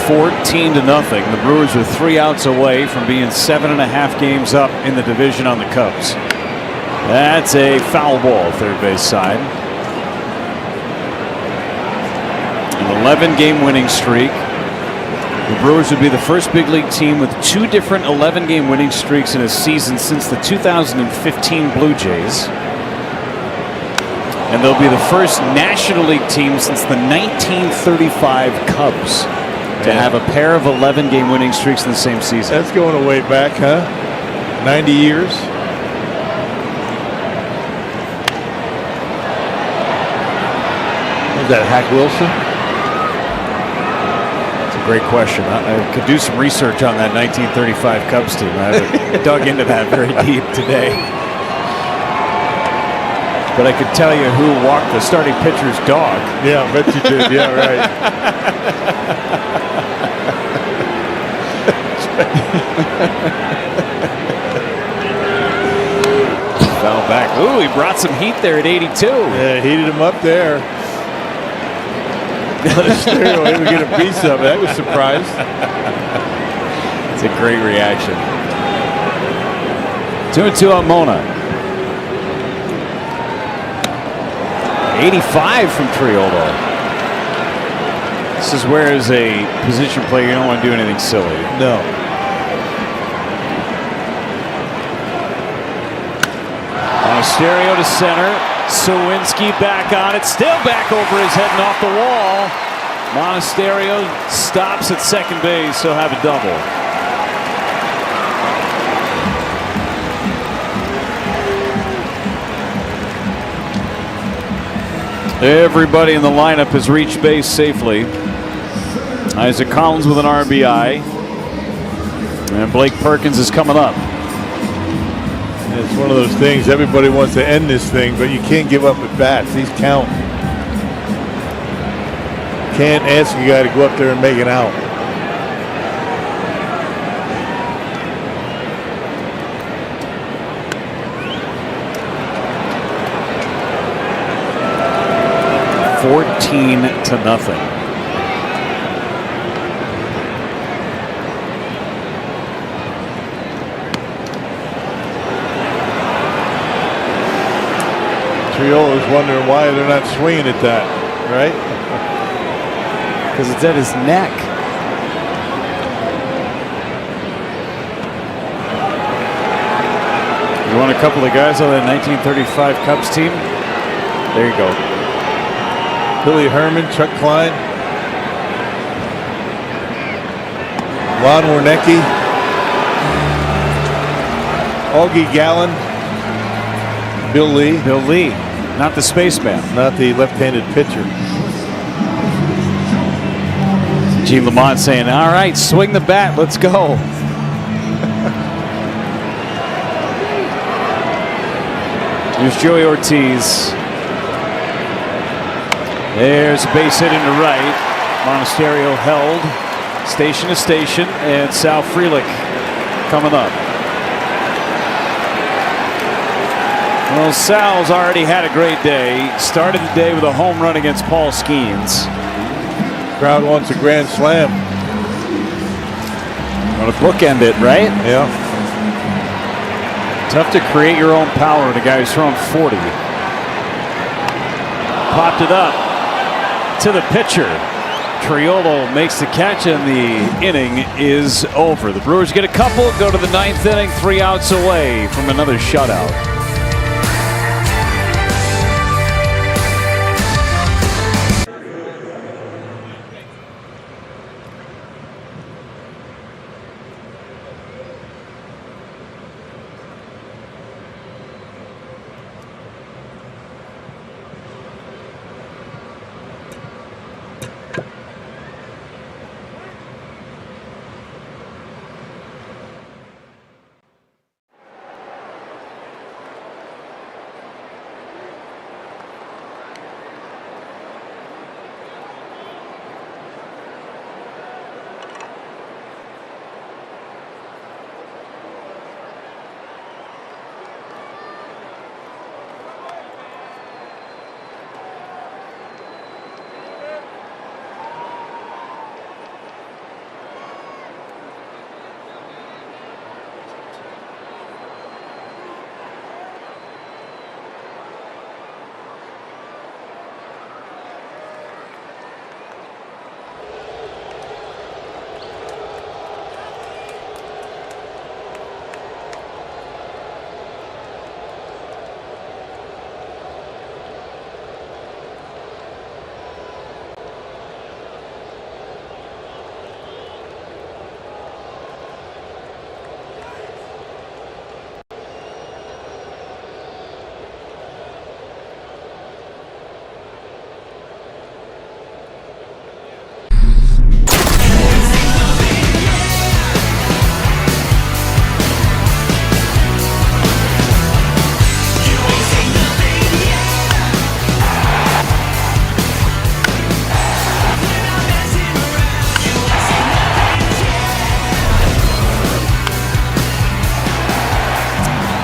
14-0. The Brewers are 3 outs away from being 7.5 games up in the division on the Cubs. That's a foul ball, third base side. An 11-game winning streak. The Brewers would be the first big league team with 2 different 11-game winning streaks in a season since the 2015 Blue Jays. And they'll be the first National League team since the 1935 Cubs to have a pair of 11-game winning streaks in the same season. That's going way back, huh? 90 years. Was that Hack Wilson? Great question. I could do some research on that 1935 Cubs team. I haven't dug into that very deep today. But I could tell you who walked the starting pitcher's dog. Yeah, I bet you did. Yeah, right. Fell back. Ooh, he brought some heat there at 82. Yeah, heated him up there. Stereo able to get a piece of it. I was surprised. It's a great reaction. 2-2 on Mona. 85 from Triolo. This is where, as a position player, you don't want to do anything silly. No. Monasterio to center. Sawinski back on it. Still back over his head and off the wall. Monasterio stops at second base. He'll have a double. Everybody in the lineup has reached base safely. Isaac Collins with an RBI. And Blake Perkins is coming up. It's one of those things, everybody wants to end this thing, but you can't give up at bats. These count. Can't ask a guy to go up there and make it out. $14-0. Triolo's wondering why they're not swinging at that, right? Because it's at his neck. You want a couple of guys on that 1935 Cubs team? There you go. Billy Herman, Chuck Klein, Lon Warnecki, Augie Gallen, Bill Lee. Bill Lee, not the spaceman. Not the left-handed pitcher. Gene Lamont saying, all right, swing the bat, let's go. Here's Joey Ortiz. There's a base hit into right. Monasterio held station to station, and Sal Frelick coming up. Well, Sal's already had a great day. Started the day with a home run against Paul Skeens. Crowd wants a grand slam. Want to bookend it, right? Yeah. Tough to create your own power to a guy who's throwing 40. Popped it up to the pitcher. Triolo makes the catch, and the inning is over. The Brewers get a couple, go to the ninth inning, 3 outs away from another shutout.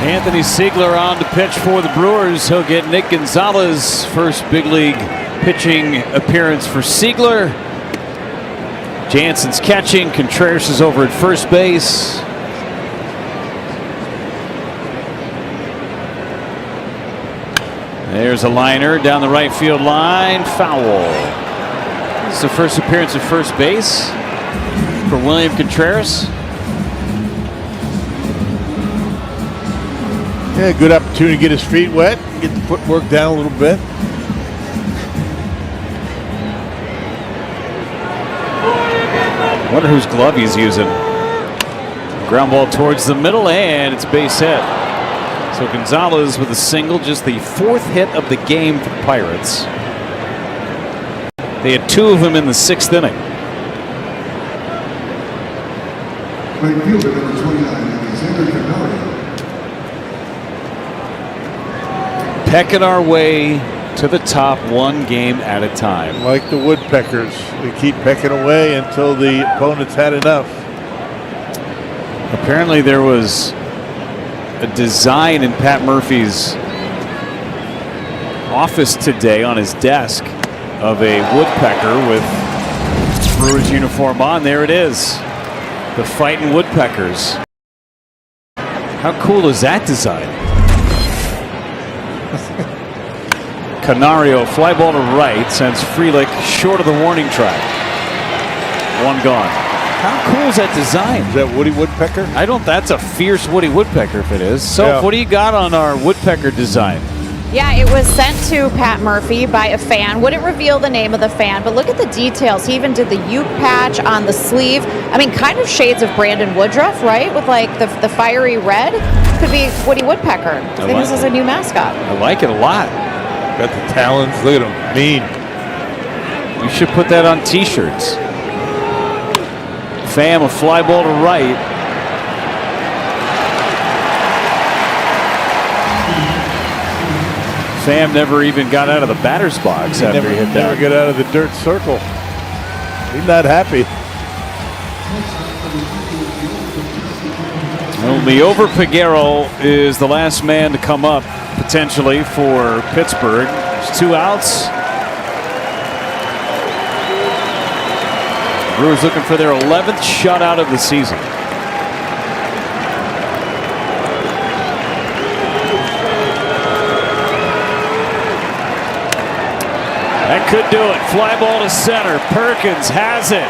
Anthony Siegler on to pitch for the Brewers. He'll get Nick Gonzalez, first big league pitching appearance for Siegler. Jansen's catching. Contreras is over at first base. There's a liner down the right field line. Foul. It's the first appearance at first base for William Contreras. Yeah, good opportunity to get his feet wet, get the footwork down a little bit. Wonder whose glove he's using. Ground ball towards the middle, and it's base hit. So Gonzalez with a single, just the 4th hit of the game for the Pirates. They had 2 of them in the 6th inning. Right fielder number 29, Alexander Canario. Pecking our way to the top, 1 game at a time. Like the woodpeckers, they keep pecking away until the opponent's had enough. Apparently there was a design in Pat Murphy's office today on his desk of a woodpecker with Brewers uniform on. There it is. The Fighting Woodpeckers. How cool is that design? Canario, fly ball to right, sends Frelick short of the warning track. 1 gone. How cool is that design? Is that Woody Woodpecker? I don't. That's a fierce Woody Woodpecker if it is. So, Yeah. what do you got on our woodpecker design? Yeah, it was sent to Pat Murphy by a fan. Wouldn't reveal the name of the fan, but look at the details. He even did the uke patch on the sleeve. I mean, kind of shades of Brandon Woodruff, right? With like the fiery red. Could be Woody Woodpecker. I think this is a new mascot. I like it a lot. Got the talons. Look at him. Mean. You should put that on T-shirts. Pham, a fly ball to right. Pham never even got out of the batter's box after he hit that. Never get out of the dirt circle. He's not happy. Well, Liover Peguero is the last man to come up potentially for Pittsburgh. There's 2 outs. Brewers looking for their 11th shutout of the season. That could do it. Fly ball to center. Perkins has it.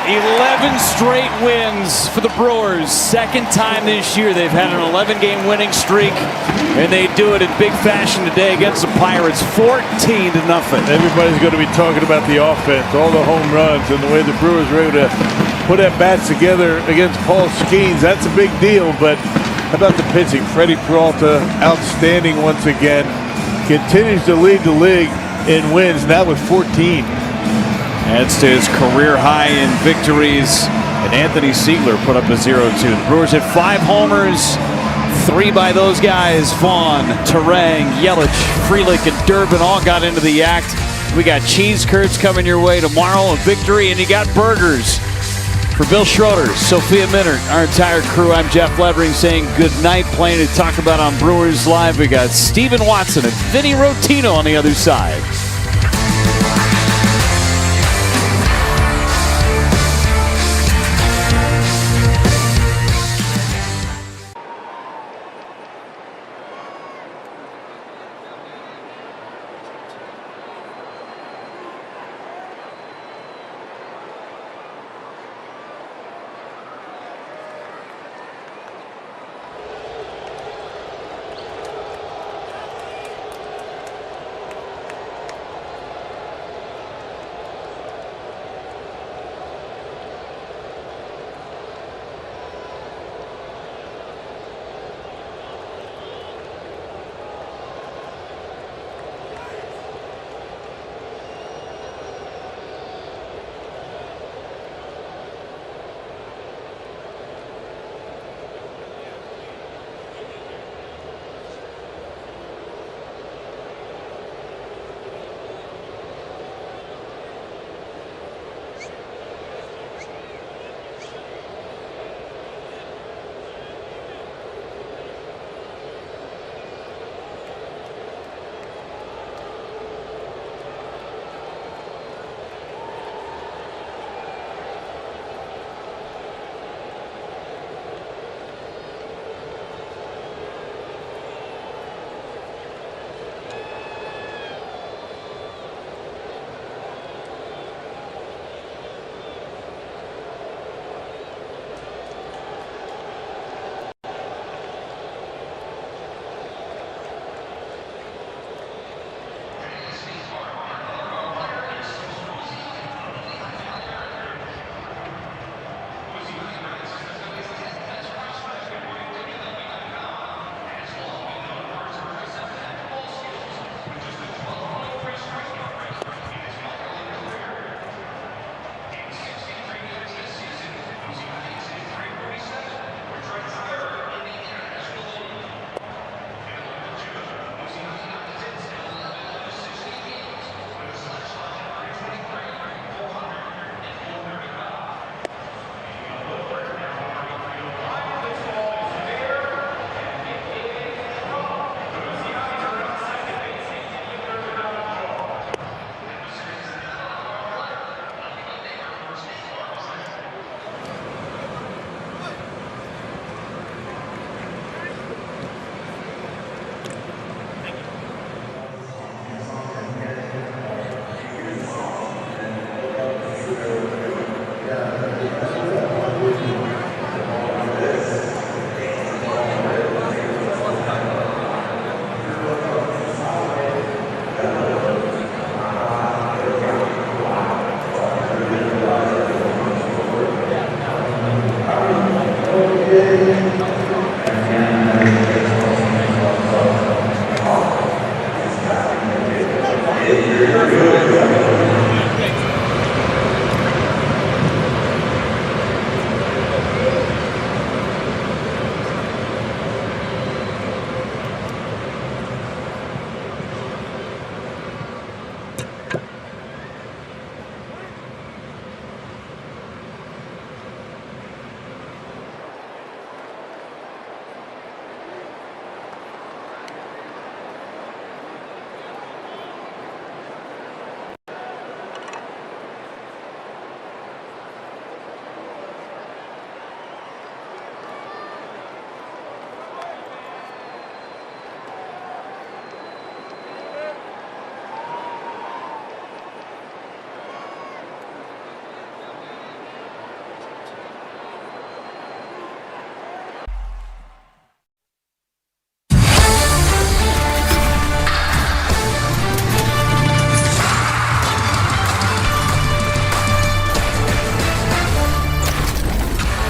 11 straight wins for the Brewers. 2nd time this year they've had an 11-game winning streak, and they do it in big fashion today against the Pirates, 14-0. Everybody's going to be talking about the offense, all the home runs, and the way the Brewers were able to put at bats together against Paul Skeens. That's a big deal, but how about the pitching? Freddie Peralta, outstanding once again. Continues to lead the league in wins, now with 14. Adds to his career high in victories. And Anthony Siegler put up a 0-2. The Brewers had 5 homers, 3 by those guys. Vaughn, Terang, Yelich, Frelick, and Durbin all got into the act. We got cheese curds coming your way tomorrow, a victory, and you got burgers. For Bill Schroeder, Sophia Minert, our entire crew, I'm Jeff Levering saying good night. Playing to talk about on Brewers Live, we got Steven Watson and Vinny Rotino on the other side.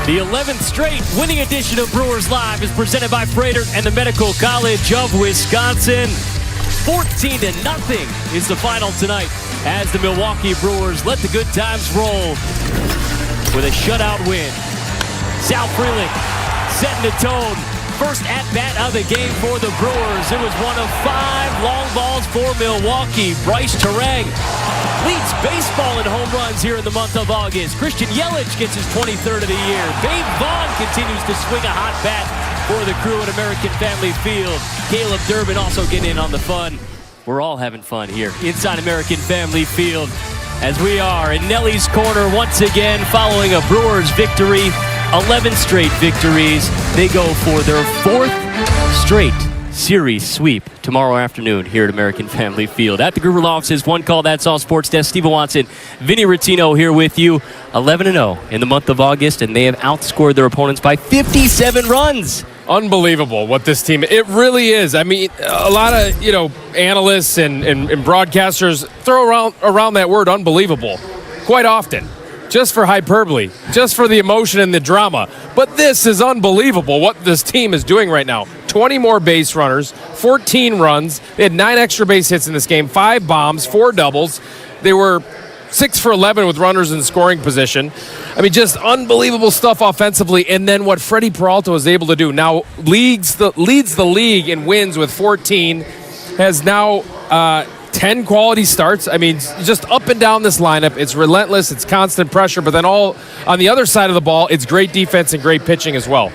The 11th straight winning edition of Brewers Live is presented by Freighter and the Medical College of Wisconsin. 14-0 is the final tonight as the Milwaukee Brewers let the good times roll with a shutout win. Sal Frelick setting the tone. First at-bat of the game for the Brewers. It was one of 5 long balls for Milwaukee. Bryce Terang leads baseball in home runs here in the month of August. Christian Yelich gets his 23rd of the year. Babe Vaughn continues to swing a hot bat for the crew at American Family Field. Caleb Durbin also getting in on the fun. We're all having fun here inside American Family Field as we are in Nelly's Corner once again following a Brewers victory. 11 straight victories. They go for their 4th straight series sweep tomorrow afternoon here at American Family Field. At the Gruber Law Offices, One Call, That's All Sports Desk. Stephen Watson, Vinny Rottino here with you. 11-0 in the month of August, and they have outscored their opponents by 57 runs. Unbelievable what this team, it really is. I mean, a lot of, analysts and broadcasters throw around that word unbelievable quite often. Just for hyperbole, just for the emotion and the drama. But this is unbelievable what this team is doing right now. 20 more base runners, 14 runs. They had 9 extra base hits in this game, 5 bombs, 4 doubles. They were 6 for 11 with runners in scoring position. I mean, just unbelievable stuff offensively. And then what Freddie Peralta was able to do now leads the league in wins with 14, has now 10 quality starts. I mean, just up and down this lineup. It's relentless. It's constant pressure. But then all on the other side of the ball, it's great defense and great pitching as well.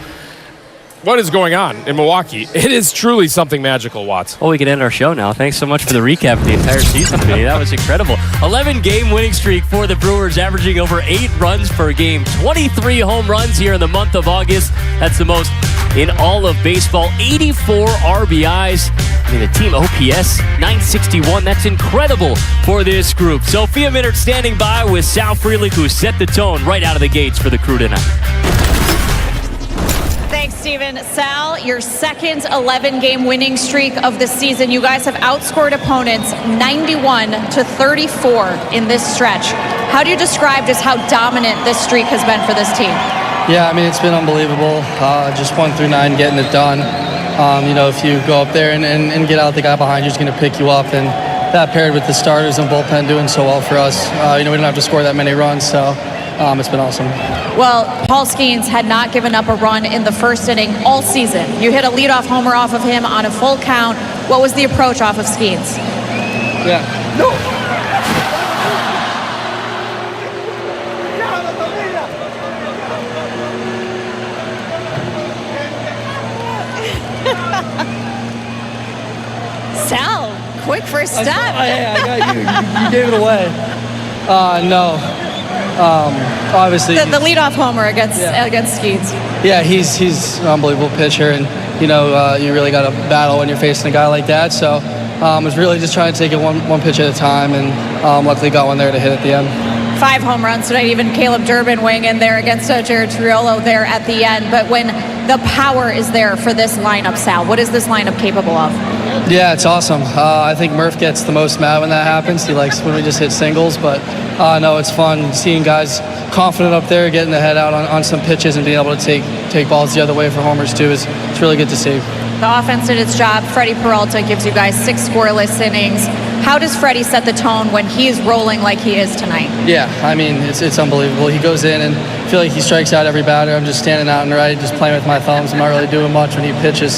What is going on in Milwaukee? It is truly something magical, Watts. Well, we can end our show now. Thanks so much for the recap of the entire season today. That was incredible. 11-game winning streak for the Brewers, averaging over 8 runs per game. 23 home runs here in the month of August. That's the most in all of baseball. 84 RBIs. I mean, the team OPS, 961. That's incredible for this group. Sophia Minert standing by with Sal Frelick, who set the tone right out of the gates for the crew tonight. Thanks, Steven. Sal, your second 11-game winning streak of the season. You guys have outscored opponents 91-34 in this stretch. How do you describe just how dominant this streak has been for this team? Yeah, I mean, it's been unbelievable. Just 1 through 9 getting it done. If you go up there and get out, the guy behind you is going to pick you up. And that paired with the starters and bullpen doing so well for us. We don't have to score that many runs, so it's been awesome. Well, Paul Skeens had not given up a run in the first inning all season. You hit a leadoff homer off of him on a full count. What was the approach off of Skeens? Yeah. No. Sal, quick first step. I got you. You gave it away. No. Obviously. The leadoff homer against Skeens. Yeah, he's an unbelievable pitcher, and you really got to battle when you're facing a guy like that. So I was really just trying to take it one pitch at a time, and luckily got one there to hit at the end. 5 home runs tonight. Even Caleb Durbin weighing in there against Jared Triolo there at the end. But when the power is there for this lineup, Sal, what is this lineup capable of? Yeah, it's awesome. I think Murph gets the most mad when that happens. He likes when we just hit singles, but no, it's fun seeing guys confident up there, getting the head out on some pitches and being able to take balls the other way for homers too. It's really good to see. The offense did its job. Freddie Peralta gives you guys 6 scoreless innings. How does Freddie set the tone when he is rolling like he is tonight? Yeah, I mean, it's unbelievable. He goes in and I feel like he strikes out every batter. I'm just standing out and right, just playing with my thumbs. I'm not really doing much when he pitches.